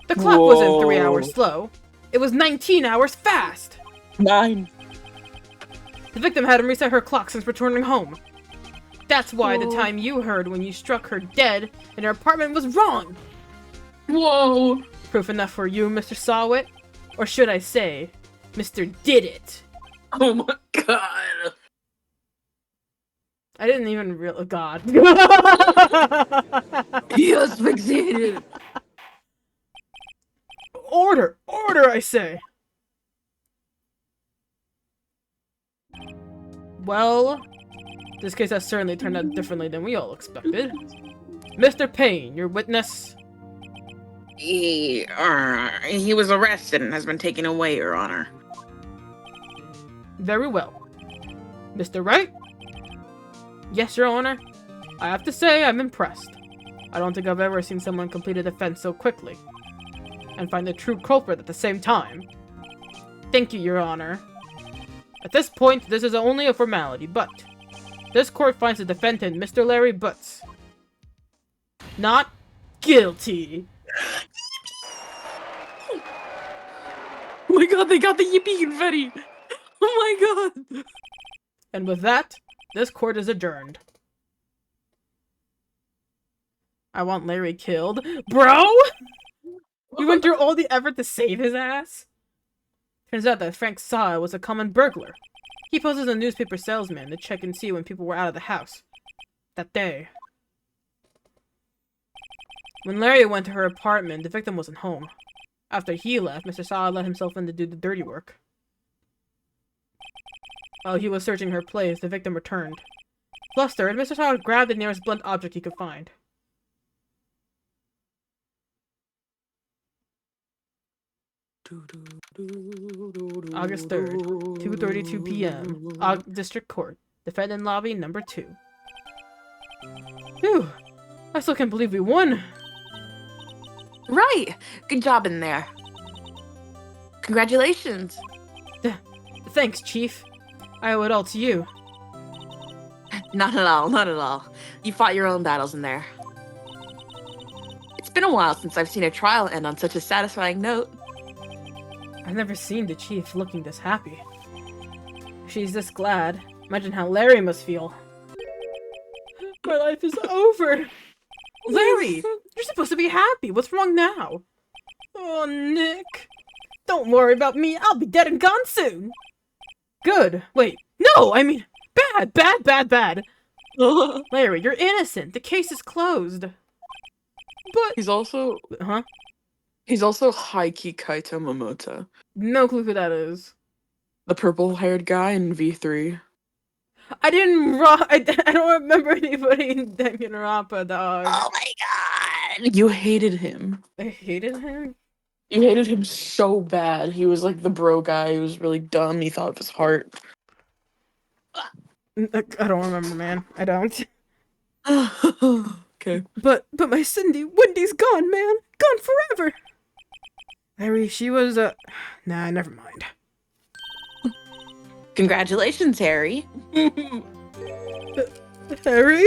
The clock wasn't 3 hours slow. It was 19 hours fast. 9. The victim hadn't reset her clock since returning home. That's why the time you heard when you struck her dead in her apartment was wrong. Whoa. Proof enough for you, Mr. Sawit? Or should I say, Mr. Did It? Oh my god. I didn't even realize. God. He asphyxiated. Order! Order, I say! Well, this case has certainly turned out differently than we all expected. Mr. Payne, your witness. He was arrested and has been taken away, Your Honor. Very well. Mr. Wright? Yes, Your Honor. I have to say, I'm impressed. I don't think I've ever seen someone complete a defense so quickly. And find the true culprit at the same time. Thank you, Your Honor. At this point, this is only a formality, but this court finds the defendant, Mr. Larry Butts, not guilty. Oh my god, they got the yippee confetti. Oh my god. And with that, this court is adjourned. I want Larry killed. Bro! You went through all the effort to save his ass? Turns out that Frank Saw was a common burglar. He posed as a newspaper salesman to check and see when people were out of the house. That day. When Larry went to her apartment, the victim wasn't home. After he left, Mr. Saw let himself in to do the dirty work. While he was searching her place, the victim returned. Flustered, Mr. Saw grabbed the nearest blunt object he could find. August 3rd, 2:32 p.m. District Court. Defendant Lobby number 2. Phew. I still can't believe we won. Right. Good job in there. Congratulations. Thanks, Chief. I owe it all to you. Not at all, not at all. You fought your own battles in there. It's been a while since I've seen a trial end on such a satisfying note. I've never seen the chief looking this happy. If she's this glad, imagine how Larry must feel. My life is over! Larry! You're supposed to be happy! What's wrong now? Oh, Nick! Don't worry about me, I'll be dead and gone soon! Good! Wait, no! I mean, bad! Bad, bad, bad! Larry, you're innocent! The case is closed! But... He's also Huh? Haiki Kaito Momota, No clue who that is. the purple-haired guy in V3. I didn't I don't remember anybody in Danganronpa, dog. Oh my god! You hated him. I hated him? You hated him so bad. He was like the bro guy. He was really dumb. He thought of his heart. I don't remember, man. I don't. Okay. But my Cindy, Wendy's gone, man. Gone forever. Larry, she was Nah, never mind. Congratulations, Harry. Harry?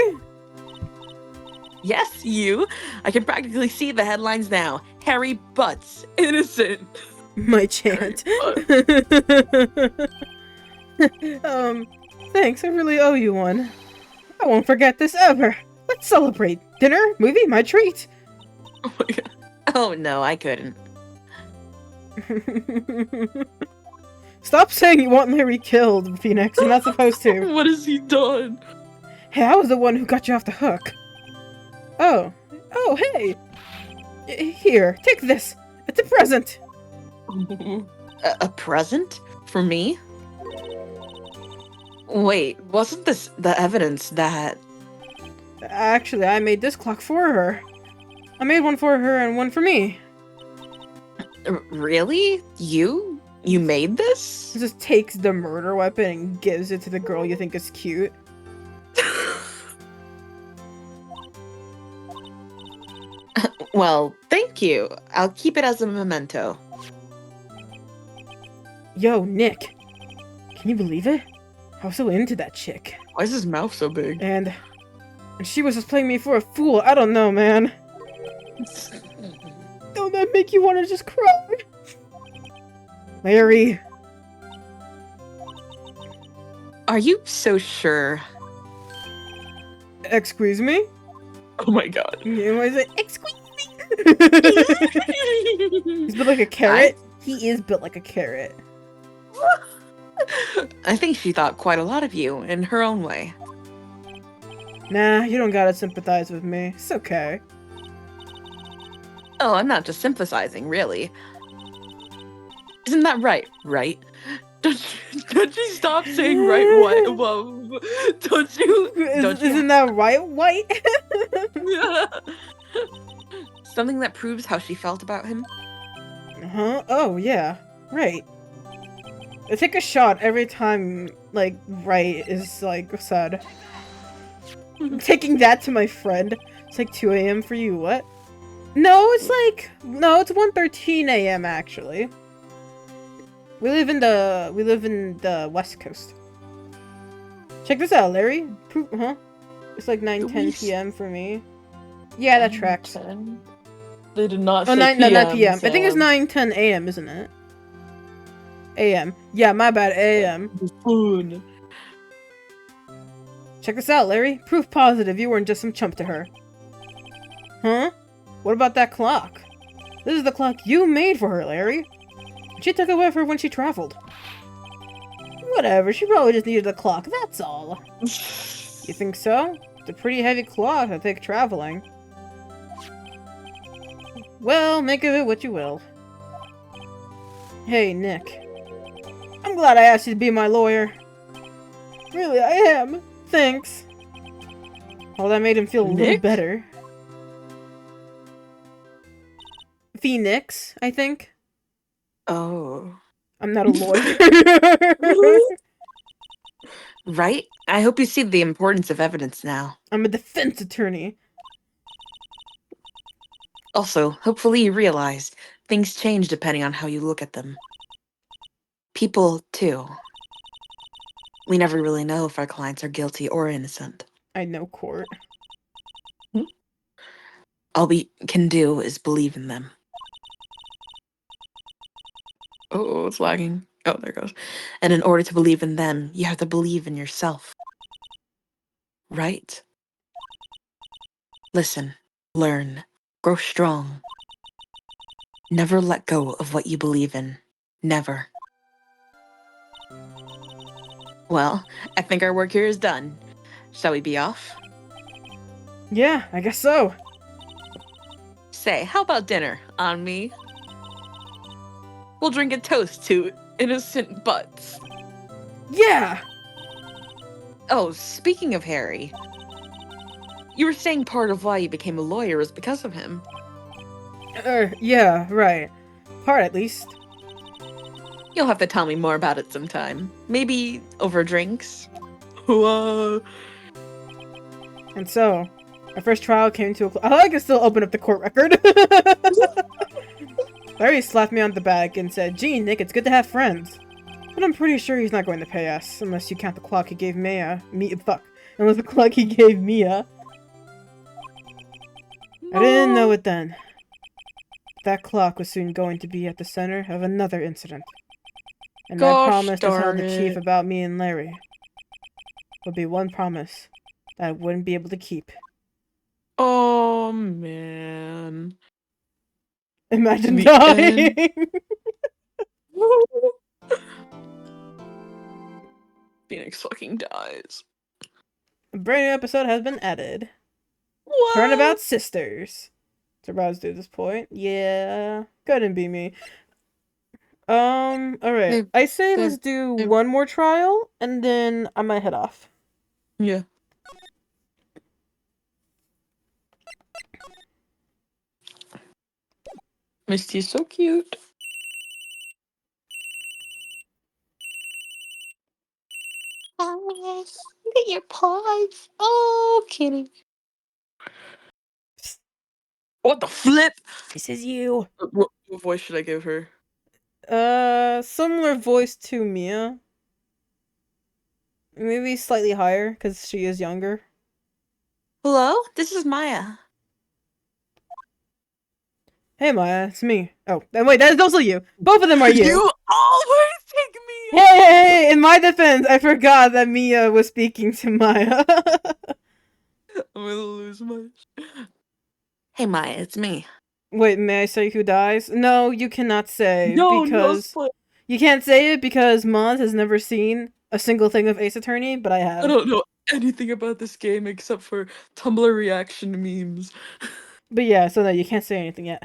Yes, you. I can practically see the headlines now. Harry Butts, innocent. My chant. Thanks, I really owe you one. I won't forget this ever. Let's celebrate. Dinner, movie, my treat. Oh my god. Oh no, I couldn't. Stop saying you want Larry killed, Phoenix. You're not supposed to. What has he done? Hey, I was the one who got you off the hook. Oh, hey. Here, take this. It's a present. A present? For me? Wait, wasn't this the evidence that... Actually, I made this clock for her. I made one for her and one for me. Really? You? You made this? He just takes the murder weapon and gives it to the girl you think is cute. Well, thank you. I'll keep it as a memento. Yo, Nick. Can you believe it? I was so into that chick. Why is his mouth so big? And she was just playing me for a fool. I don't know, man. Don't that make you want to just cry? Larry. Are you so sure? Excuse me? Oh my god. You was like, excuse me? He's built like a carrot? He is built like a carrot. I think she thought quite a lot of you in her own way. Nah, you don't gotta sympathize with me. It's okay. Oh, I'm not just sympathizing, really. Isn't that right? Right? Don't you stop saying right what? Well, don't you? Isn't that right, White? Something that proves how she felt about him? Huh? Oh, yeah. Right. I take a shot every time, like, right is, like, said. I'm taking that to my friend. It's like 2 a.m. for you, what? No, it's 1:13 a.m. actually. We live in the West Coast. Check this out, Larry. Huh? It's like 9:10 p.m. for me. Yeah, that tracks. They did not Oh, say 9 p.m. I think it's Sam. 9:10 a.m., isn't it? A.m. Yeah, my bad, a.m. Spoon. Check this out, Larry. Proof positive you weren't just some chump to her. Huh? What about that clock? This is the clock you made for her, Larry. She took it with her when she traveled. Whatever, she probably just needed a clock, that's all. You think so? It's a pretty heavy clock to take traveling. Well, make of it what you will. Hey, Nick. I'm glad I asked you to be my lawyer. Really, I am. Thanks. Well, that made him feel a little Nick? better. Phoenix, I think. Oh. I'm not a lawyer. Right? I hope you see the importance of evidence now. I'm a defense attorney. Also, hopefully you realize things change depending on how you look at them. People, too. We never really know if our clients are guilty or innocent. I know court. All we can do is believe in them. Oh, it's lagging. Oh, there it goes. And in order to believe in them, you have to believe in yourself. Right? Listen, learn, grow strong. Never let go of what you believe in. Never. Well, I think our work here is done. Shall we be off? Yeah, I guess so. Say, how about dinner on me? We'll drink a toast to innocent butts. Yeah! Oh, speaking of Harry, you were saying part of why you became a lawyer is because of him. Yeah, right. Part at least. You'll have to tell me more about it sometime. Maybe over drinks. Whoa. And so, our first trial came to a close. I can still open up the court record. Larry slapped me on the back and said, "Gee, Nick, it's good to have friends. But I'm pretty sure he's not going to pay us, unless you count the clock he gave unless the clock he gave Mia. I didn't know it then. That clock was soon going to be at the center of another incident. And I Gosh promised to tell darn the chief it. about me and Larry. Would be one promise that I wouldn't be able to keep. Oh, man. Imagine The dying! Phoenix fucking dies. A brand new episode has been added. What? Turnabout Sisters. It's about to do this point. Yeah. Couldn't be me. Alright. I say let's do one more trial, and then I might head off. Yeah. Misty's so cute. Oh, yes. Look at your paws. Oh, kitty. What the flip? This is you. What voice should I give her? Similar voice to Mia. Maybe slightly higher, because she is younger. Hello? This is Maya. Hey Maya, it's me. Oh, and wait, that is also you. Both of them are you. You always take me. Hey, in my defense, I forgot that Mia was speaking to Maya. I'm gonna lose my... Hey Maya, it's me. Wait, may I say who dies? No, you cannot say, No because... spoil- You can't say it because Maz has never seen a single thing of Ace Attorney, but I have. I don't know anything about this game except for Tumblr reaction memes. But yeah, so no, you can't say anything yet.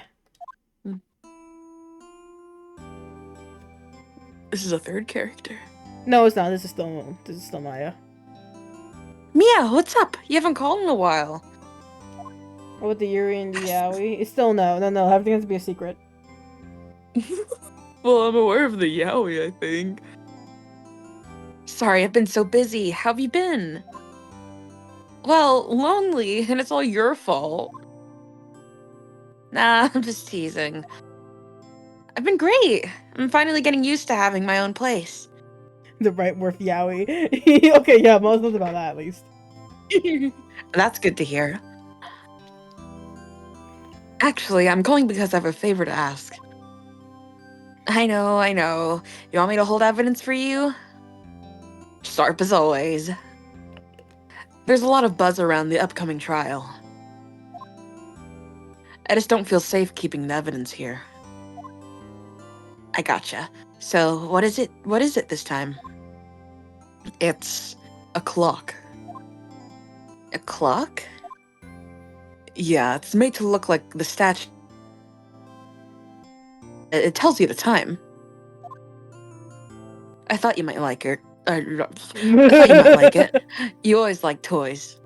This is a third character. No, it's not. This is still Maya. Mia, what's up? You haven't called in a while. What with the Yuri and the Yaoi? It's still no. Everything has to be a secret. Well, I'm aware of the yaoi, I think. Sorry, I've been so busy. How have you been? Well, lonely, and it's all your fault. Nah, I'm just teasing. I've been great. I'm finally getting used to having my own place. The right word Yaoi. Okay, yeah, Maz knows about that at least. That's good to hear. Actually, I'm calling because I have a favor to ask. I know. You want me to hold evidence for you? Sharp as always. There's a lot of buzz around the upcoming trial. I just don't feel safe keeping the evidence here. I gotcha. So, what is it? What is it this time? It's a clock. A clock? Yeah, it's made to look like the statue. It tells you the time. I thought you might like it. I thought you might like it. You always like toys.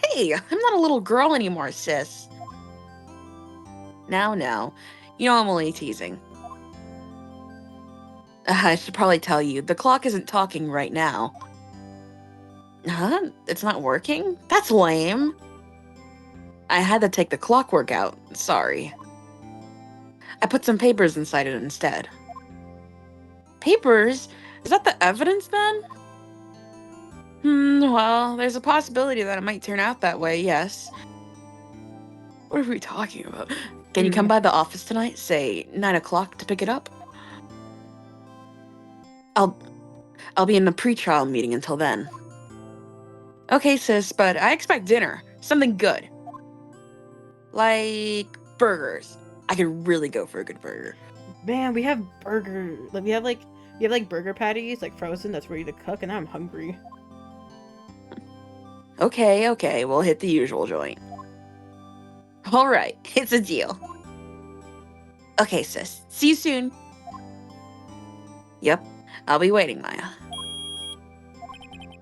Hey, I'm not a little girl anymore, sis. Now, you know I'm only teasing. I should probably tell you, the clock isn't talking right now. Huh? It's not working? That's lame. I had to take the clockwork out. Sorry. I put some papers inside it instead. Papers? Is that the evidence then? Well, there's a possibility that it might turn out that way, yes. What are we talking about? Can you come by the office tonight, say 9 o'clock, to pick it up? I'll be in a pre-trial meeting until then. Okay, sis, but I expect dinner. Something good. Like burgers. I could really go for a good burger. Man, we have burger. Like we have like burger patties, like frozen, that's ready to cook, and I'm hungry. Okay, we'll hit the usual joint. All right, it's a deal. Okay, sis. See you soon. Yep, I'll be waiting, Maya.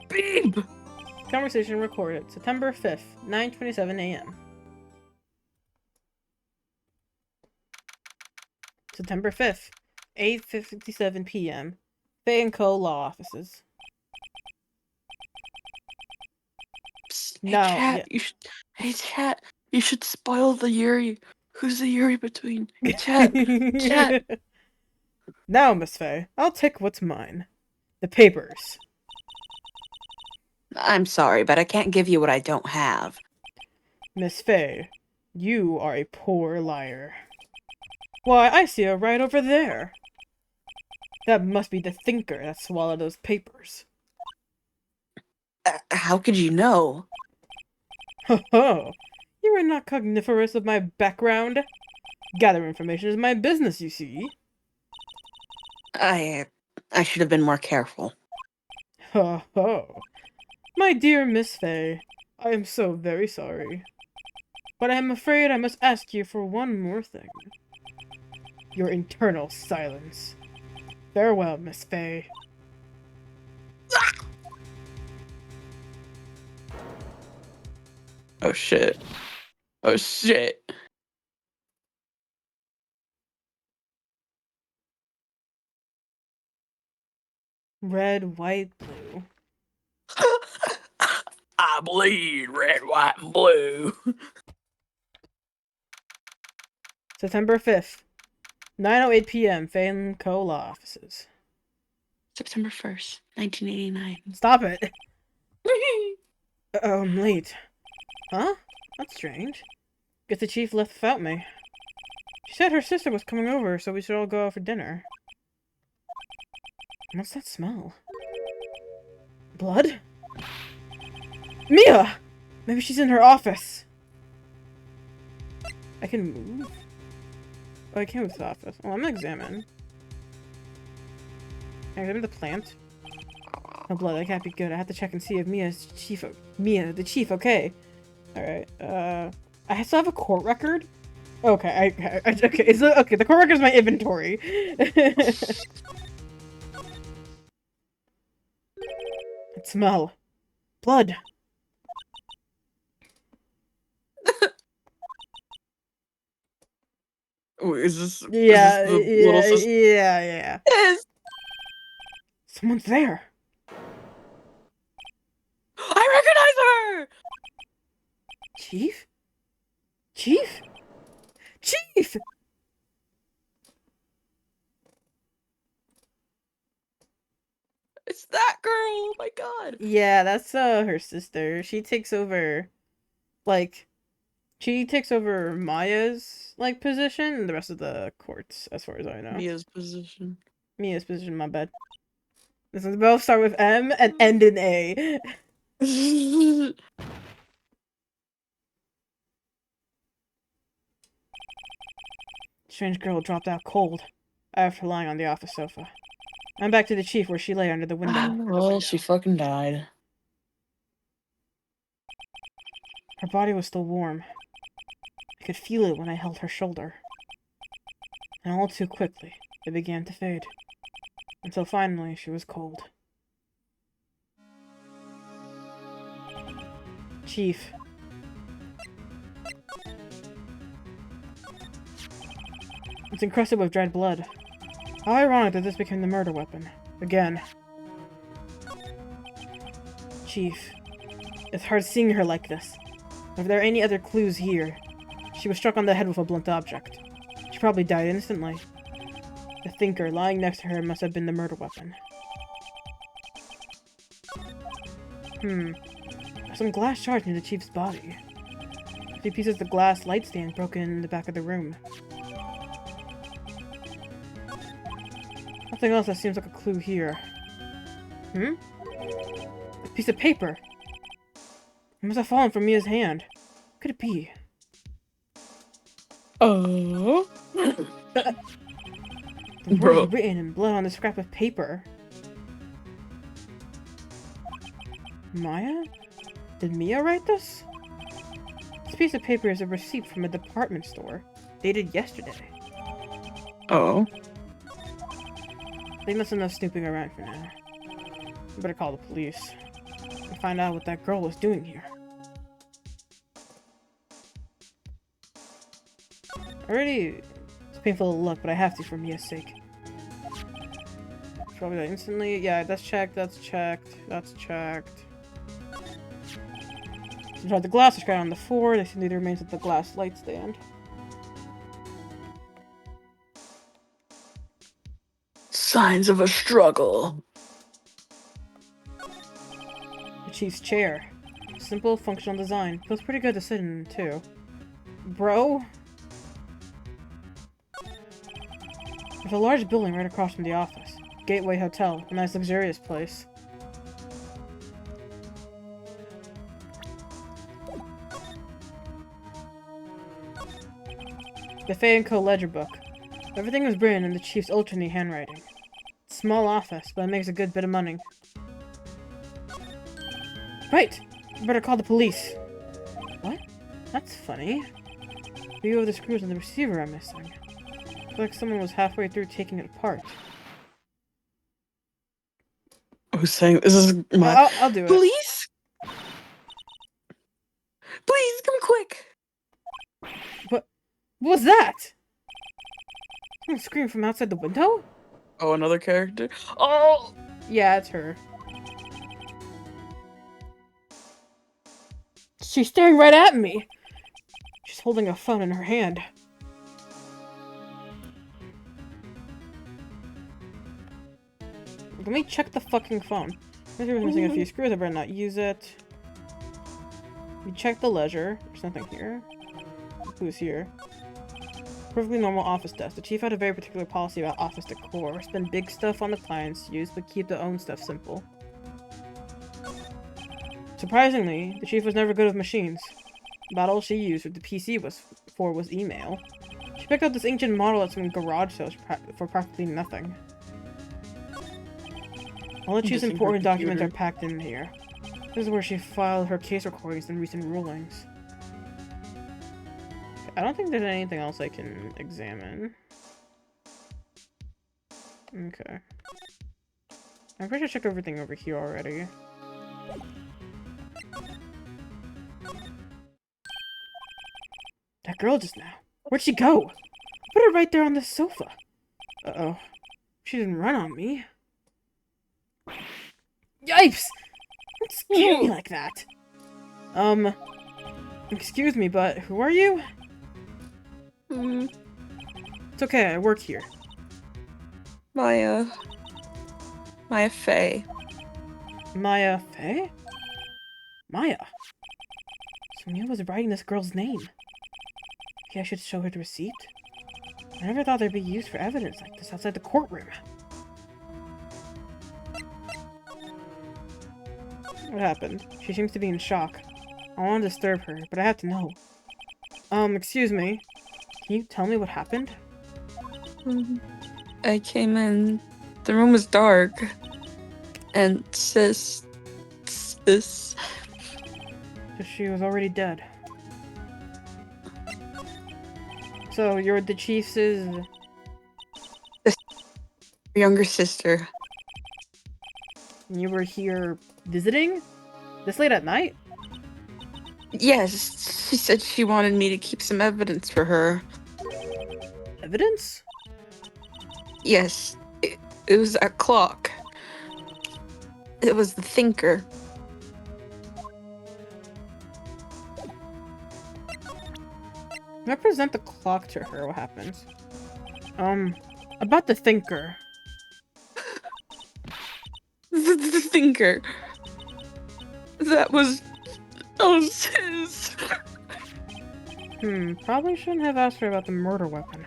Beep! Conversation recorded September 5th, 9:27 a.m. September 5th, 8:57 p.m. Fay & Co. Law Offices. Psst, No, hey, chat, you should spoil the Yuri. Who's the Yuri between? Chat. Now, Miss Fay, I'll take what's mine. The papers. I'm sorry, but I can't give you what I don't have. Miss Fay, you are a poor liar. Why, I see her right over there. That must be the thinker that swallowed those papers. How could you know? Ho ho! You are not cogniferous of my background. Gather information is my business, you see. I should have been more careful. Ho ho! My dear Miss Fay, I am so very sorry. But I am afraid I must ask you for one more thing. Your internal silence. Farewell, Miss Fay. Oh shit. Oh shit. Red, white, blue. I bleed red, white, and blue. September 5th, 9:08 p.m. Fay & Co. Law Offices. September 1st, 1989. Stop it! Oh, I'm late. Huh? That's strange. Guess the chief left without me. She said her sister was coming over, so we should all go out for dinner. What's that smell? Blood? Mia! Maybe she's in her office. I can move? Oh, I can't move to the office. Oh, I'm gonna examine. Can I examine the plant? No blood, that can't be good. I have to check and see if Mia, the chief, okay. Alright, I still have a court record? Okay, okay, okay, the court record is my inventory. That smell. Blood. Wait, is this Yeah, the little sister? yeah. Yes. Someone's there. I recognize her. Chief? Chief? Chief! It's that girl. Oh my god. Yeah, that's her sister. She takes over, like, Maya's, like, position and the rest of the courts, as far as I know. Mia's position. Mia's position, my bad. This is both start with M and end in A. Strange girl dropped out cold after lying on the office sofa. I'm back to the chief where she lay under the window. Well, she fucking died. Her body was still warm. I could feel it when I held her shoulder. And all too quickly, it began to fade. Until finally, she was cold. Chief. It's encrusted with dried blood. How ironic that this became the murder weapon. Again. Chief. It's hard seeing her like this. If there are any other clues here, she was struck on the head with a blunt object. She probably died instantly. The thinker lying next to her must have been the murder weapon. There's some glass shards near the chief's body. A few pieces of glass light stand broken in the back of the room. Nothing else that seems like a clue here. Hmm? A piece of paper. It must have fallen from Mia's hand. What could it be? Oh. The Bro. words written in blood on the scrap of paper. Maya? Did Mia write this? This piece of paper is a receipt from a department store, dated yesterday. Oh. They must have enough snooping around for now. I better call the police and find out what that girl was doing here. Already, it's painful to look, but I have to for Mia's sake. Probably that instantly. Yeah, that's checked, that's checked, that's checked. So tried the glass, was on the floor. They see the remains of the glass light stand. Signs of a struggle. The chief's chair. Simple, functional design. Feels pretty good to sit in, too. Bro? There's a large building right across from the office. Gateway Hotel. A nice luxurious place. Buffet & Co. ledger book. Everything was written in the chief's ultra-neat handwriting. Small office, but it makes a good bit of money. Right! I better call the police. What? That's funny. View of the screws on the receiver are missing. Looks like someone was halfway through taking it apart. Who's saying this is my I'll do it. police? Please come quick. What was that? Someone screamed from outside the window? Oh, another character. Oh. Yeah, it's her. She's staring right at me. She's holding a phone in her hand. Let me check the fucking phone. Maybe we're missing a few screws. I better not use it. We check the ledger. There's nothing here. Who's here? Perfectly normal office desk. The chief had a very particular policy about office decor. Spend big stuff on the clients' use, but keep the own stuff simple. Surprisingly, the chief was never good with machines. About all she used with the PC was email. She picked up this ancient model at some garage sales for practically nothing. All the chief's important documents are packed in here. This is where she filed her case recordings and recent rulings. I don't think there's anything else I can examine. Okay. I'm pretty sure I checked everything over here already. That girl just now. Where'd she go? Put her right there on the sofa. Uh-oh. She didn't run on me. Yipes! Don't scare me like that. Excuse me, but who are you? It's okay, I work here. Maya Fey. Maya Fey? Maya? So Mia was writing this girl's name. Okay, I should show her the receipt. I never thought they'd be used for evidence like this outside the courtroom. What happened? She seems to be in shock. I don't want to disturb her, but I have to know. Excuse me. Can you tell me what happened? I came in. The room was dark. And sis. So she was already dead. So you're the chief's Younger sister. and you were here visiting? This late at night? Yes, she said she wanted me to keep some evidence for her. Evidence? Yes, it was that clock. It was the thinker. When I present the clock to her, what happens? About the thinker. The thinker. That was his. Probably shouldn't have asked her about the murder weapon.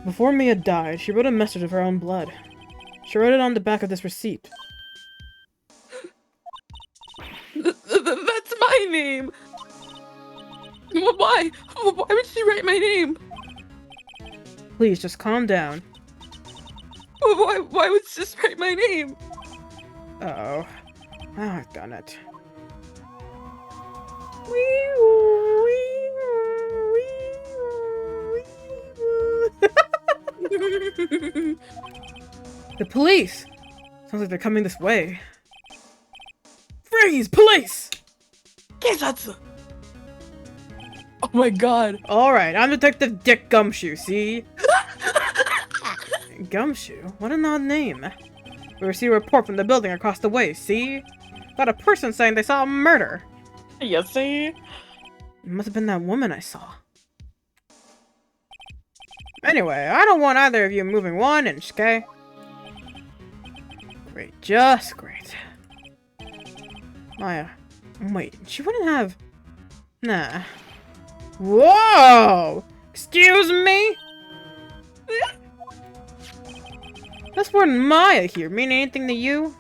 Before Mia died, she wrote a message of her own blood. She wrote it on the back of this receipt. That's my name. Why? Why would she write my name? Please, just calm down. Why would she just write my name? Uh-oh. Now I've done it. The police! Sounds like they're coming this way. Freeze! Police! Kesatsu! Oh my god. Alright, I'm Detective Dick Gumshoe, see? Gumshoe? What an odd name. We received a report from the building across the way, see? Got a person saying they saw a murder. You see? It must have been that woman I saw. Anyway, I don't want either of you moving 1 inch, okay? Great, just great. Maya. Wait, she wouldn't have... Nah. Whoa! Excuse me? This word Maya here mean anything to you?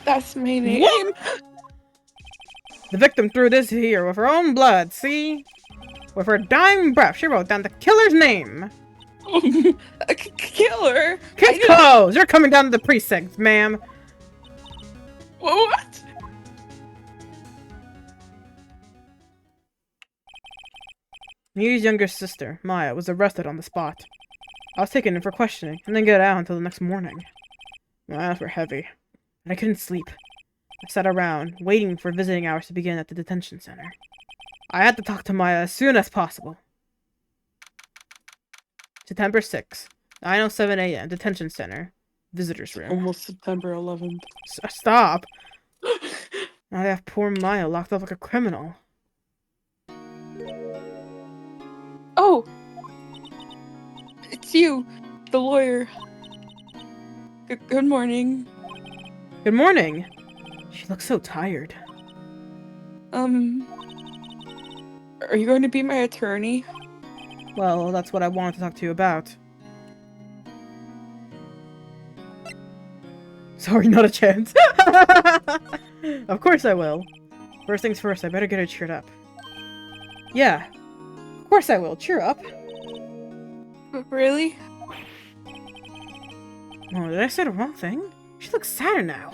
That's my name. What? The victim threw this here with her own blood, see? With her dying breath, she wrote down the killer's name. A killer? Case closed! You're coming down to the precinct, ma'am. What? Mia's younger sister, Maya, was arrested on the spot. I was taken in for questioning, and then get out until the next morning. My eyes were heavy, and I couldn't sleep. I sat around, waiting for visiting hours to begin at the detention center. I had to talk to Maya as soon as possible. September 6th, 9:07 a.m., detention center. Visitor's room. Almost September 11th. Stop! Now they have poor Maya locked up like a criminal. Oh! It's you, the lawyer. Good morning. Good morning! She looks so tired. Are you going to be my attorney? Well, that's what I wanted to talk to you about. Sorry, not a chance. Of course I will. First things first, I better get her cheered up. Yeah. Of course I will. Cheer up. Really? Oh, did I say the wrong thing? She looks sadder now.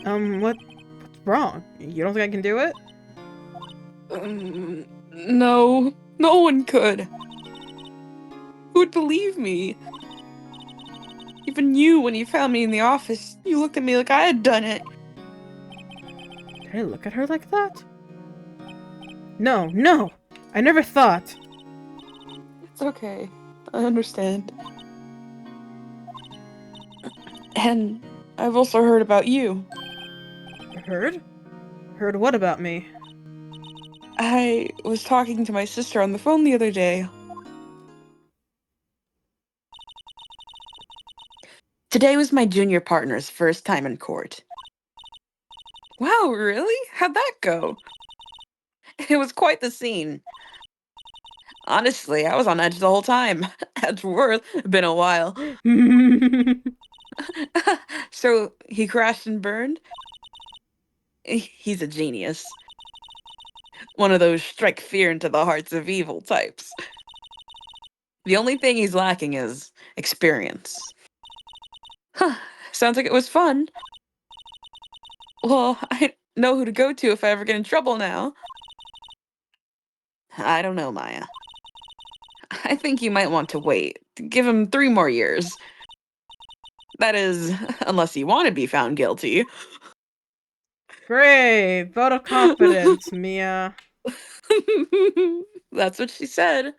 What's wrong? You don't think I can do it? No. No one could. Who would believe me? Even you, when you found me in the office, you looked at me like I had done it. Did I look at her like that? No, no! I never thought. It's okay. I understand. And I've also heard about you. Heard? Heard what about me? I was talking to my sister on the phone the other day. Today was my junior partner's first time in court. Wow, really? How'd that go? It was quite the scene. Honestly, I was on edge the whole time. It's been a while. So, he crashed and burned? He's a genius. One of those strike fear into the hearts of evil types. The only thing he's lacking is experience. Huh, sounds like it was fun. Well, I know who to go to if I ever get in trouble now. I don't know, Maya. I think you might want to wait. Give him 3 more years. That is, unless you want to be found guilty. Great! Vote of confidence, Mia. That's what she said.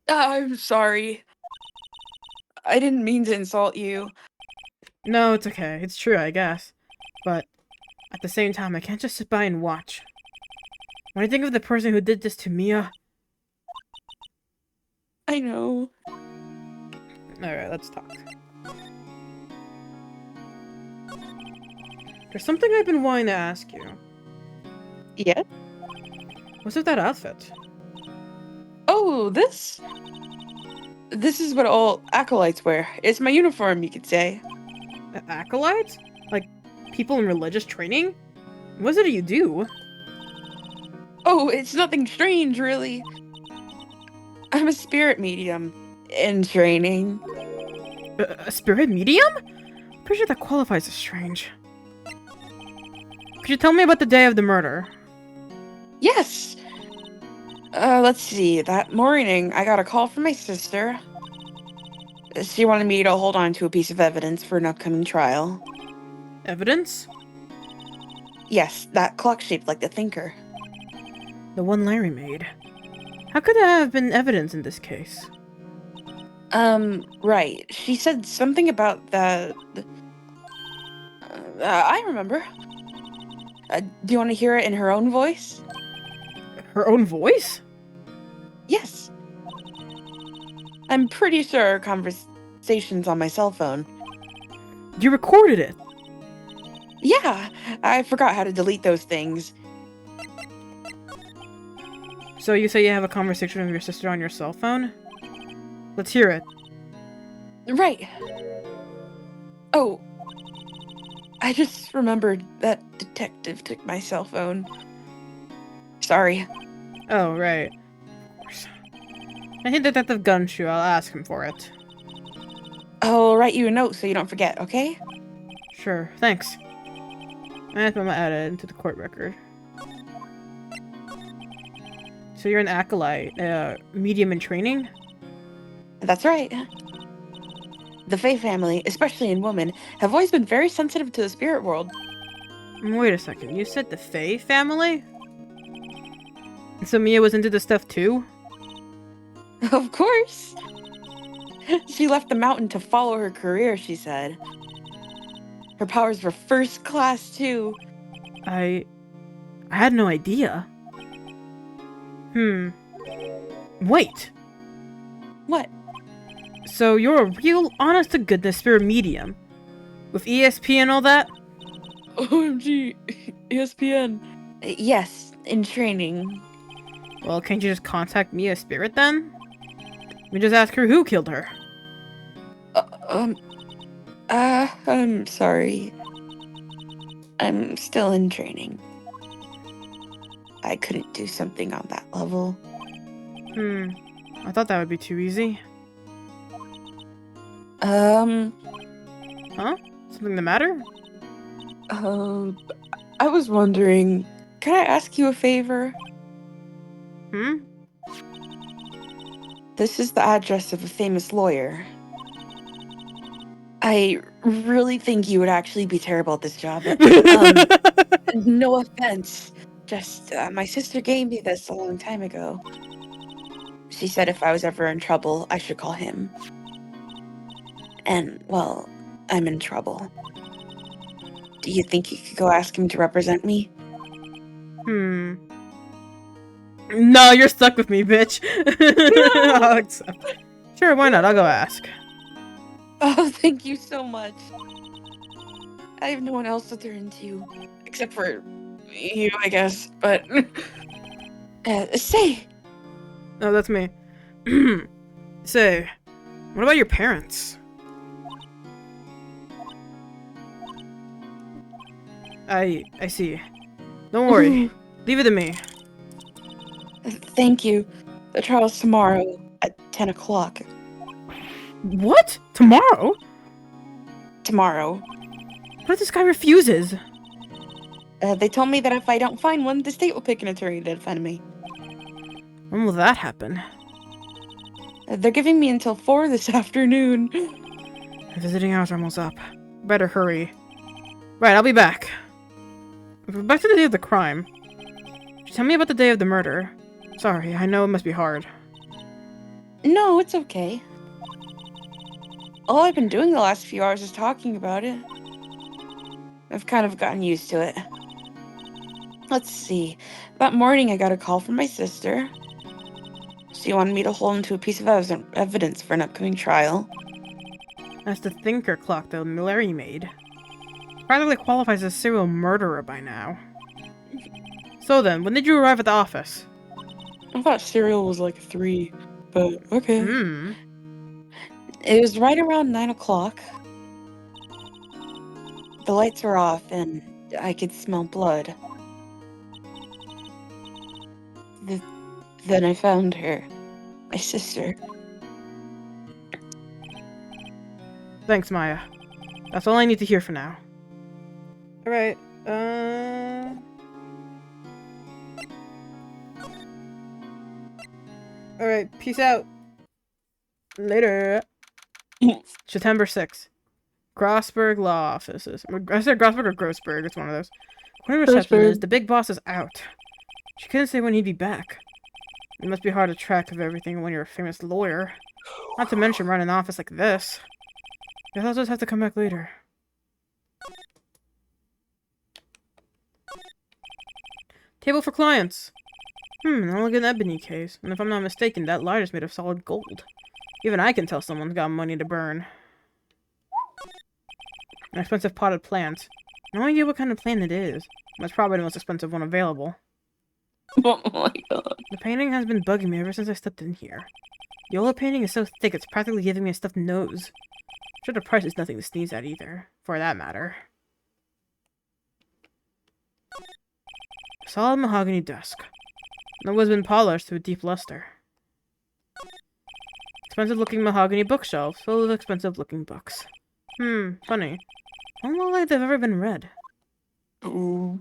I'm sorry. I didn't mean to insult you. No, it's okay. It's true, I guess. But at the same time, I can't just sit by and watch. When I think of the person who did this to Mia... I know. Alright, let's talk. There's something I've been wanting to ask you. Yeah? What's with that outfit? Oh, this? This is what all acolytes wear. It's my uniform, you could say. Acolytes? Like, people in religious training? What is it you do? Oh, it's nothing strange, really. I'm a spirit medium in training. A spirit medium? Pretty sure that qualifies as strange. Could you tell me about the day of the murder? Yes! Let's see. That morning, I got a call from my sister. She wanted me to hold on to a piece of evidence for an upcoming trial. Evidence? Yes, that clock shaped like the thinker. The one Larry made. How could that have been evidence in this case? Right. She said something about that. I remember. Do you want to hear it in her own voice? Her own voice? Yes. I'm pretty sure our conversation's on my cell phone. You recorded it! Yeah, I forgot how to delete those things. So you say you have a conversation with your sister on your cell phone? Let's hear it. Right. Oh, I just remembered that detective took my cell phone. Sorry. Oh, right. Of course. I hit Detective Gunshoe. I'll ask him for it. I'll write you a note so you don't forget, okay? Sure, thanks. I'm gonna add it into the court record. So you're an acolyte, medium in training? That's right. The Fae family, especially in women, have always been very sensitive to the spirit world. Wait a second, you said the Fae family? So Mia was into this stuff too? Of course. She left the mountain to follow her career, she said. Her powers were first class, too. I had no idea. Wait. What? So you're a real honest-to-goodness spirit medium? With ESP and all that? OMG, ESPN. Yes, in training. Well, can't you just contact Mia Spirit then? We just ask her who killed her. I'm sorry. I'm still in training. I couldn't do something on that level. I thought that would be too easy. Huh? Something the matter? I was wondering, can I ask you a favor? This is the address of a famous lawyer. I really think you would actually be terrible at this job. No offense. Just, my sister gave me this a long time ago. She said if I was ever in trouble, I should call him. And, well, I'm in trouble. Do you think you could go ask him to represent me? No, you're stuck with me, bitch. I'll accept. Sure, why not? I'll go ask. Oh, thank you so much. I have no one else to turn to. Except for you, I guess. But, say! No, that's me. Say, what about your parents? I see. Don't worry. Leave it to me. Thank you. The trial's tomorrow at 10 o'clock. What? Tomorrow? Tomorrow. What if this guy refuses? They told me that if I don't find one, the state will pick an attorney to defend me. When will that happen? They're giving me until 4 this afternoon. The visiting hours are almost up. Better hurry. Right, I'll be back. Back to the day of the crime. Tell me about the day of the murder. Sorry, I know it must be hard. No, it's okay. All I've been doing the last few hours is talking about it. I've kind of gotten used to it. Let's see. That morning I got a call from my sister. She wanted me to hold on to a piece of evidence for an upcoming trial. That's the thinker clock that Larry made. practically qualifies as a serial murderer by now. So then, when did you arrive at the office? I thought cereal was like 3, but okay. Hmm. It was right around 9 o'clock. The lights were off and I could smell blood. Then I found her. My sister. Thanks, Maya. That's all I need to hear for now. Alright, Alright, peace out. Later. September 6th. Grossberg Law Offices. I said Grossberg or Grossberg, it's one of those. According to reception is, the big boss is out. She couldn't say when he'd be back. It must be hard to track of everything when you're a famous lawyer. Not to mention run an office like this. Guess I'll just have to come back later. Table for clients. I'll look at an ebony case. And if I'm not mistaken, that light is made of solid gold. Even I can tell someone's got money to burn. An expensive potted plant. No idea what kind of plant it is. That's probably the most expensive one available. Oh my god. The painting has been bugging me ever since I stepped in here. The oil painting is so thick it's practically giving me a stuffed nose. Sure, the price is nothing to sneeze at either, for that matter. Solid mahogany desk. The wood's been polished to a deep luster. Expensive-looking mahogany bookshelf full of expensive-looking books. Funny. I don't know if they've ever been read. Ooh.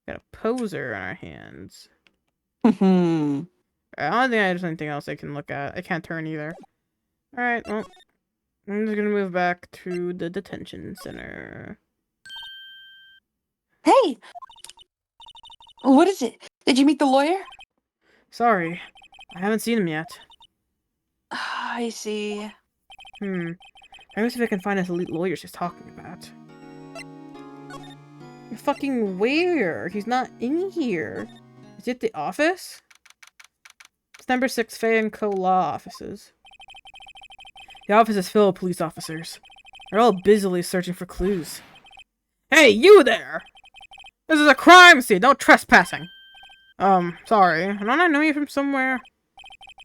Got a poser on our hands. Hmm. I don't think there's anything else I can look at. I can't turn either. Alright, well, I'm just gonna move back to the detention center. Hey! What is it? Did you meet the lawyer? Sorry, I haven't seen him yet. I see. I guess if I can find this elite lawyer she's talking about. Fucking where? He's not in here. Is he at the office? It's number 6 Fay & Co. Law offices. The office is full of police officers. They're all busily searching for clues. Hey, you there! This is a crime scene, no trespassing! Sorry, don't I know you from somewhere?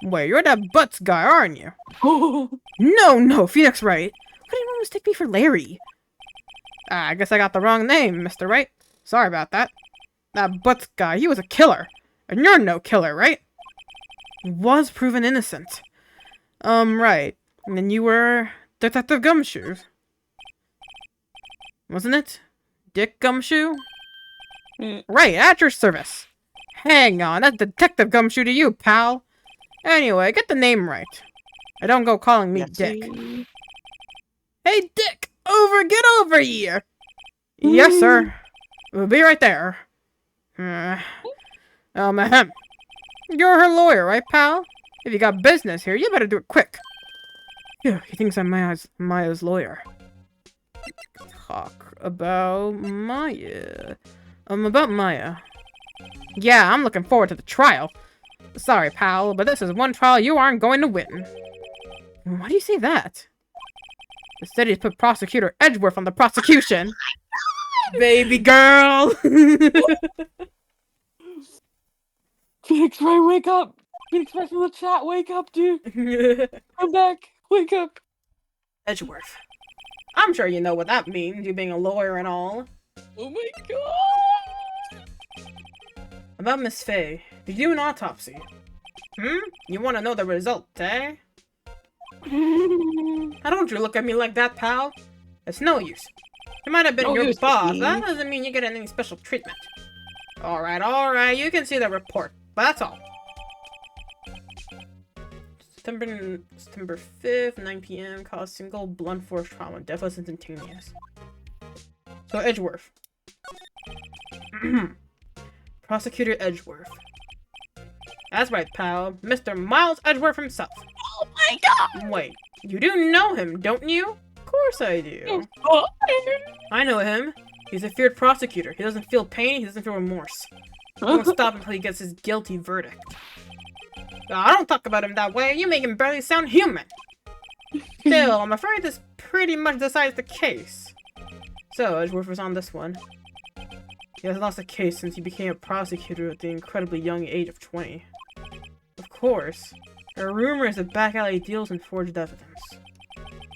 Wait, you're that Butts guy, aren't you? No, Phoenix Wright. What do you want to mistake me for Larry? I guess I got the wrong name, Mr. Wright. Sorry about that. That Butts guy, he was a killer. And you're no killer, right? He was proven innocent. Right. And then you were Detective Gumshoe. Wasn't it? Dick Gumshoe? Right, at your service. Hang on, that's Detective Gumshoe to you, pal. Anyway, get the name right. I don't go calling me Dick. Hey, Dick! Get over here! Yes, sir. We'll be right there. Ahem. You're her lawyer, right, pal? If you got business here, you better do it quick. Phew, he thinks I'm Maya's lawyer. Talk about Maya. About Maya. Yeah, I'm looking forward to the trial. Sorry, pal, but this is one trial you aren't going to win. Why do you say that? The city's put Prosecutor Edgeworth on the prosecution. Baby girl! Phoenix Wright, wake up! Phoenix Wright from the chat, wake up, dude! I'm back! Wake up! Edgeworth. I'm sure you know what that means, you being a lawyer and all. Oh my god! About Miss Fay, did you do an autopsy? You want to know the result, eh? Now don't you look at me like that, pal. It's no use. It might have been No your use, boss, Steve. that doesn't mean you get any special treatment. Alright, you can see the report, but that's all. September 5th, 9 PM, caused single blunt force trauma. Death was instantaneous. So, Edgeworth. Prosecutor Edgeworth. That's right, pal. Mr. Miles Edgeworth himself. Oh my god! Wait, you do know him, don't you? Of course I do. I know him. He's a feared prosecutor. He doesn't feel pain, he doesn't feel remorse. He won't stop until he gets his guilty verdict. I don't talk about him that way. You make him barely sound human. Still, I'm afraid this pretty much decides the case. So, Edgeworth was on this one. He has lost a case since he became a prosecutor at the incredibly young age of 20. Of course, there are rumors of back alley deals and forged evidence.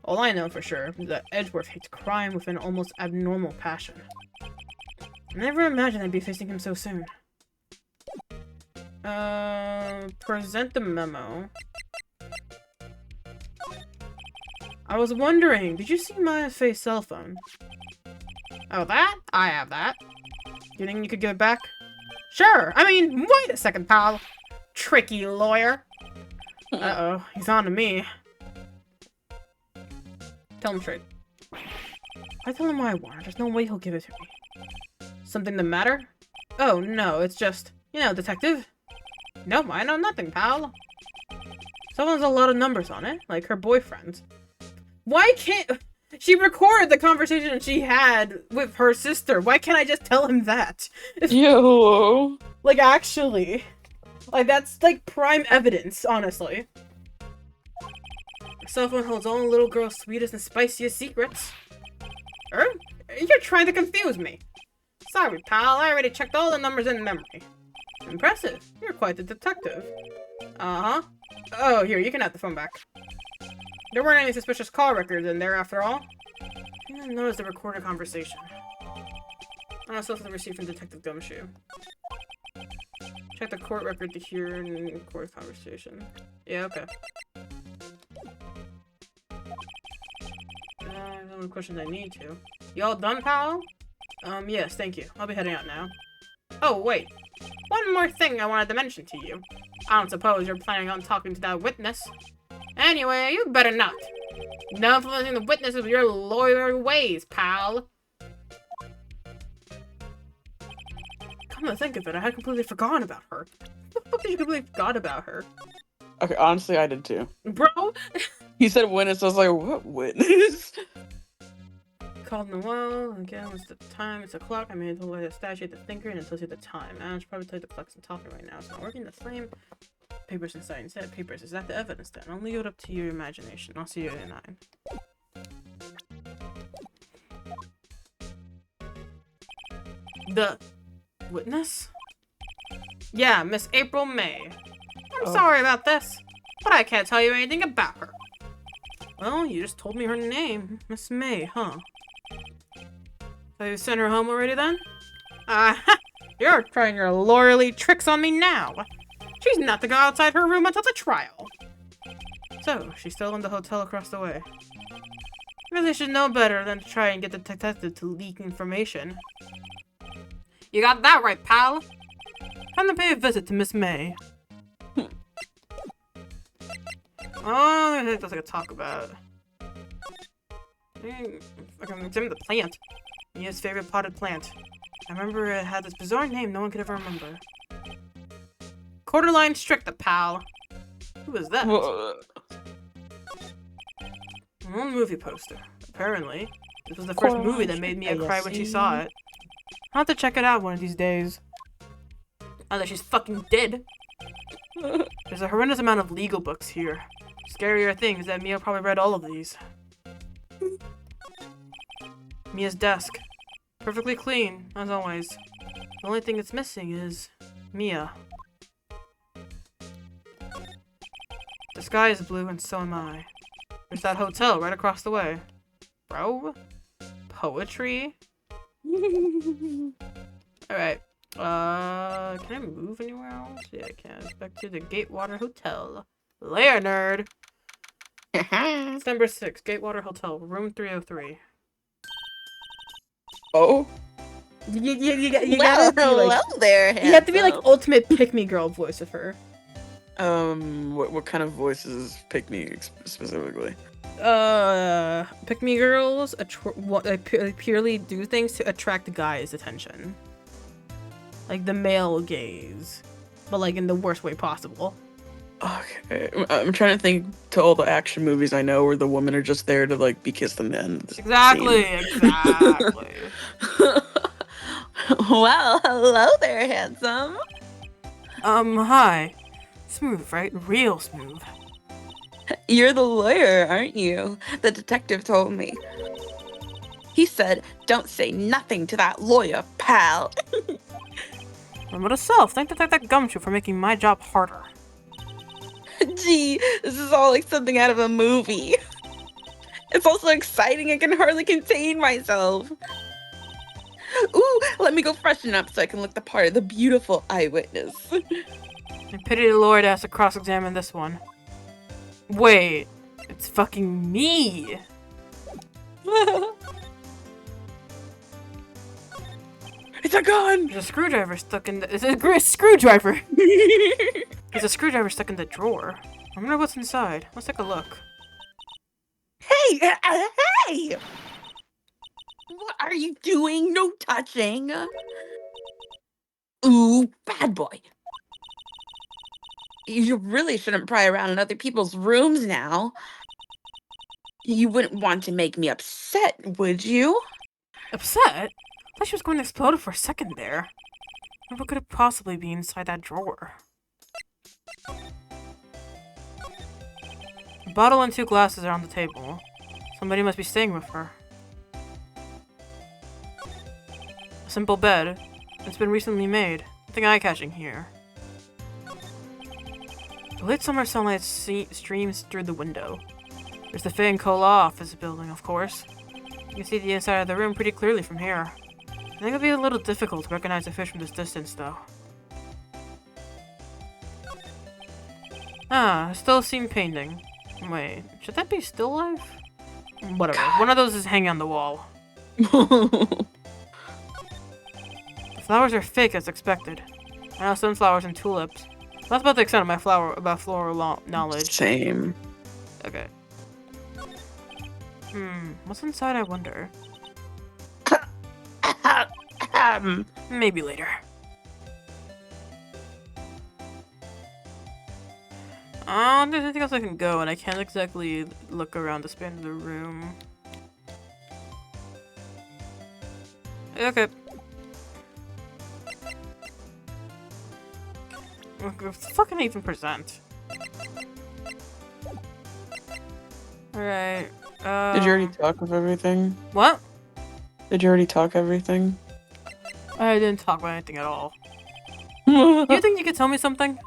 All I know for sure is that Edgeworth hates crime with an almost abnormal passion. I never imagined I'd be facing him so soon. Present the memo. I was wondering, did you see Maya's face cell phone? Oh, that? I have that. You think you could give it back? Sure! I mean, wait a second, pal! Tricky lawyer! Uh-oh, he's on to me. Tell him straight. I tell him what I want, there's no way he'll give it to me. Something the matter? Oh, no, it's just, you know, detective. No, I know nothing, pal. Someone has a lot of numbers on it, like her boyfriend. Why can't... She recorded the conversation she had with her sister. Why can't I just tell him that? Yo. Like, actually. Like, that's, like, prime evidence, honestly. Her cell phone holds all the little girl's sweetest and spiciest secrets. You're trying to confuse me. Sorry, pal. I already checked all the numbers in memory. Impressive. You're quite the detective. Uh-huh. Oh, here, you can have the phone back. There weren't any suspicious call records in there, after all. I didn't notice the recorded conversation. I also have the receipt from Detective Gumshoe. Check the court record to hear and court conversation. Yeah, okay. No questions I need to. You all done, pal? Yes, thank you. I'll be heading out now. Oh, wait. One more thing I wanted to mention to you. I don't suppose you're planning on talking to that witness. Anyway, you better not. No influencing the witnesses with your lawyer ways, pal. Come to think of it, I had completely forgotten about her. What the fuck did you completely forgot about her? Okay, honestly, I did too. Bro? He said witness, I was like, what witness? Called in a while. Again, what's the time? It's a clock. I made the way a statue at the thinker and it tells you the time. And I should probably tell you the clock isn't talking right now. It's not working. The flame. Papers inside. Instead, papers. Is that the evidence then? I'll leave it up to your imagination. I'll see you at 9. The witness? Yeah, Miss April May. I'm sorry about this, but I can't tell you anything about her. Well, you just told me her name. Miss May, huh? So you sent her home already then? You're trying your lawyerly tricks on me now. She's not to go outside her room until the trial. So, she's still in the hotel across the way. Really should know better than to try and get the detective to leak information. You got that right, pal. Come to pay a visit to Miss May. Oh, that's like a talk about. I can examine the plant. Mia's favorite potted plant. I remember it had this bizarre name no one could ever remember. Quarterline Stricta, pal. Who is that? One movie poster. Apparently. This was the first movie that made Mia cry when she saw it. I'll have to check it out one of these days. Now that she's fucking dead. There's a horrendous amount of legal books here. Scarier thing is that Mia probably read all of these. Mia's desk. Perfectly clean, as always. The only thing that's missing is Mia. The sky is blue and so am I. There's that hotel right across the way. Bro? Poetry? Alright. Can I move anywhere else? Yeah, I can. Back to the Gatewater Hotel. Layer nerd! It's number 6, Gatewater Hotel, room 303. Oh? You gotta be hello like, there. you have to be like handsome. ultimate pick-me-girl voice of her. What kind of voices pick me specifically? Pick-me-girls purely do things to attract guys' attention. Like the male gaze. But like in the worst way possible. Okay, I'm trying to think to all the action movies I know where the women are just there to like be kissed in the end. Exactly. Well, hello there, handsome. Hi. Smooth, right? Real smooth. You're the lawyer, aren't you? The detective told me. He said, don't say nothing to that lawyer, pal. Remember to self. Thank that gumshoe for making my job harder. Gee, this is all like something out of a movie. It's also exciting. I can hardly contain myself. Ooh, let me go freshen up so I can look the part of the beautiful eyewitness. I pity the lawyer to have to cross-examine this one. Wait, it's fucking me. It's a gun! There's a screwdriver stuck in the. It's a screwdriver! There's a screwdriver stuck in the drawer. I wonder what's inside. Let's take a look. Hey! Hey! What are you doing? No touching! Ooh, bad boy. You really shouldn't pry around in other people's rooms now. You wouldn't want to make me upset, would you? Upset? I thought she was going to explode for a second there. What could it possibly be inside that drawer? A bottle and 2 glasses are on the table. Somebody must be staying with her. A simple bed. It's been recently made. Nothing eye-catching here. The late summer sunlight streams through the window. There's the Fay and Cola office building, of course. You can see the inside of the room pretty clearly from here. I think it'll be a little difficult to recognize the fish from this distance, though. Ah, a still scene painting. Wait, should that be still life? Whatever. One of those is hanging on the wall. The flowers are fake as expected. I know sunflowers and tulips. That's about the extent of my floral knowledge. Same. Okay. What's inside, I wonder? Maybe later. There's anything else I can go, and I can't exactly look around the span of the room. Okay. Fucking even present. Alright. Did you already talk of everything? What? Did you already talk everything? I didn't talk about anything at all. Do you think you could tell me something?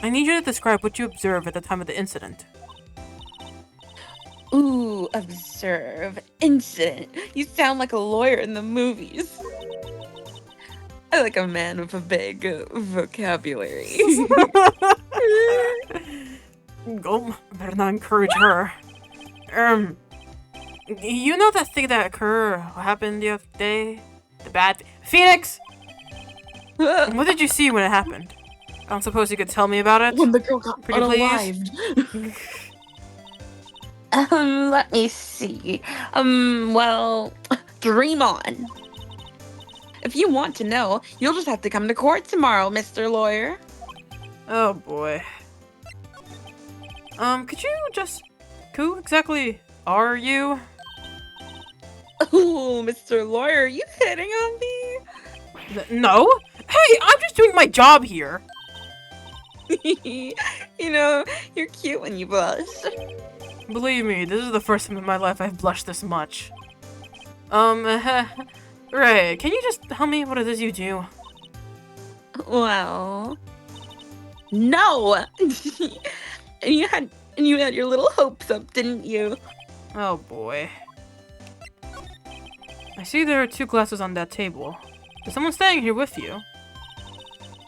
I need you to describe what you observed at the time of the incident. Ooh, observe. Incident. You sound like a lawyer in the movies. I like a man with a big vocabulary. Go, better not encourage her. You know that thing that happened the other day? The bad Phoenix! What did you see when it happened? I don't suppose you could tell me about it? When the girl got Pretty please? unalived. Let me see. Well, dream on. If you want to know, you'll just have to come to court tomorrow, Mr. Lawyer. Oh boy. Could you just... Who exactly are you? Ooh, Mr. Lawyer, are you hitting on me? No? Hey, I'm just doing my job here! You know, you're cute when you blush. Believe me, this is the first time in my life I've blushed this much. Right, can you just tell me what it is you do? Well, no. and you had your little hopes up, didn't you? Oh boy. I see there are 2 glasses on that table. Is someone staying here with you?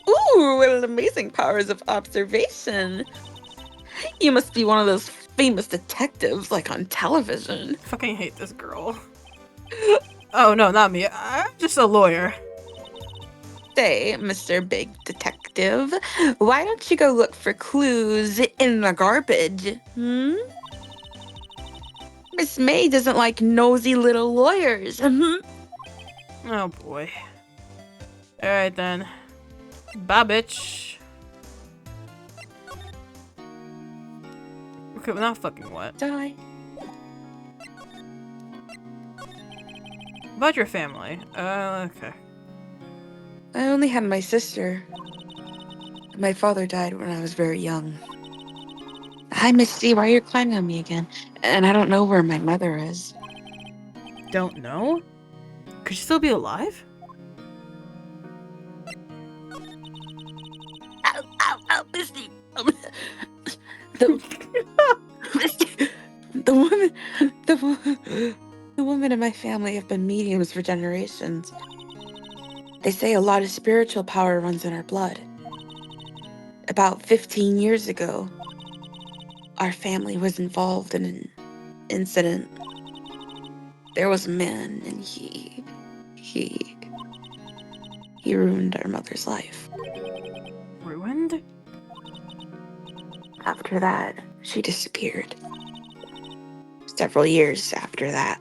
Ooh, what amazing powers of observation. You must be one of those famous detectives like on television. I fucking hate this girl. Oh no, not me. I'm just a lawyer. Say, Mr. Big Detective, why don't you go look for clues in the garbage, Miss May doesn't like nosy little lawyers, Oh boy. Alright then. Bye, bitch. Okay, well now fucking what? Die. About your family. Okay. I only had my sister. My father died when I was very young. Hi, Misty, why are you climbing on me again? And I don't know where my mother is. don't know? Could she still be alive? Ow, ow, ow, Misty. The, Misty, the woman, the women in my family have been mediums for generations. They say a lot of spiritual power runs in our blood. About 15 years ago, our family was involved in an incident. There was a man, and he ruined our mother's life. Ruined? After that, she disappeared. Several years after that,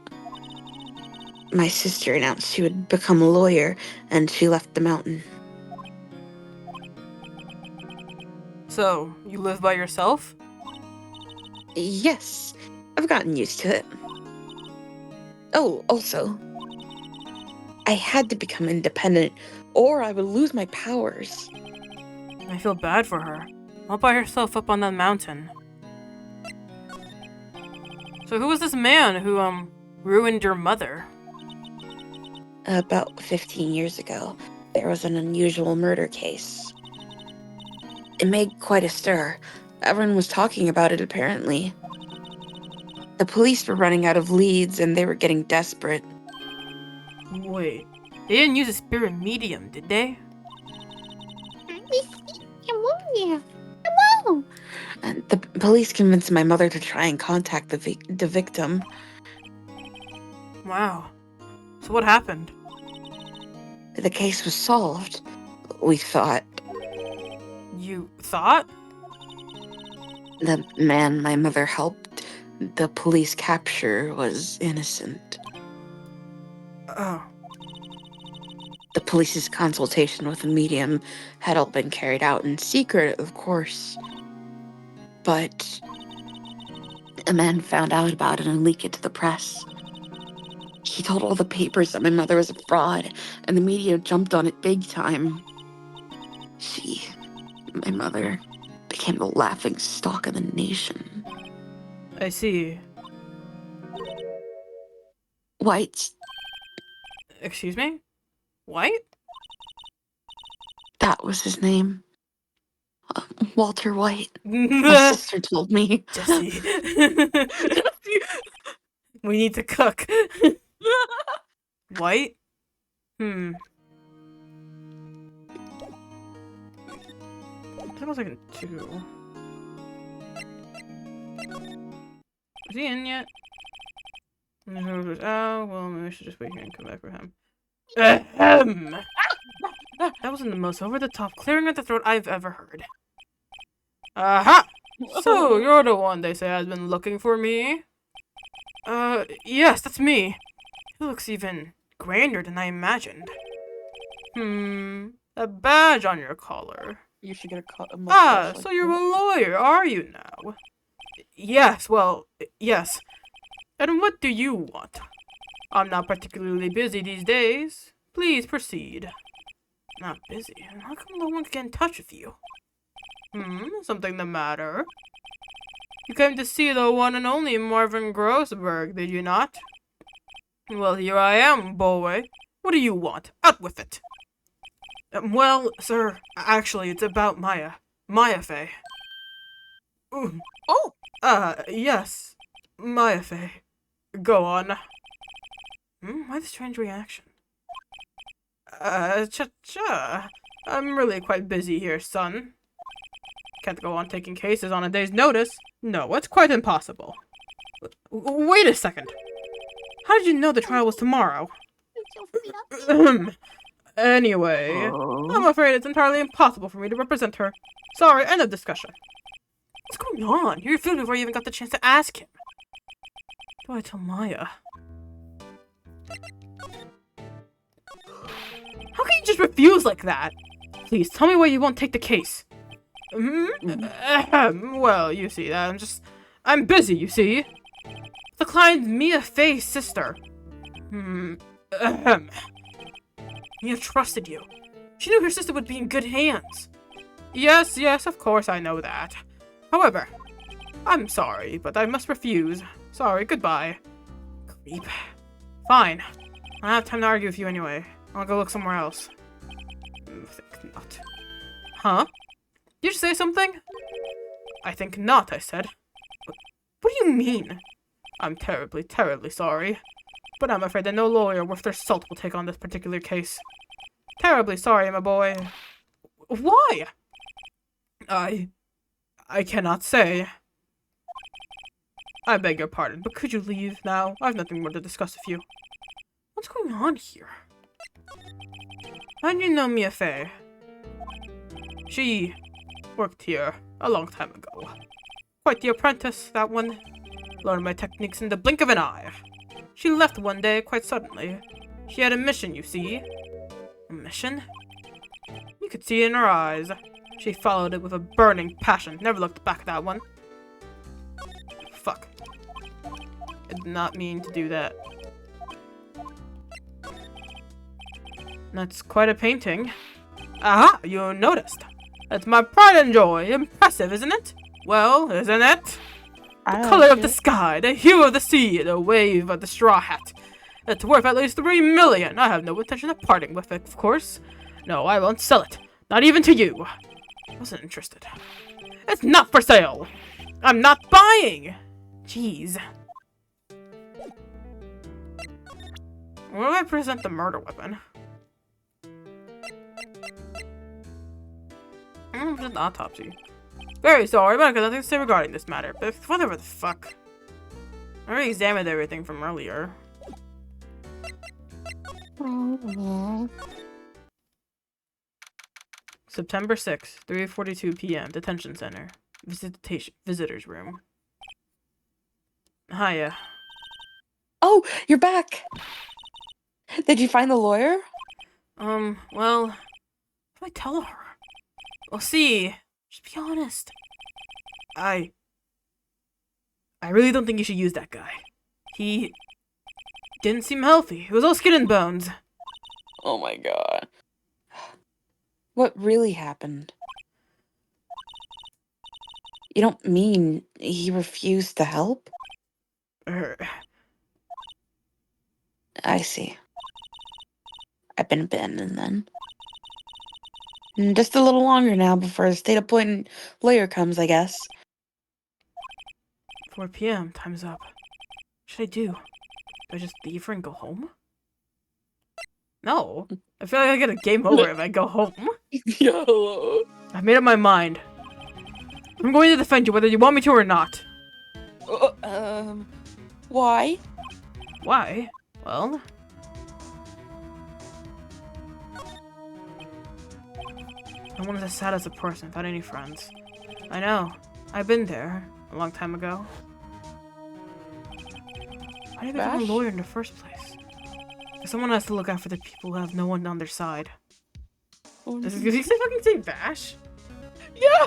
my sister announced she would become a lawyer, and she left the mountain. So, you live by yourself? Yes, I've gotten used to it. Oh, also, I had to become independent, or I would lose my powers. I feel bad for her. All by herself up on that mountain. So who was this man who, ruined your mother? About 15 years ago, there was an unusual murder case. It made quite a stir. Everyone was talking about it, apparently. The police were running out of leads, and they were getting desperate. Wait, they didn't use a spirit medium, did they? And the police convinced my mother to try and contact the victim. Wow. So what happened? The case was solved, we thought. You thought? The man my mother helped the police capture was innocent. Oh. The police's consultation with the medium had all been carried out in secret, of course. But a man found out about it and leaked it to the press. He told all the papers that my mother was a fraud, and the media jumped on it big time. My mother, became the laughing stock of the nation. I see. White, Excuse me? White? that was his name. Walter White. My Jesse. sister told me. We need to cook. White? Hmm. That was like a 2. Is he in yet? Oh, well, maybe I should just wait here and come back for him. Ahem. That wasn't the most over-the-top clearing of the throat I've ever heard. Aha! So, you're the one they say has been looking for me? Yes, that's me. He looks even grander than I imagined. A badge on your collar. You should get a mustache. Ah, like so you're that. a lawyer, are you now? Yes, well, yes. And what do you want? I'm not particularly busy these days. Please proceed. Not busy? How come no one can get in touch with you? Something the matter? You came to see the one and only Marvin Grossberg, did you not? Well, here I am, boy. What do you want? Out with it! Well, sir, actually, it's about Maya. Maya Fey. Ooh. Oh! Yes. Maya Fey. Go on. Why the strange reaction? Cha-cha. I'm really quite busy here, son. Can't go on taking cases on a day's notice. No, it's quite impossible. Wait a second. How did you know the trial was tomorrow? Anyway, I'm afraid it's entirely impossible for me to represent her. Sorry, end of discussion. What's going on? You're food before you even got the chance to ask him. What do I tell Maya? How can you just refuse like that? Please, tell me why you won't take the case. Well, you see, I'm busy, you see. The client's Mia Fey's sister. Mia trusted you. She knew her sister would be in good hands. Yes, of course I know that. However, I'm sorry, but I must refuse. Sorry, goodbye. Creep. Fine. I don't have time to argue with you anyway. I'll go look somewhere else. I think not. Huh? Did you say something? I think not, I said. What do you mean? I'm terribly, terribly sorry. But I'm afraid that no lawyer worth their salt will take on this particular case. Terribly sorry, my boy. Why? I cannot say. I beg your pardon, but could you leave now? I have nothing more to discuss with you. What's going on here? How do you know Mia Fey? She worked here a long time ago. Quite the apprentice, that one. Learned my techniques in the blink of an eye. She left one day quite suddenly. She had a mission, you see. A mission? You could see it in her eyes. She followed it with a burning passion. Never looked back at that one. Fuck. I did not mean to do that. That's quite a painting. Aha! You noticed. That's my pride and joy. Impressive, isn't it? Well, isn't it? The color of the sky, the hue of the sea, the wave of the straw hat. It's worth at least 3 million. I have no intention of parting with it, of course. No, I won't sell it. Not even to you. I wasn't interested. It's not for sale. I'm not buying. Jeez. Where do I present the murder weapon? I'm gonna present the autopsy. Very sorry, but I got nothing to say regarding this matter, but whatever the fuck. I already examined everything from earlier. September 6th, 3:42 p.m. Detention Center. Visitors room. Hiya. Oh, you're back. Did you find the lawyer? Well, what do I tell her? Well, see, just be honest. I really don't think you should use that guy. He didn't seem healthy. It was all skin and bones. Oh my god. What really happened? You don't mean he refused to help? I see. I've been abandoned then. Just a little longer now before the state appointed lawyer comes, I guess. 4 p.m. Time's up. What should I do? Do I just leave her and go home? No. I feel like I get a game over if I go home. Yo. I've made up my mind. I'm going to defend you whether you want me to or not. Why? Why? Well... no one is as sad as a person without any friends. I know. I've been there. A long time ago. Why did I become a lawyer in the first place? Because someone has to look out for the people who have no one on their side. Did he fucking say Bash? Yeah!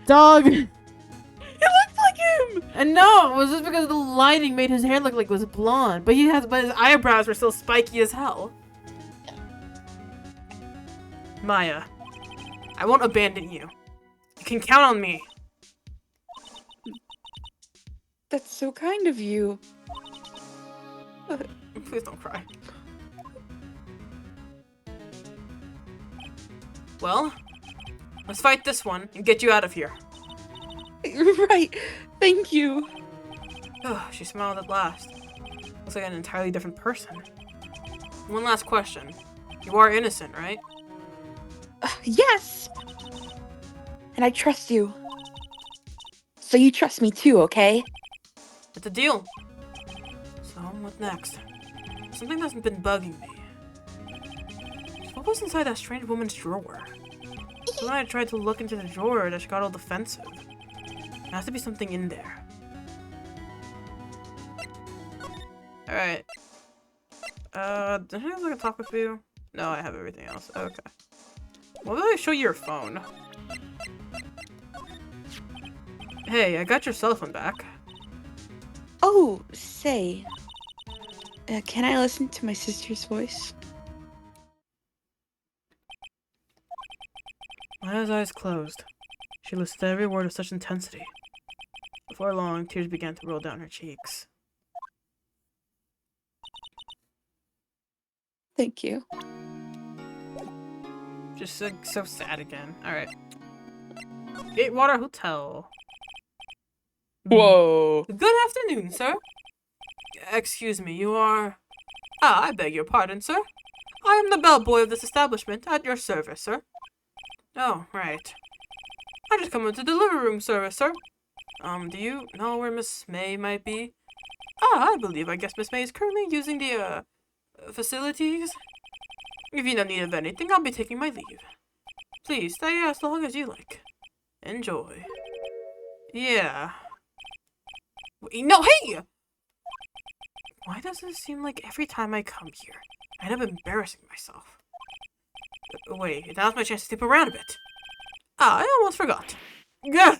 Dog! It looks like him! And no, it was just because the lighting made his hair look like it was blonde. But his eyebrows were still spiky as hell. Maya, I won't abandon you. You can count on me. That's so kind of you. Please don't cry. Well, let's fight this one and get you out of here. Right. Thank you. She smiled at last. Looks like an entirely different person. One last question. You are innocent, right? Yes! And I trust you. So you trust me too, okay? It's a deal. So, what next? Something that's been bugging me. What was inside that strange woman's drawer? So when I tried to look into the drawer, that she got all defensive. There has to be something in there. Alright. Did I have like a talk with you? No, I have everything else. Okay. Well, let me show you your phone. Hey, I got your cell phone back. Oh, say. Can I listen to my sister's voice? Maya's eyes closed. She listened to every word with such intensity. Before long, tears began to roll down her cheeks. Thank you. Just like so sad again. Alright. Gatewater Hotel. Whoa. Good afternoon, sir. Excuse me, you are... Ah, I beg your pardon, sir. I am the bellboy of this establishment, at your service, sir. Oh, right. I just come into the delivery room service, sir. Do you know where Miss May might be? Ah, I guess Miss May is currently using the, facilities. If you don't need of anything, I'll be taking my leave. Please, stay as long as you like. Enjoy. Yeah. Wait, no, hey! Why does it seem like every time I come here, I end up embarrassing myself? Wait, now's my chance to sleep around a bit. Ah, I almost forgot. Gah!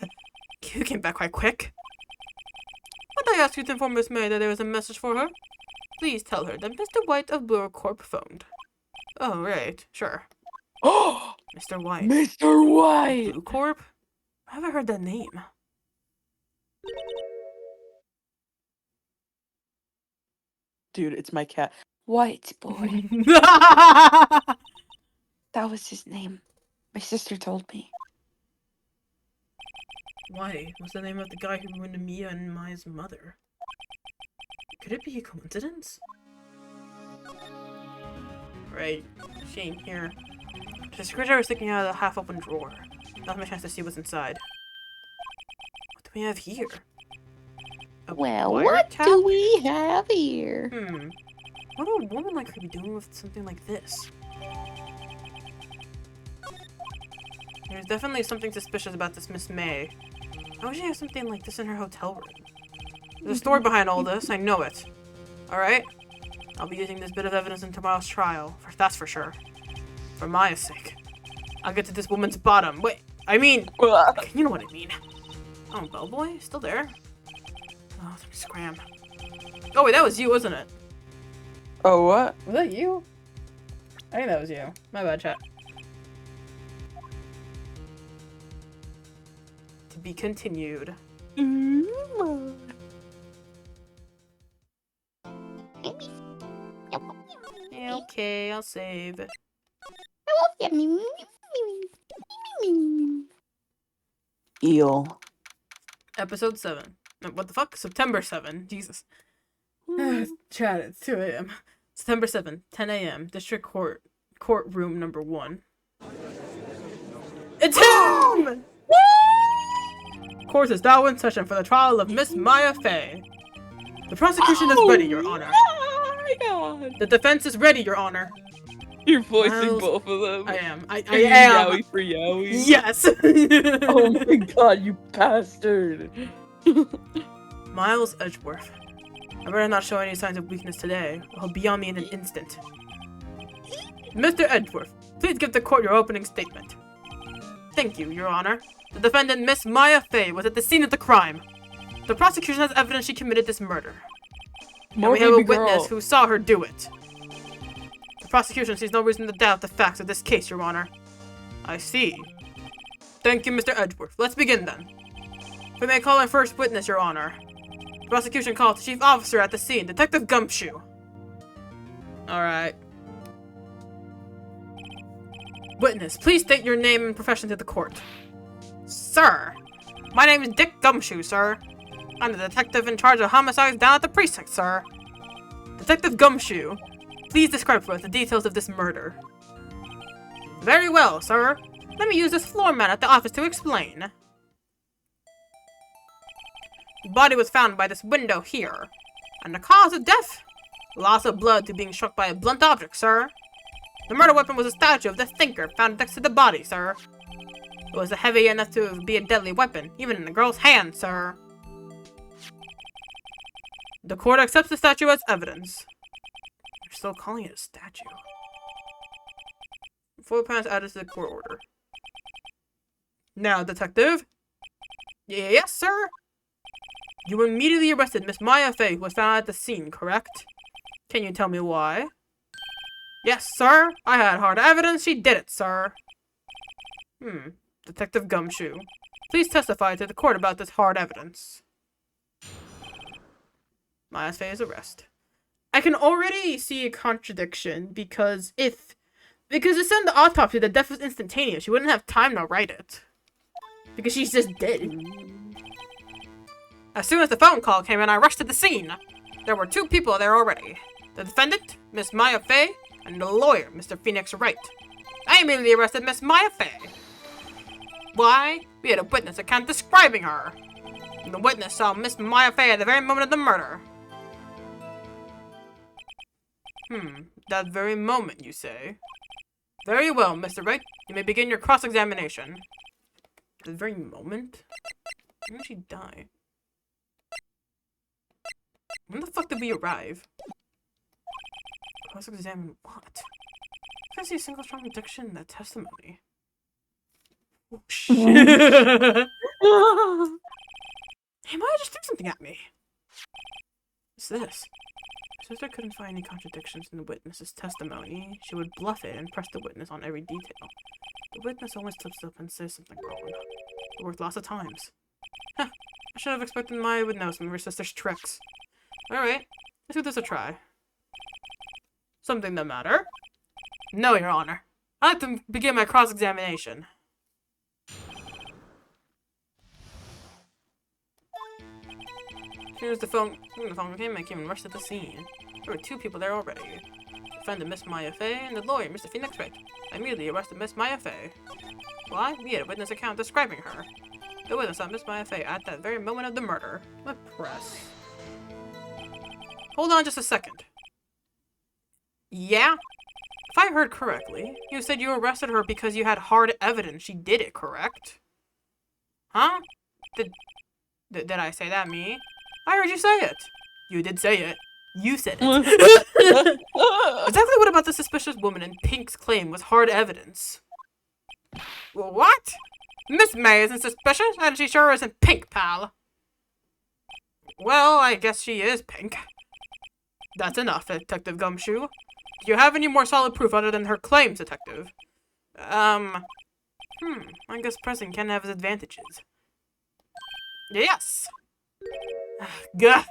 You came back quite quick. Might I ask you to inform Miss May that there was a message for her? Please tell her that Mr. White of Blue Corp phoned. Oh, right, sure. Oh, Mr. White. Mr. White. Blue Corp? I haven't heard that name. Dude, it's my cat. White boy. That was his name. My sister told me. Why? What's the name of the guy who ruined Mia and Maya's mother? Could it be a coincidence? Right. She ain't here. The screwdriver is sticking out of the half-open drawer. Now's my chance to see what's inside. What do we have here? A wiretap? do we have here? What would a woman like her be doing with something like this? There's definitely something suspicious about this Miss May. How would she have something like this in her hotel room? There's a story behind all this, I know it. Alright? I'll be using this bit of evidence in tomorrow's trial, that's for sure. For Maya's sake. I'll get to this woman's bottom. Wait, I mean... you know what I mean. Oh, bellboy? Still there? Oh, let me scram. Oh wait, that was you, wasn't it? Oh, what? Was that you? I think that was you. My bad, chat. To be continued. Yeah, okay, I'll save. Eel. Episode 7. No, what the fuck? September 7. Jesus. Chat, it's 2 a.m. September 7, 10 a.m. District Court. Courtroom number 1. It's him! Court is now in session for the trial of Miss Maya Fey. The prosecution is ready, Your Honor. My God. The defense is ready, Your Honor. You're voicing Miles, both of them. I am. I Are you am. Yowie for Yowie? Yes. Oh my God, you bastard. Miles Edgeworth. I better not show any signs of weakness today, or he'll be on me in an instant. Mr. Edgeworth, please give the court your opening statement. Thank you, Your Honor. The defendant, Miss Maya Fey, was at the scene of the crime. The prosecution has evidence she committed this murder. And we have a witness who saw her do it. The prosecution sees no reason to doubt the facts of this case, Your Honor. I see. Thank you, Mr. Edgeworth. Let's begin then. We may call our first witness, Your Honor. The prosecution calls the chief officer at the scene, Detective Gumshoe. Alright. Witness, please state your name and profession to the court. Sir, my name is Dick Gumshoe, sir. I'm the detective in charge of homicides down at the precinct, sir. Detective Gumshoe, please describe for us the details of this murder. Very well, sir. Let me use this floor mat at the office to explain. The body was found by this window here. And the cause of death? Loss of blood to being struck by a blunt object, sir. The murder weapon was a statue of the thinker found next to the body, sir. It was heavy enough to be a deadly weapon, even in the girl's hand, sir. The court accepts the statue as evidence. You're still calling it a statue. 4 pounds added to the court order. Now, detective. Yes, sir. You immediately arrested Miss Maya Fey, who was found at the scene, correct? Can you tell me why? Yes, sir. I had hard evidence she did it, sir. Detective Gumshoe, please testify to the court about this hard evidence. Maya Fey's arrest. I can already see a contradiction because it said in the autopsy that death was instantaneous. She wouldn't have time to write it. Because she's just dead. As soon as the phone call came in, I rushed to the scene. There were 2 people there already. The defendant, Miss Maya Fey, and the lawyer, Mr. Phoenix Wright. I immediately arrested Miss Maya Fey. Why? We had a witness account describing her. And the witness saw Miss Maya Fey at the very moment of the murder. That very moment, you say? Very well, Mr. Wright. You may begin your cross-examination. The very moment? When did she die? When the fuck did we arrive? Cross-examine what? I see a single strong prediction in that testimony. Oh, shit. Hey, Maya just threw something at me. What's this? Sister couldn't find any contradictions in the witness's testimony. She would bluff it and press the witness on every detail. The witness always slips up and says something wrong. It worked lots of times. Huh. I should have expected Maya would know some of her sister's tricks. Alright, let's give this a try. Something the matter? No, Your Honor. I'd like to begin my cross-examination. As soon as the phone came, I came and rushed to the scene. There were 2 people there already. Defendant Miss Maya Fey and the lawyer, Mr. Phoenix Wright. I immediately arrested Miss Maya Fey. Why? We had a witness account describing her. The witness saw Miss Maya Fey at that very moment of the murder. Let press. Hold on just a second. Yeah? If I heard correctly, you said you arrested her because you had hard evidence she did it, correct? Huh? Did I say that, me? I heard you say it. You did say it. You said it. Exactly what about the suspicious woman in Pink's claim was hard evidence? What? Miss May isn't suspicious, and she sure isn't Pink, pal. Well, I guess she is Pink. That's enough, Detective Gumshoe. Do you have any more solid proof other than her claims, Detective? I guess pressing can have its advantages. Yes! Gah!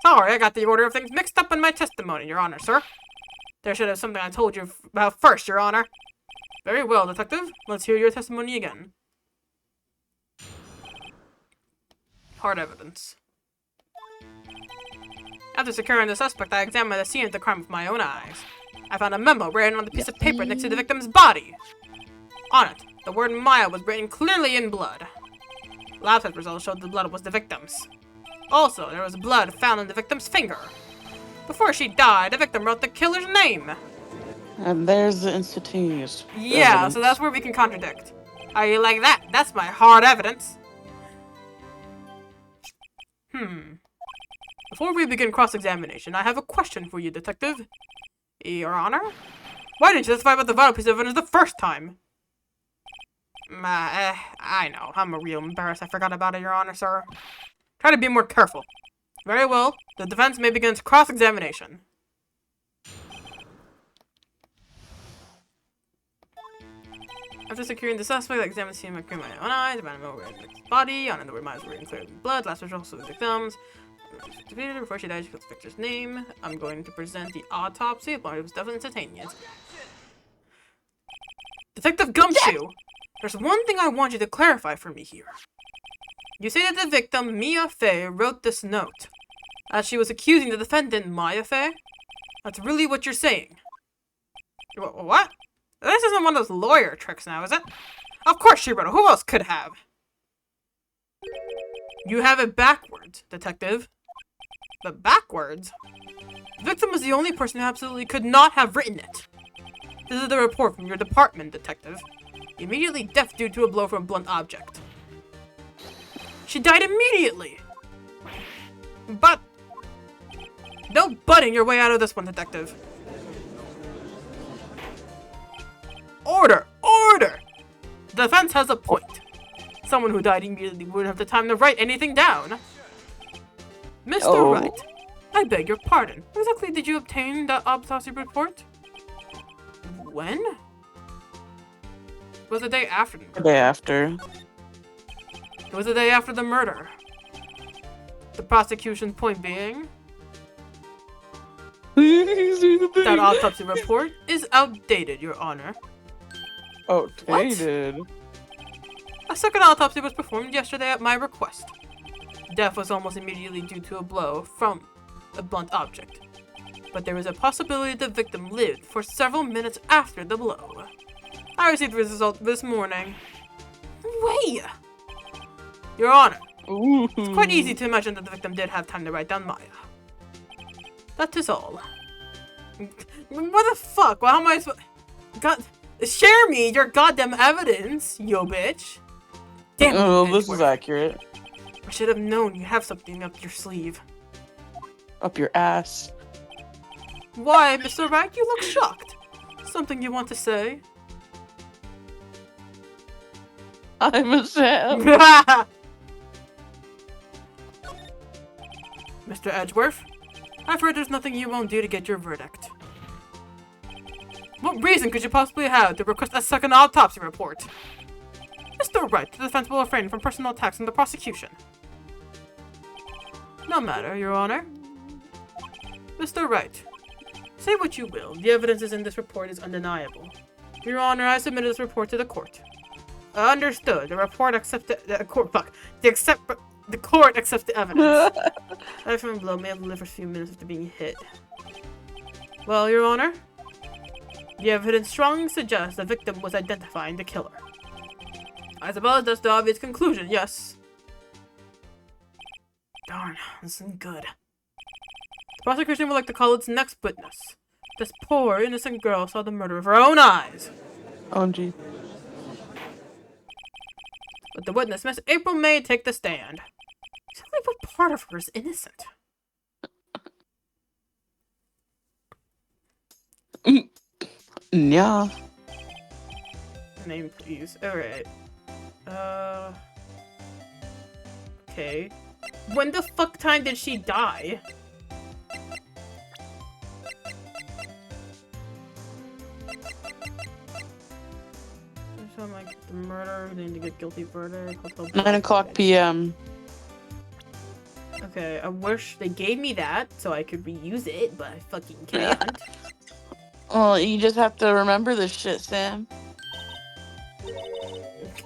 Sorry, I got the order of things mixed up in my testimony, Your Honor, sir. There should have something I told you about first, Your Honor. Very well, Detective. Let's hear your testimony again. Hard evidence. After securing the suspect, I examined the scene of the crime with my own eyes. I found a memo written on the piece of paper next to the victim's body. On it, the word Maya was written clearly in blood. Lab test results showed the blood was the victim's. Also, there was blood found in the victim's finger. Before she died, the victim wrote the killer's name. And there's the instantaneous. Yeah, evidence. so that's where we can contradict. How you like that? That's my hard evidence. Before we begin cross-examination, I have a question for you, Detective. Your Honor? Why didn't you testify about the vital piece of evidence the first time? I know. I'm real embarrassed I forgot about it, Your Honor, sir. Try to be more careful. Very well. The defense may begin its cross-examination. After securing the suspect, I examined the scene with my own eyes, found him over in the body, on the word Myers were in clear blood, last results of the victims. Before she died, she killed the victor's name. I'm going to present the autopsy. It was definitely instantaneous. Detective Gumshoe, there's one thing I want you to clarify for me here. You say that the victim, Mia Fey, wrote this note, as she was accusing the defendant, Maya Fey? That's really what you're saying. What? This isn't one of those lawyer tricks now, is it? Of course she wrote it. Who else could have? You have it backwards, Detective. But backwards? The victim was the only person who absolutely could not have written it. This is the report from your department, Detective. Immediately death due to a blow from a blunt object. She died immediately! But... no butting your way out of this one, Detective. Order! Order! The defense has a point. Someone who died immediately wouldn't have the time to write anything down. Mr. Wright, I beg your pardon. When exactly did you obtain that autopsy report? When? It was the day after the murder. The day after. It was the day after the murder. The prosecution's point being... That autopsy report is outdated, Your Honor. Outdated. A second autopsy was performed yesterday at my request. Death was almost immediately due to a blow from a blunt object. But there is a possibility the victim lived for several minutes after the blow. I received the result this morning. Wait! Your Honor, it's quite easy to imagine that the victim did have time to write down Maya. That is all. What the fuck? Well, how am I supposed... God... Share me your goddamn evidence, yo bitch. Damn it, Oh, this is Edgeworth. accurate. I should have known you have something up your sleeve. Up your ass. Why, Mr. Wright, you look shocked. Something you want to say? I'm ashamed. Mr. Edgeworth, I've heard there's nothing you won't do to get your verdict. What reason could you possibly have to request a second autopsy report? Mr. Wright, the defense will refrain from personal attacks on the prosecution. No matter, Your Honor. Mr. Wright, say what you will, the evidence in this report is undeniable. Your Honor, I submitted this report to the court. Understood. The report accepted. The court. Fuck. The court accepts the evidence. Life from below may have lived for a few minutes after being hit. Well, Your Honor, the evidence strongly suggests the victim was identifying the killer. I suppose that's the obvious conclusion, yes. Darn, this isn't good. The prosecution would like to call its next witness. This poor, innocent girl saw the murder with her own eyes. OMG. But the witness, Miss April May, take the stand. Exactly what part of her is innocent? Yeah. Name, please. Alright. Okay. When the fuck time did she die? So I'm like, the murder, they need to get guilty verdict. 9 o'clock p.m. Okay, I wish they gave me that so I could reuse it, but I fucking can't. Well, you just have to remember this shit, Sam.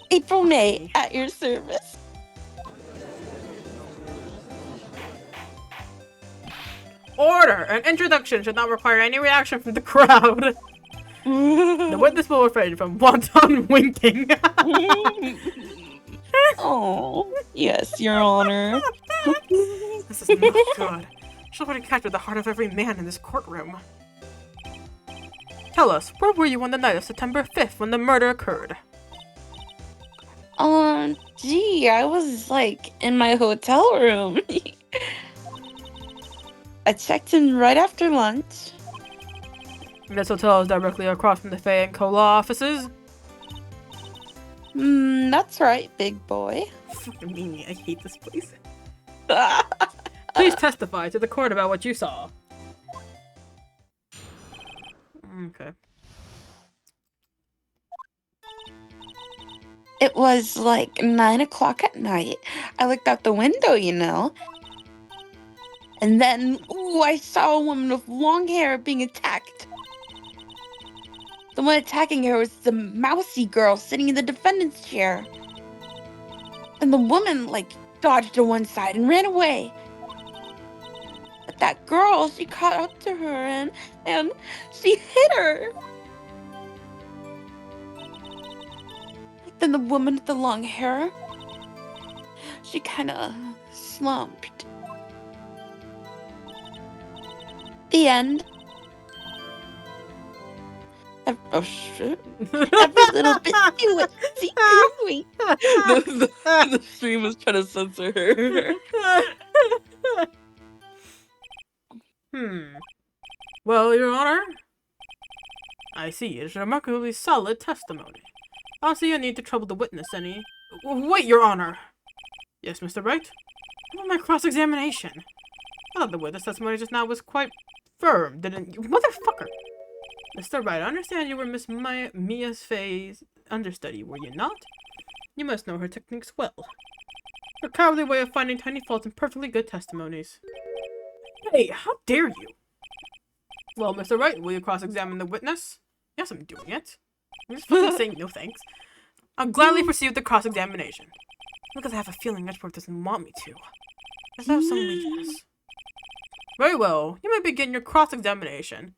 April May, at your service. Order! An introduction should not require any reaction from the crowd. The witness will refrain from wanton winking. Oh, yes, Your Honor. This is not good. She's already captured the heart of every man in this courtroom. Tell us, where were you on the night of September 5th when the murder occurred? Gee, I was, like, in my hotel room. I checked in right after lunch. This hotel is directly across from the Fay and Cola offices. That's right, big boy. Fucking me, I hate this place. Please testify to the court about what you saw. Okay. It was like 9 o'clock at night. I looked out the window, you know. And then, ooh, I saw a woman with long hair being attacked. The one attacking her was the mousy girl sitting in the defendant's chair. And the woman, like, dodged to one side and ran away. But that girl, she caught up to her and she hit her. Then the woman with the long hair, she kind of slumped. The end. Oh shit. Every little bit you would see me. The stream was trying to censor her. Well, Your Honor, I see. It's a remarkably solid testimony. I don't see a need to trouble the witness any. Wait, Your Honor! Yes, Mr. Wright? What about my cross-examination? I thought the witness testimony just now was quite firm, didn't you? Motherfucker! Mr. Wright, I understand you were Miss Mia Fey's understudy, were you not? You must know her techniques well. Her cowardly way of finding tiny faults in perfectly good testimonies. Hey, how dare you? Well, Mr. Wright, will you cross-examine the witness? Yes, I'm doing it. I'm just fucking saying no thanks. I'll gladly proceed with the cross-examination. Because I have a feeling Edgeworth doesn't want me to. Let's have some weakness. Very well. You may begin your cross-examination.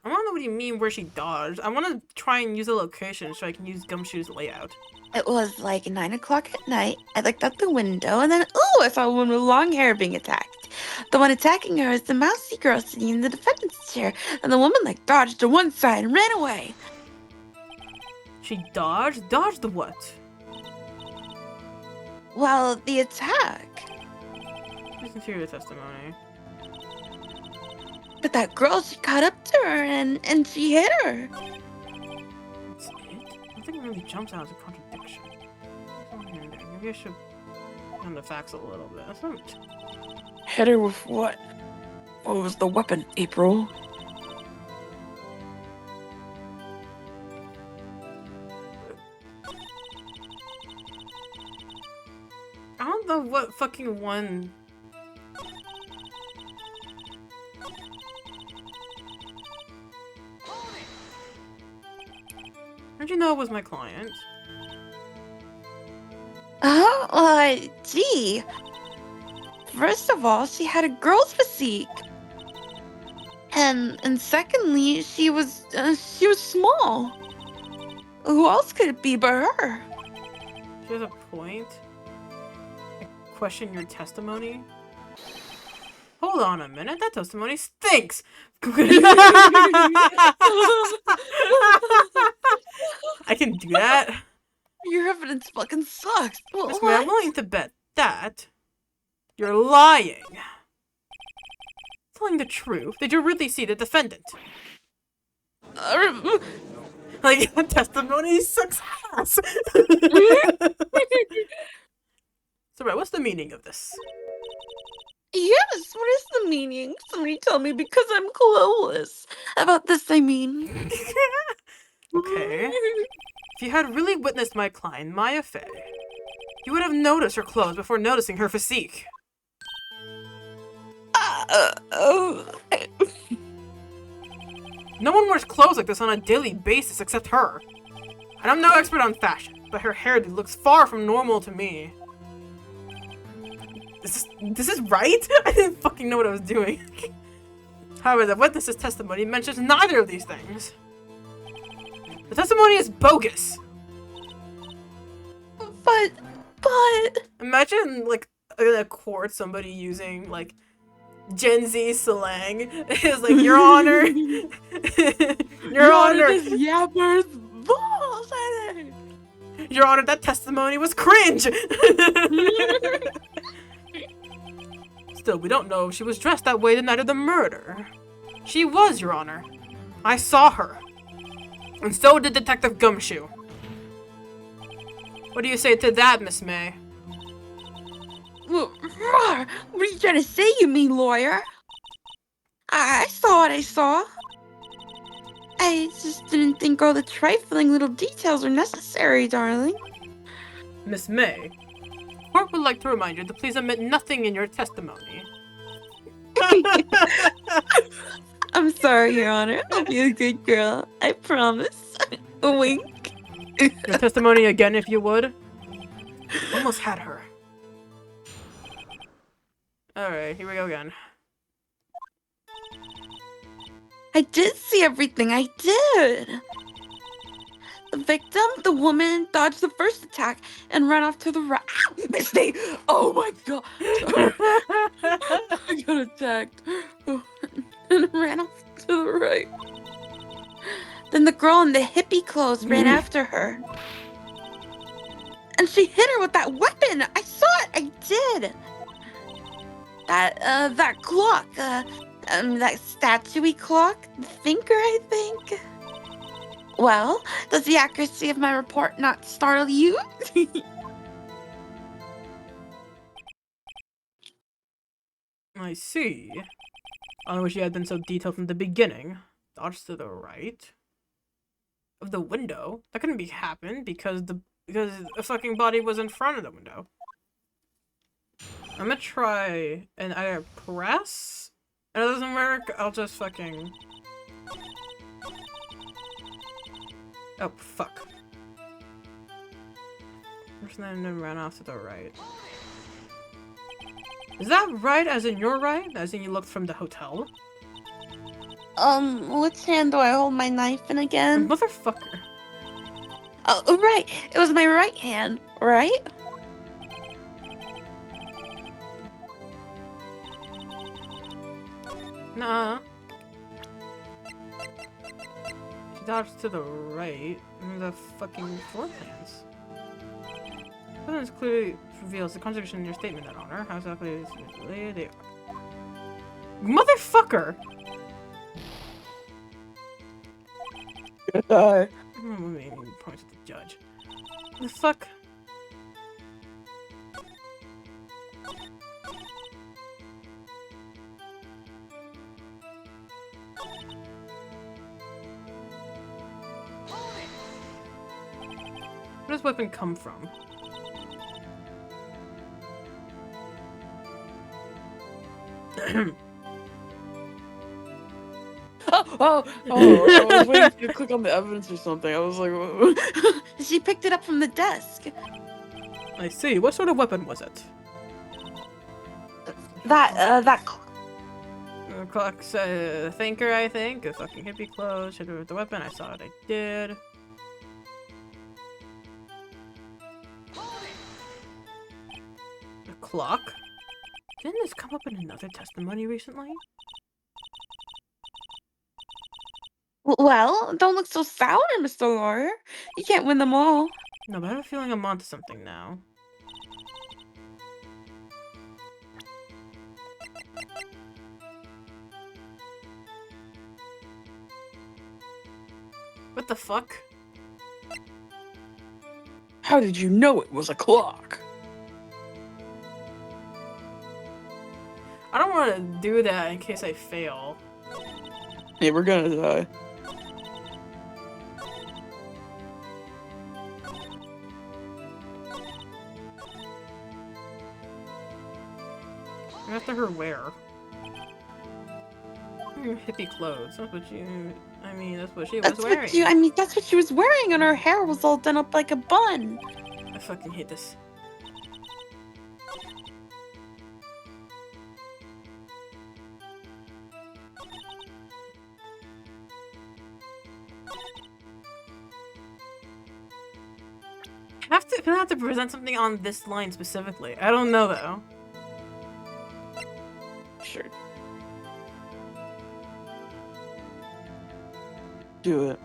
I want to know what you mean where she dodged. I want to try and use a location so I can use Gumshoe's layout. It was like 9 o'clock at night. I looked out the window and then, ooh, I saw a woman with long hair being attacked. The one attacking her is the mousy girl sitting in the defendant's chair, and the woman like dodged to one side and ran away. She dodged? Dodged what? Well, the attack. Listen to your testimony. But that girl, she caught up to her and she hit her. That's it? I think it really jumps out as a contradiction. Maybe I should run the facts a little bit. That's not... Hit her with what? What was the weapon, April? I don't know what fucking one... How'd you know it was my client? Gee. First of all, she had a girl's physique. And secondly, she was small. Who else could it be but her? She has a point. I question your testimony. Hold on a minute, that testimony stinks! I can do that. Your evidence fucking sucks. Miss May, I'm willing to bet that you're lying. Telling the truth. Did you really see the defendant? Like, that testimony sucks ass. So, right, what's the meaning of this? Yes, what is the meaning? Somebody tell me because I'm clueless. About this, I mean. Okay. If you had really witnessed my client, Maya Fey, you would have noticed her clothes before noticing her physique. No one wears clothes like this on a daily basis except her. And I'm no expert on fashion, but her hairdo looks far from normal to me. This is right? I didn't fucking know what I was doing. However, the witness's testimony mentions neither of these things. The testimony is bogus. But... Imagine, like, in a court, somebody using, like, Gen Z slang. It's like, Your Honor. Your Honor. This yapper's bullshit. Your Honor, that testimony was cringe. Still, we don't know if she was dressed that way the night of the murder. She was, Your Honor. I saw her. And so did Detective Gumshoe. What do you say to that, Miss May? What are you trying to say, you mean lawyer? I saw what I saw. I just didn't think all the trifling little details are necessary, darling. Miss May, court would like to remind you to please omit nothing in your testimony. I'm sorry, Your Honor. I'll be a good girl. I promise. A wink. Your testimony again, if you would. Almost had her. Alright, here we go again. I did see everything. I did. The victim, the woman, dodged the first attack and ran off to the right. Miss Me! Oh my god! I got attacked and ran off to the right. Then the girl in the hippie clothes ran after her. And she hit her with that weapon! I saw it! I did! That clock, that statue-y clock, the thinker, I think. Well, does the accuracy of my report not startle you? I see. I wish you had been so detailed from the beginning. Dodge to the right of the window. That couldn't be happened because the fucking body was in front of the window. I'm gonna try and either press If it doesn't work, I'll just fucking... Oh, fuck. Person then ran off to the right. Is that right as in your right? As in you looked from the hotel? Which hand do I hold my knife in again? Motherfucker. Oh, right. It was my right hand, right? Nah. She dodged to the right. The fucking floor plans. Evidence clearly reveals the contradiction in your statement, that honor. How exactly is it related? Motherfucker! Die. Points at the judge. The fuck? Where does weapon come from? Oh, I was waiting for you to click on the evidence or something. I was like, She picked it up from the desk. I see. What sort of weapon was it? That Clock's thinker, I think. A fucking hippie clothes. Should have with the weapon. I saw it. I did. The clock? Didn't this come up in another testimony recently? Well, don't look so sour, Mr. Lawyer. You can't win them all. No, but I have a feeling I'm onto something now. What the fuck? how did you know it was a clock? I don't want to do that in case I fail. Yeah, we're gonna die. After her wear. Hippie clothes. That's what you... I mean, that's what she was wearing. That's what she was wearing, and her hair was all done up like a bun. I fucking hate this. Gonna have to present something on this line specifically. I don't know though. Sure. Do it.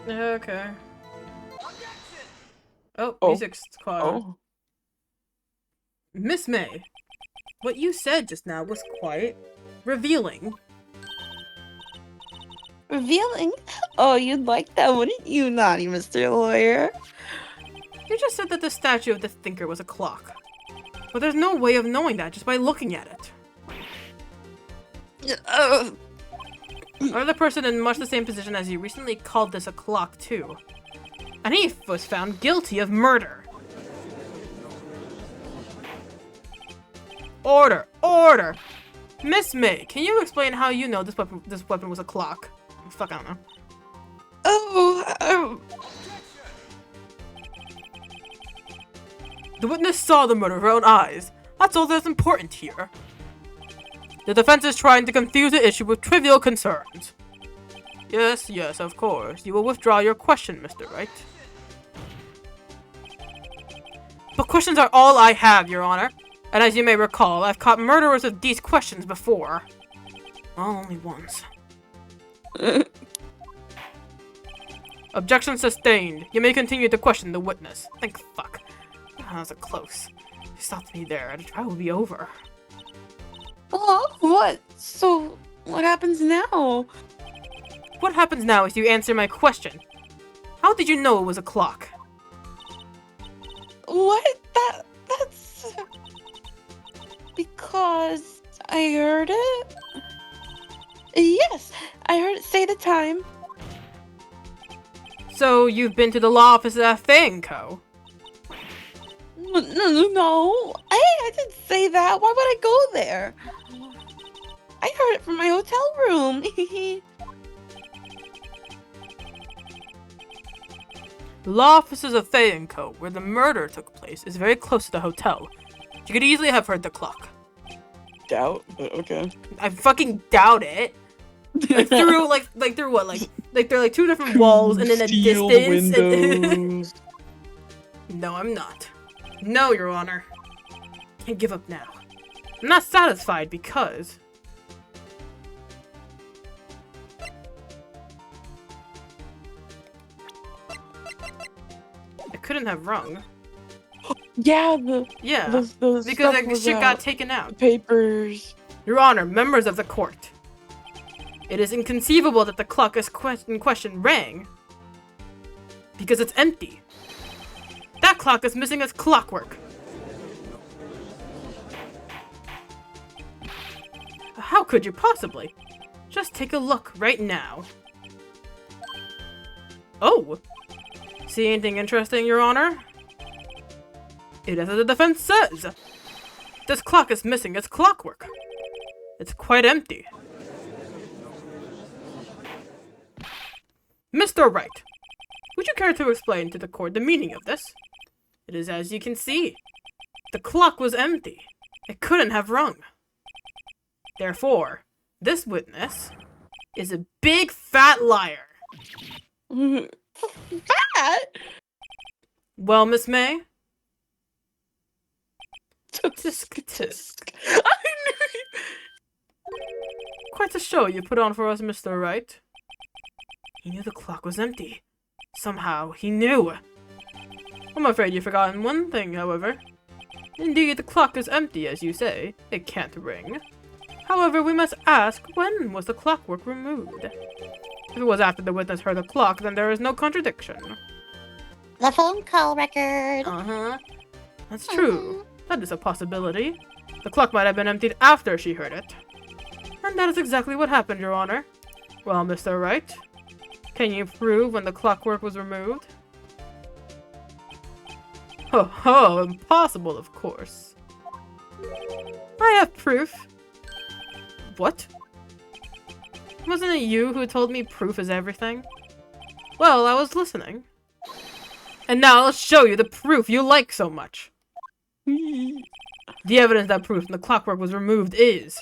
Okay. Oh, Oh. music squad. Oh. Miss May, what you said just now was quite revealing. Revealing? Oh, you'd like that, wouldn't you, naughty Mr. Lawyer? You just said that the statue of the thinker was a clock. But there's no way of knowing that just by looking at it. Another person in much the same position as you recently called this a clock too. And he was found guilty of murder. Order! Order! Miss May, can you explain how you know this weapon was a clock? Fuck, I don't know. The witness saw the murder with her own eyes. That's all that's important here. The defense is trying to confuse the issue with trivial concerns. Yes, yes, of course. You will withdraw your question, Mr. Wright. But questions are all I have, Your Honor. And as you may recall, I've caught murderers with these questions before. Well, only once. Objection sustained. You may continue to question the witness. Thank fuck. That was a close. If you stopped me there, the trial would be over. Oh, what? So, what happens now? What happens now is you answer my question. How did you know it was a clock? What? That's... Because I heard it? Yes, I heard it say the time. So, you've been to the law office of that thing, Co? No, I didn't say that. Why would I go there? I heard it from my hotel room. The law offices of Fay & Co., where the murder took place, is very close to the hotel. You could easily have heard the clock. Doubt, but okay. I fucking doubt it. Like through through what? Like they're like two different walls and then a Steel distance. windows. No, I'm not. No, Your Honor. Can't give up now. I'm not satisfied because... I couldn't have rung. Yeah, Yeah, the because stuff that was shit out. got taken out. Papers. Your Honor, members of the court. It is inconceivable that the clock in question rang because it's empty. That clock is missing its clockwork. How could you possibly? Just take a look right now. Oh! See anything interesting, Your Honor? It is as the defense says. This clock is missing its clockwork. It's quite empty. Mr. Wright, would you care to explain to the court the meaning of this? It is as you can see. The clock was empty. It couldn't have rung. Therefore, this witness is a big fat liar. Fat? Well, Miss May? Tisk tisk. Quite a show you put on for us, Mr. Wright. He knew the clock was empty. Somehow, he knew. I'm afraid you've forgotten one thing, however. Indeed, the clock is empty, as you say. It can't ring. However, we must ask, when was the clockwork removed? If it was after the witness heard the clock, then there is no contradiction. The phone call record. Uh-huh. That's true. That is a possibility. The clock might have been emptied after she heard it. And that is exactly what happened, Your Honor. Well, Mr. Wright, can you prove when the clockwork was removed? Ho ho, impossible, of course. I have proof. What? Wasn't it you who told me proof is everything? Well, I was listening. And now I'll show you the proof you like so much. The evidence that proves the clockwork was removed is...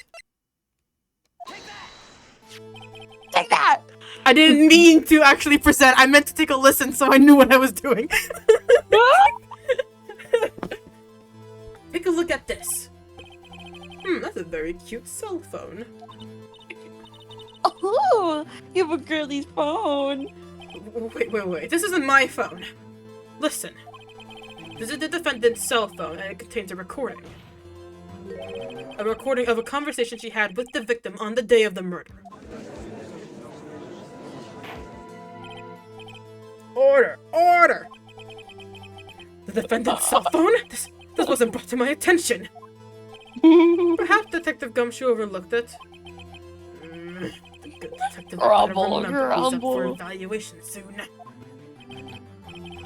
Take that! I didn't mean to actually present. I meant to take a listen so I knew what I was doing. Take a look at this. That's a very cute cell phone. Oh, you have a girly's phone. Wait. This isn't my phone. Listen. This is the defendant's cell phone, and it contains a recording. A recording of a conversation she had with the victim on the day of the murder. Order! Order! The defendant's cell phone? This wasn't brought to my attention. Perhaps Detective Gumshoe overlooked it. The good detective better remember who's up for evaluation soon.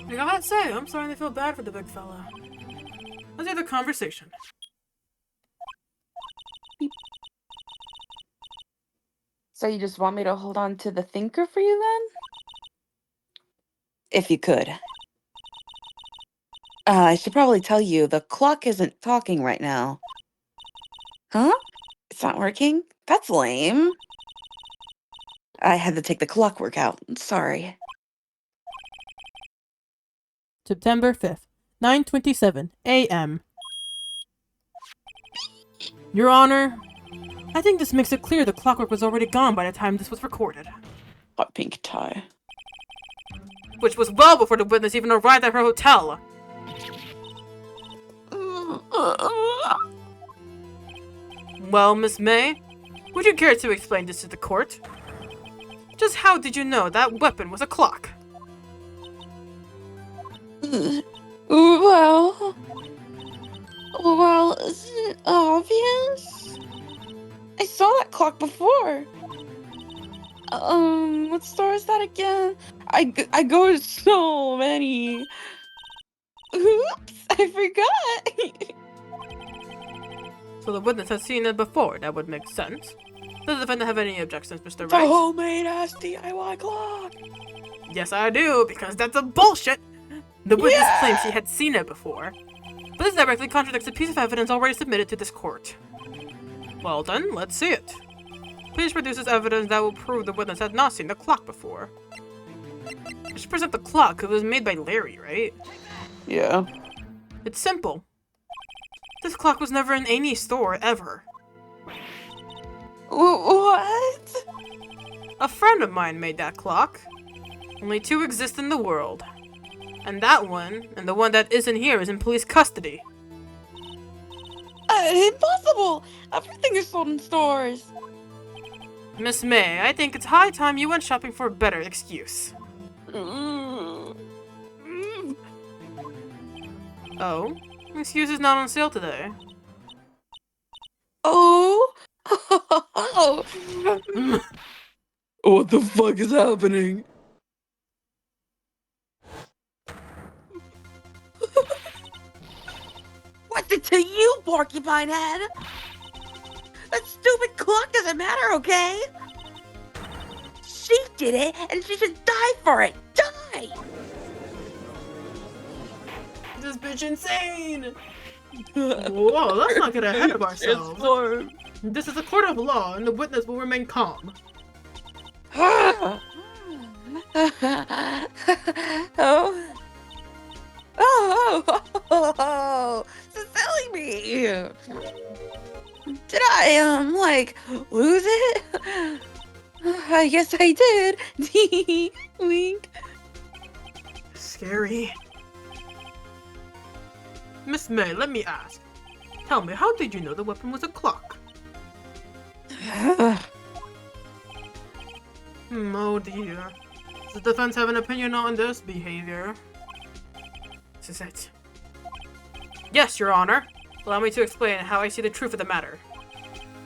I gotta say, I'm starting to feel bad for the big fella. Let's have the conversation. So you just want me to hold on to the thinker for you then? If you could. I should probably tell you, the clock isn't talking right now. Huh? It's not working? That's lame. I had to take the clockwork out. Sorry. September 5th, 9:27 a.m. Your Honor, I think this makes it clear the clockwork was already gone by the time this was recorded. Hot pink tie. Which was well before the witness even arrived at her hotel. Well, Miss May, would you care to explain this to the court? Just how did you know that weapon was a clock? Well, isn't it obvious? I saw that clock before. What store is that again? I go to so many. Oops, I forgot. So the witness has seen it before, that would make sense. Does the defendant have any objections, Mr. It's a Wright? homemade ass DIY clock. Yes, I do, because that's a bullshit! The witness claims she had seen it before, but this directly contradicts a piece of evidence already submitted to this court. Well then, let's see it. Please produce this evidence that will prove the witness had not seen the clock before. I should present the clock. It was made by Larry, right? Yeah. It's simple. This clock was never in any store, ever. What? A friend of mine made that clock. Only two exist in the world. And that one, and the one that isn't here, is in police custody. Impossible! Everything is sold in stores. Miss May, I think it's high time you went shopping for a better excuse. Mm. Oh? Excuse is not on sale today. Oh. What the fuck is happening? What's it to you, porcupine head? That stupid clock doesn't matter, okay? She did it, and she should die for it. Die! This bitch insane! Whoa, let's not get ahead of ourselves. This is a court of law, and the witness will remain calm. Oh. Oh, so silly me. Did I, like, lose it? I guess I did. Wink. Scary. Miss May, let me ask. Tell me, how did you know the weapon was a clock? Oh dear. Does the defense have an opinion on this behavior? This is it. Yes, Your Honor. Allow me to explain how I see the truth of the matter.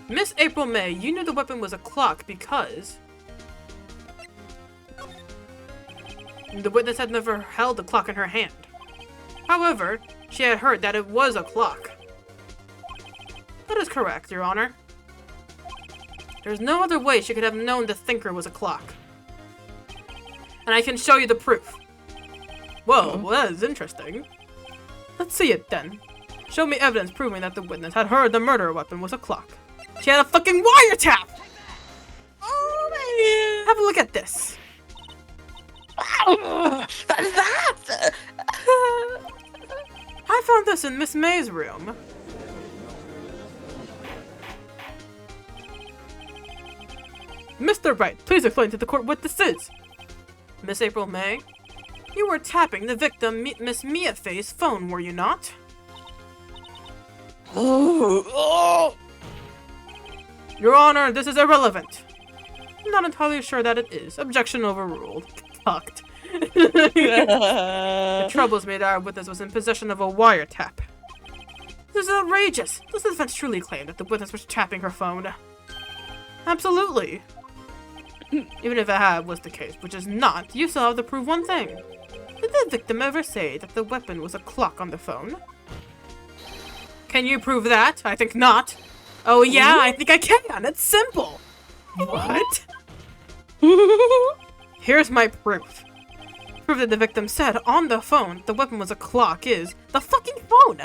Miss April May, you knew the weapon was a clock because the witness had never held the clock in her hand. However, she had heard that it was a clock. That is correct, Your Honor. There's no other way she could have known the thinker was a clock. And I can show you the proof. Whoa, well, that is interesting. Let's see it then. Show me evidence proving that the witness had heard the murder weapon was a clock. She had a fucking wiretap! Oh, man. Have a look at this. That. I found this in Miss May's room. Mr. Wright, please explain to the court what this is. Miss April May, you were tapping the victim Miss Mia Faye's phone, were you not? Your Honor, this is irrelevant. I'm not entirely sure that it is. Objection overruled. Fucked. It troubles me that our witness was in possession of a wiretap. This is outrageous. Does the defense truly claim that the witness was tapping her phone? Absolutely. Even if it was the case, which is not, you still have to prove one thing. Did the victim ever say that the weapon was a clock on the phone? Can you prove that? I think not. Oh yeah, I think I can. It's simple. What? Here's my proof. Proof that the victim said on the phone the weapon was a clock is the fucking phone.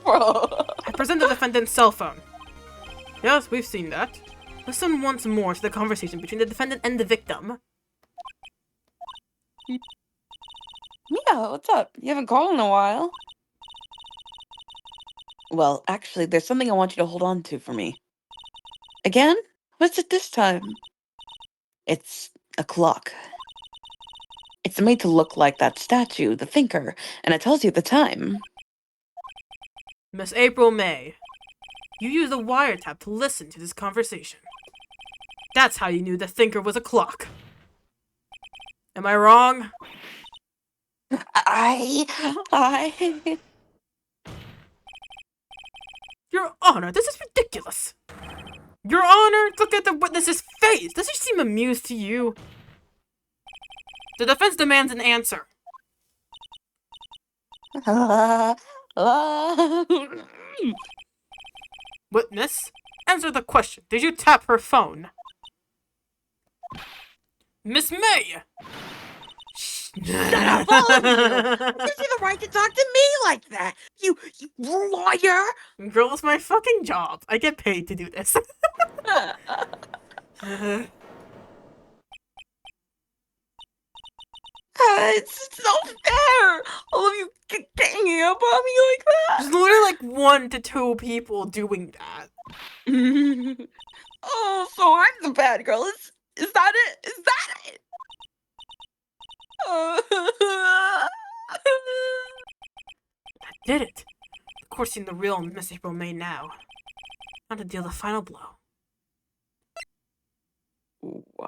I present the defendant's cell phone. Yes, we've seen that. Listen once more to the conversation between the defendant and the victim. Yeah, what's up? You haven't called in a while. Well, actually, there's something I want you to hold on to for me. Again? What's it this time? It's a clock. It's made to look like that statue, the thinker, and it tells you the time. Miss April May, you used a wiretap to listen to this conversation. That's how you knew the thinker was a clock. Am I wrong? I... Your Honor, this is ridiculous. Your Honor, look at the witness's face. Does he seem amused to you? The defense demands an answer. Witness, Answer the question. Did you tap her phone? Miss May! Shut up, all of you! Who gives you the right to talk to me like that? You lawyer! Girl, it's my fucking job. I get paid to do this. It's not fair! All of you ganging up on me like There's literally like 1 to 2 people doing that. that! Oh, so I'm the bad girl. Is that it? Is that it? I did it. Of course, you're the real Miss April May now. Now to deal the final blow.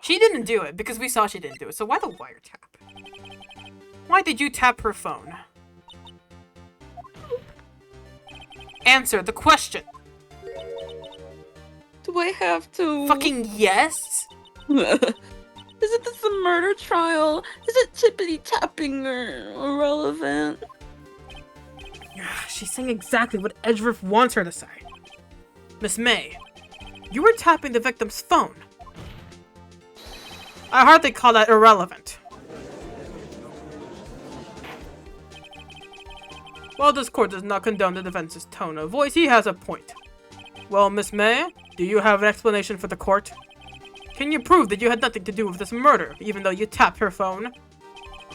She didn't do it because we saw she didn't do it. So why the wiretap? Why did you tap her phone? Answer the question. Do I have to? Fucking yes. Isn't this a murder trial? Is it tippity tapping or irrelevant? She's saying exactly what Edgeworth wants her to say. Miss May, you were tapping the victim's phone. I hardly call that irrelevant. While this court does not condone the defense's tone of voice, he has a point. Well, Miss May, do you have an explanation for the court? Can you prove that you had nothing to do with this murder, even though you tapped her phone?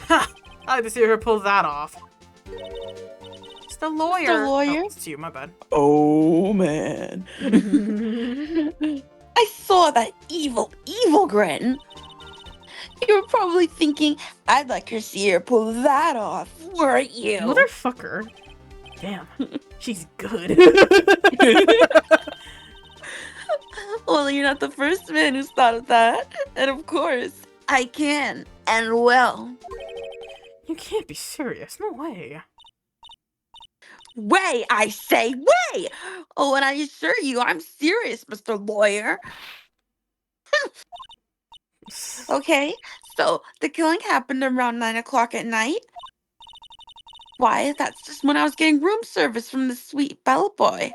Ha! I'd like to see her pull that off. It's the lawyer. The lawyer? Oh, it's you, my bad. Oh, man. I saw that evil grin. You were probably thinking, I'd like her see her pull that off, weren't you? Motherfucker. Damn. She's good. Well, you're not the first man who's thought of that. And of course, I can and will. You can't be serious. No way. Way, I say, way! Oh, and I assure you, I'm serious, Mr. Lawyer. Okay, so the killing happened around 9 o'clock at night. Why, that's just when I was getting room service from the sweet bellboy.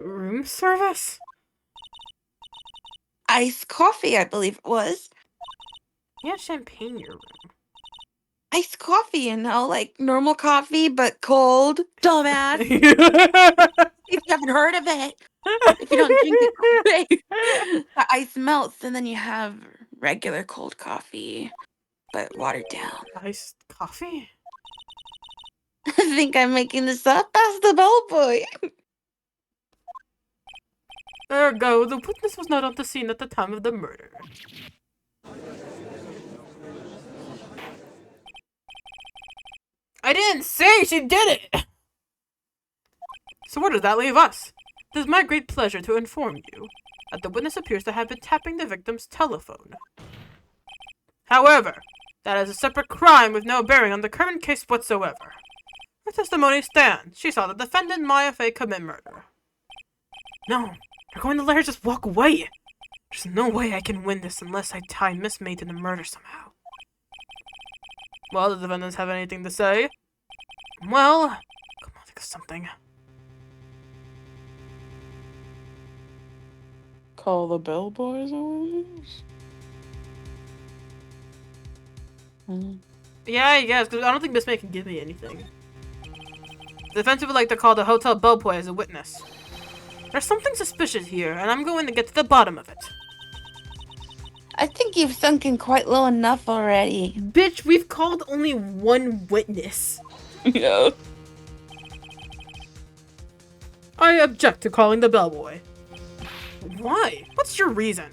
Room service? Iced coffee, I believe it was. You had champagne in your room. Iced coffee, you know, like normal coffee, but cold. Dumbass. If you haven't heard of it. If you don't drink it quick, the ice melts, and then you have regular cold coffee, but watered down. Iced coffee? I think I'm making this up. Ask the bellboy. Ergo, the witness was not on the scene at the time of the murder. I didn't say she did it! So where does that leave us? It is my great pleasure to inform you that the witness appears to have been tapping the victim's telephone. However, that is a separate crime with no bearing on the current case whatsoever. Her testimony stands. She saw the defendant, Maya Fey, commit murder. No, you're going to let her just walk away. There's no way I can win this unless I tie Miss May to the murder somehow. Well, the defendants have anything to say? Well, come on, think of something. Call the bellboys on this? Yeah, I guess, because I don't think Miss May can give me anything. The defense would like to call the hotel bellboy as a witness. There's something suspicious here, and I'm going to get to the bottom of it. I think you've sunk in quite low enough already. Bitch, we've called only one witness. Yeah. I object to calling the bellboy. Why? What's your reason?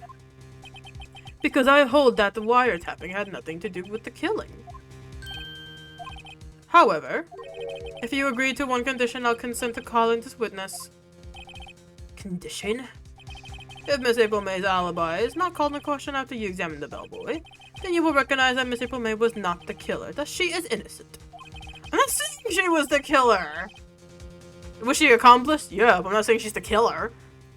Because I hold that the wiretapping had nothing to do with the killing. However, if you agree to one condition, I'll consent to calling this witness. Condition? If Miss April May's alibi is not called into question after you examine the bellboy, then you will recognize that Miss April May was not the killer, that she is innocent. I'm not saying she was the killer! Was she accomplice? Yeah, but I'm not saying she's the killer.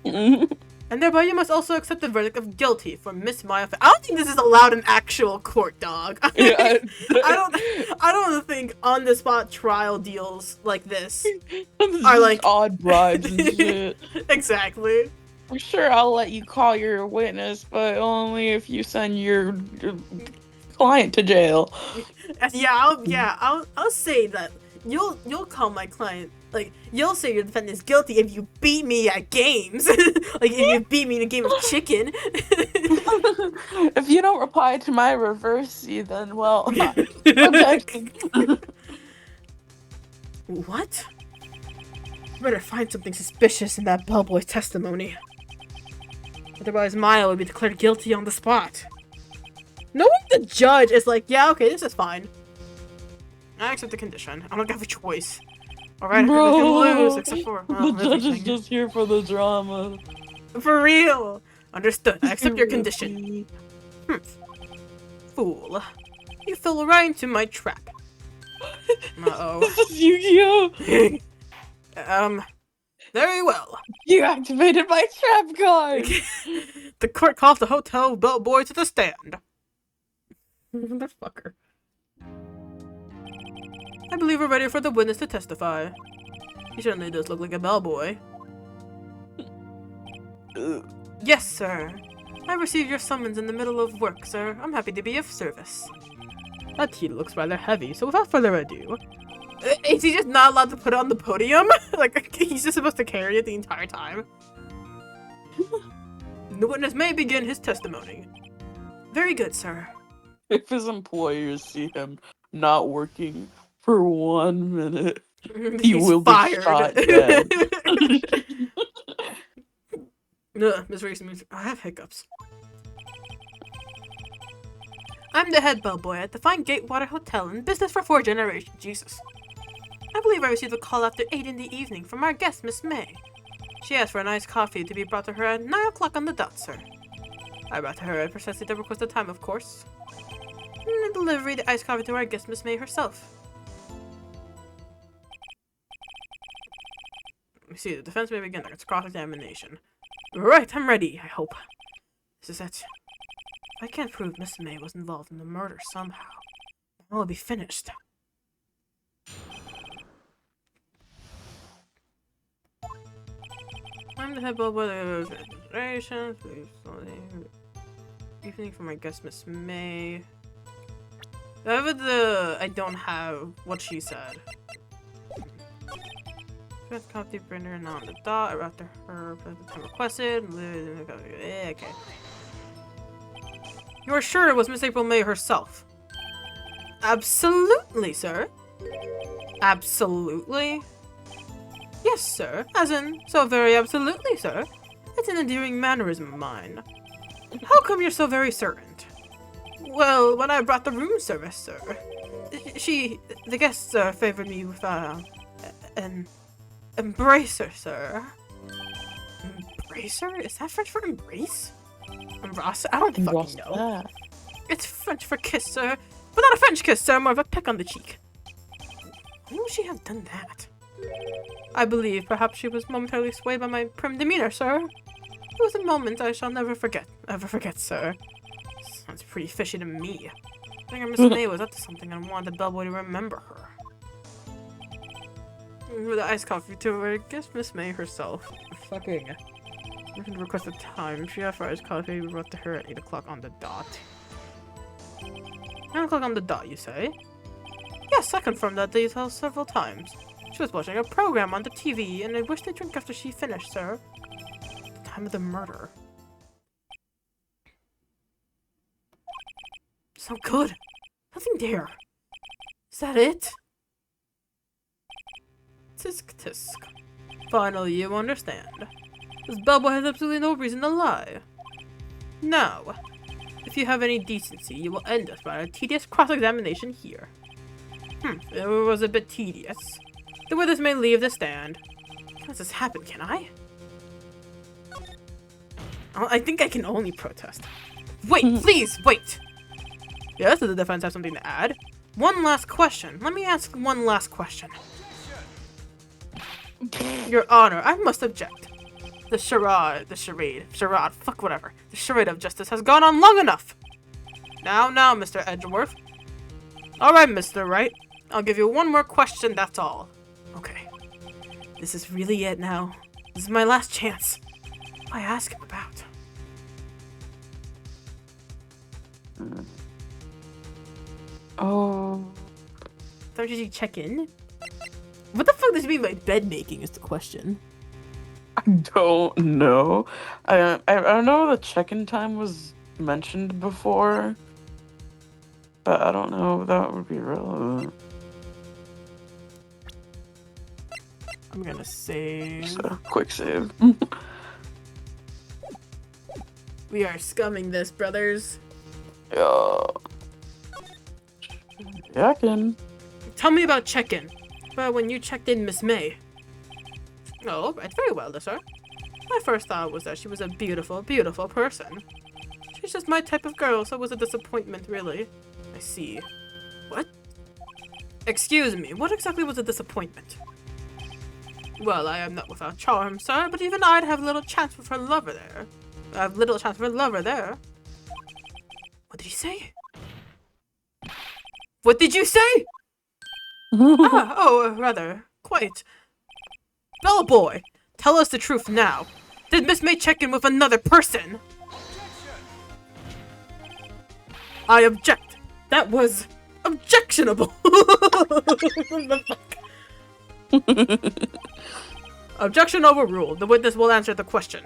And thereby you must also accept the verdict of guilty for Miss Maya Fey. I don't think this is allowed in actual court, dog. Yeah. I don't think on the spot trial deals like this This are is like odd bribes and shit. Exactly. I'm sure I'll let you call your witness, but only if you send your client to jail. I'll say that you'll call my client. Like, you'll say your defendant is guilty if you beat me at games. Like, if you beat me in a game of chicken. If you don't reply to my reverse, then, well, objecting. What? Better find something suspicious in that bellboy's testimony. Otherwise, Maya would be declared guilty on the spot. Knowing the judge is like, yeah, okay, this is fine. I accept the condition. I don't have a choice. Alright, I can lose, except for, well, the judge is everything. just here for the drama. For real! Understood. I accept your condition. Fool. You fell right into my trap. Uh-oh. This is Yu-Gi-Oh! Very well. You activated my trap card! The court calls the hotel bellboy to the stand. Motherfucker. I believe we're ready for the witness to testify. He certainly does look like a bellboy. Yes, sir. I received your summons in the middle of work, sir. I'm happy to be of service. That tea looks rather heavy, so without further ado... Is he just not allowed to put it on the podium? Like, he's just supposed to carry it the entire time? The witness may begin his testimony. Very good, sir. If his employers see him not working for 1 minute, he He's will fired. be shot dead. Miss Reese, I have hiccups. I'm the head bellboy at the fine Gatewater Hotel in business for 4 generations. Jesus. I believe I received a call after 8 in the evening from our guest, Miss May. She asked for an iced coffee to be brought to her at 9 o'clock on the dot, sir. I brought to her at precisely the requested time, of course. And delivered the iced coffee to our guest, Miss May herself. Let me see, the defense may begin. It's cross-examination. Right, I'm ready, I hope. This is it. If I can't prove Miss May was involved in the murder somehow, I will be finished. I'm the head bellboy of the administration. Please, evening for my guest, Miss May. I don't have what she said. Copy printer and on the dot. I wrote to her at the time requested. Okay. You are sure it was Miss April May herself? Absolutely, sir. Absolutely? Yes, sir. As in, so very absolutely, sir. It's an endearing mannerism of mine. How come you're so very certain? Well, when I brought the room service, sir, the guests, favored me with, an embracer, sir. Embracer? Is that French for embrace? Embrace? I don't fucking know. It's French for kiss, sir. But not a French kiss, sir, more of a peck on the cheek. Why would she have done that? I believe perhaps she was momentarily swayed by my prim demeanor, sir. It was a moment I shall never forget, sir. Sounds pretty fishy to me. I think Miss May was up to something and wanted the bellboy to remember her. With the iced coffee to her, I guess Miss May herself. Fucking. I can request a time. She asked for iced coffee, we brought to her at 8 o'clock on the dot. 9 o'clock on the dot, you say? Yes, I confirmed that detail several times. She was watching a program on the TV, and I wished to drink after she finished, sir. The time of the murder. So good. Nothing there. Is that it? Tisk tisk. Finally, you understand. This bellboy has absolutely no reason to lie. Now, if you have any decency, you will end us by a tedious cross-examination here. It was a bit tedious. The witness may leave the stand. Can't this happen, can I? I think I can only protest. Wait, please, wait! Yes, does the defense have something to add? One last question. Let me ask one last question. Your Honor, I must object. The charade, fuck whatever. The charade of justice has gone on long enough. Now, Mr. Edgeworth. Alright, Mr. Wright. I'll give you one more question, that's all. Okay. This is really it now. This is my last chance. did I ask him about? Oh. Did you check in? What the fuck does he mean by bed making is the question. I don't know. I know the check-in time was mentioned before, but I don't know if that would be relevant. I'm gonna save. So, quick save. We are scumming this, brothers. Yeah. Check-in. Tell me about check-in. Well, when you checked in Miss May. Oh, right, very well, sir. My first thought was that she was a beautiful, beautiful person. She's just my type of girl, so it was a disappointment, really. I see. What? Excuse me, what exactly was a disappointment? Well, I am not without charm, sir, but even I'd have little chance with her lover there. I have little chance with her lover there. What did he say? What did you say? Rather, quite. Bellboy, tell us the truth now. Did Miss May check in with another person? I object. That was objectionable. Objection overruled. The witness will answer the question.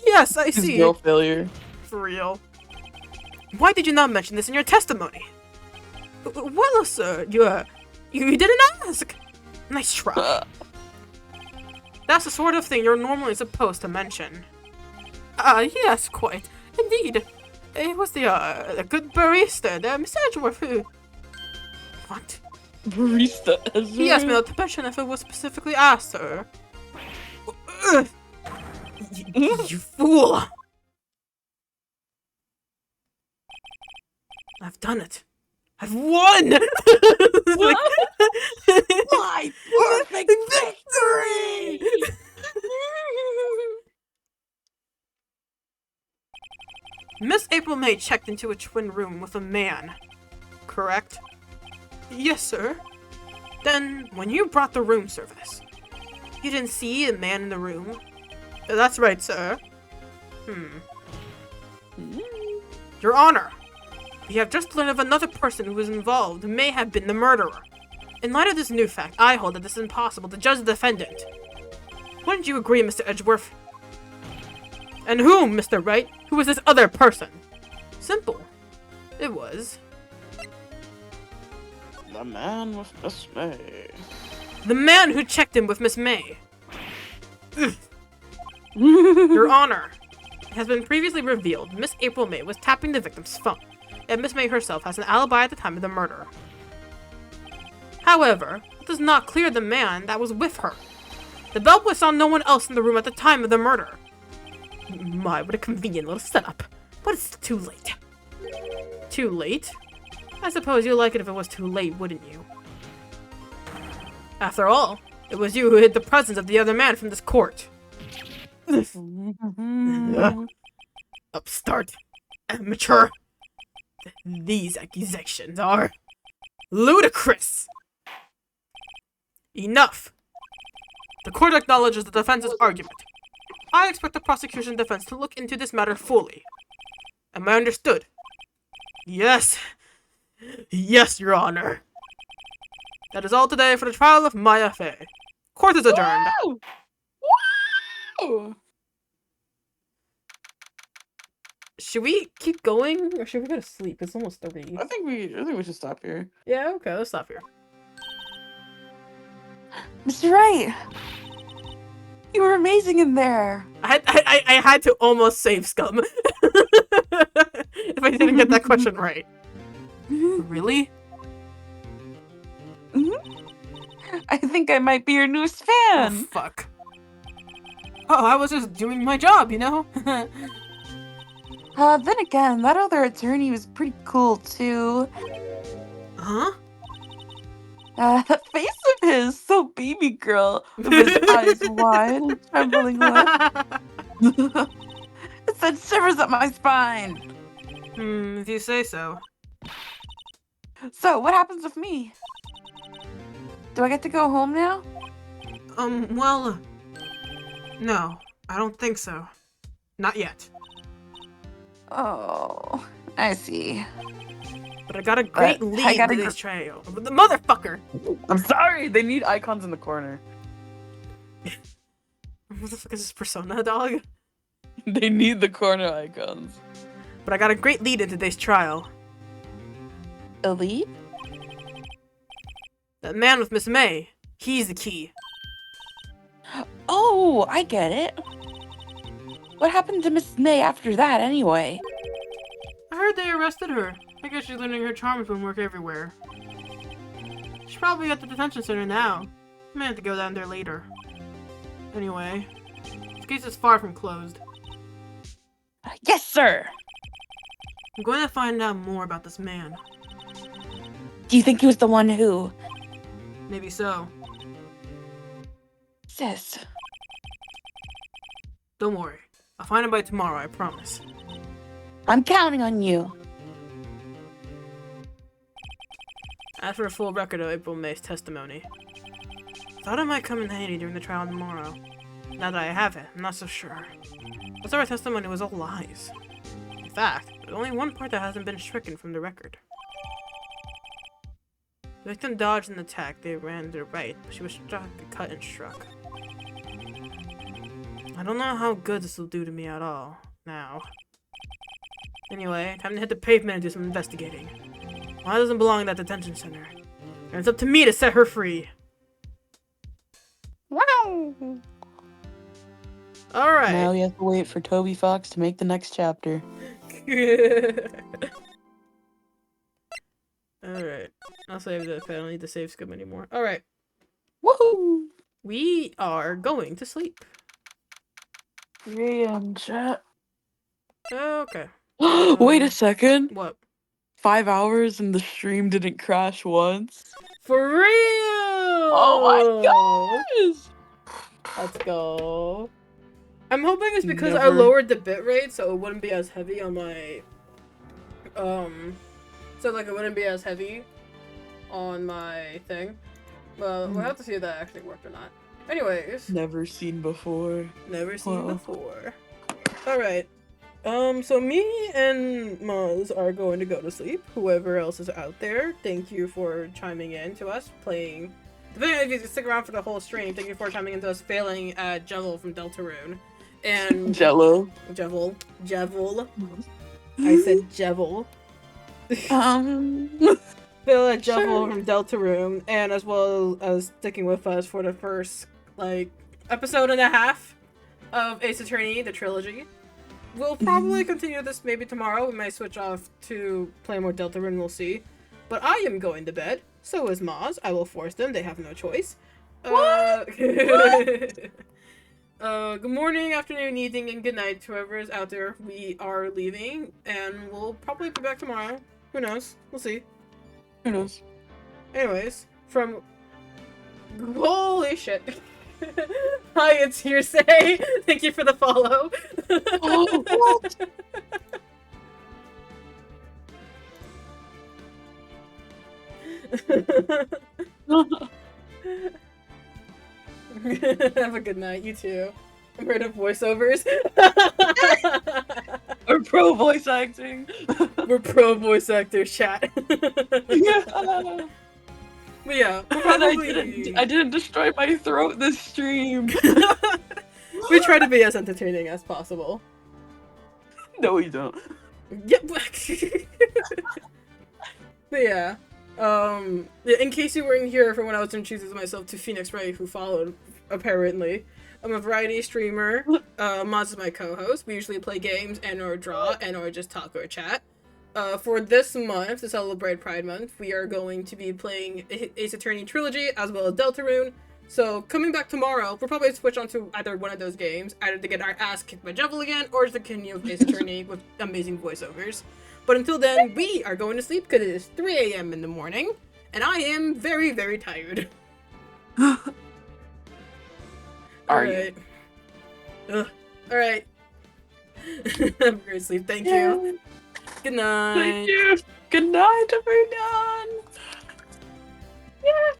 Yes, I see. No failure. For real. Why did you not mention this in your testimony? Well, sir, you didn't ask. Nice try. That's the sort of thing you're normally supposed to mention. Yes, quite. Indeed. It was the good barista, the Miss Edgeworth who... What? Barista Ezra? He asked me not to mention if it was specifically asked, sir. You fool! I've done it. I've won! My perfect victory! Miss April May checked into a twin room with a man, correct? Yes, sir. Then, when you brought the room service, you didn't see a man in the room? That's right, sir. Your Honor, we have just learned of another person who was involved who may have been the murderer. In light of this new fact, I hold that this is impossible to judge the defendant. Wouldn't you agree, Mr. Edgeworth? And whom, Mr. Wright? Who was this other person? Simple. It was... The man with Miss May. the man who checked in with Miss May. Your Honor, it has been previously revealed Miss April May was tapping the victim's phone, and Miss May herself has an alibi at the time of the murder. However, it does not clear the man that was with her. The bellboy saw no one else in the room at the time of the murder. My, what a convenient little setup. But it's too late. Too late? I suppose you'd like it if it was too late, wouldn't you? After all, it was you who hid the presence of the other man from this court. Upstart. Amateur. These accusations are ludicrous. Enough. The court acknowledges the defense's argument. I expect the prosecution and defense to look into this matter fully. Am I understood? Yes. Yes, Your Honor. That is all today for the trial of Maya Fey. Court is adjourned. Woo! Woo! Should we keep going, or should we go to sleep? It's almost 3. I think we should stop here. Yeah, okay, let's stop here. Mr. Wright, you were amazing in there. I had to almost save Scum. If I didn't get that question right. Really? I think I might be your newest Oh, fan. fuck. Oh, I was just doing my job, you know? Then again, that other attorney was pretty cool too. Huh? That face of his, so baby girl, with his eyes wide and trembling lip. It sent shivers up my spine. If you say so. So, what happens with me? Do I get to go home now? Well... No. I don't think so. Not yet. Oh, I see. But I got a great I lead got to a this trio. The motherfucker! I'm sorry. They need icons in the corner. What the fuck is this persona, dog? They need the corner icons. But I got a great lead in today's trial. Elite? That man with Miss May. He's the key. Oh, I get it. What happened to Miss May after that, anyway? I heard they arrested her. I guess she's learning her charms from work everywhere. She's probably at the detention center now. I may have to go down there later. Anyway, this case is far from closed. Yes, sir. I'm going to find out more about this man. Do you think he was the one who... Maybe so. Sis. Don't worry. I'll find him by tomorrow, I promise. I'm counting on you. As for a full record of April May's testimony, thought it might come in handy during the trial tomorrow. Now that I have it, I'm not so sure. Most of her testimony was all lies. In fact, there's only one part that hasn't been stricken from the record. The victim dodged an attack. They ran to the right, but she was struck, cut, and struck. I don't know how good this will do to me at all, now. Anyway, time to hit the pavement and do some investigating. Why doesn't belong in that detention center? And it's up to me to set her free. Wow. Alright. Now we have to wait for Toby Fox to make the next chapter. Alright. I'll save that if I don't need to save scope anymore. Alright. Woohoo! We are going to sleep. 3 a.m. chat. Okay. Wait a second. What? 5 hours and the stream didn't crash once. For real! Oh my gosh! Let's go. I'm hoping it's because I Never. lowered the bitrate so it wouldn't be as heavy on my so like it wouldn't be as heavy on my thing. Well, we'll have to see if that actually worked or not. Anyways, Never seen before. never seen Wow. before. Alright. So me and Maz are going to go to sleep. Whoever else is out there, thank you for chiming in to us playing. Depending if you stick around for the whole stream, thank you for chiming into us failing at Jevil from Deltarune. And Jello. Jevil. I said Jevil. Fail at Jevil from Deltarune, and as well as sticking with us for the first like episode and a half of Ace Attorney, the trilogy. We'll probably continue this maybe tomorrow. We might switch off to play more Deltarune, we'll see. But I am going to bed. So is Maz. I will force them. They have no choice. What? Good morning, afternoon, evening, and good night to whoever is out there. We are leaving, and we'll probably be back tomorrow. Who knows? We'll see. Who knows? Anyways, from... Holy shit. Hi, it's Hearsay. Thank you for the follow. Oh, what? Have a good night, you too. I'm rid of voiceovers. Or pro voice acting. We're pro voice actors, chat. Yeah. But yeah, we'll And probably... I didn't destroy my throat this stream. We try to be as entertaining as possible. No, you don't. Yep. But yeah. In case you weren't here for when I was introducing myself to Phoenix Ray, who followed, apparently. I'm a variety streamer. Maz is my co-host. We usually play games and or draw and or just talk or chat. For this month, to celebrate Pride Month, we are going to be playing Ace Attorney Trilogy as well as Deltarune. So coming back tomorrow, we'll probably switch on to either one of those games, either to get our ass kicked by Jevil again, or to continue with Ace Attorney with amazing voiceovers. But until then, we are going to sleep because it is 3 a.m. in the morning, and I am very, very tired. Alright. Alright. Have a great sleep. Thank you. Good night. Thank you. Good night, everyone. Yeah.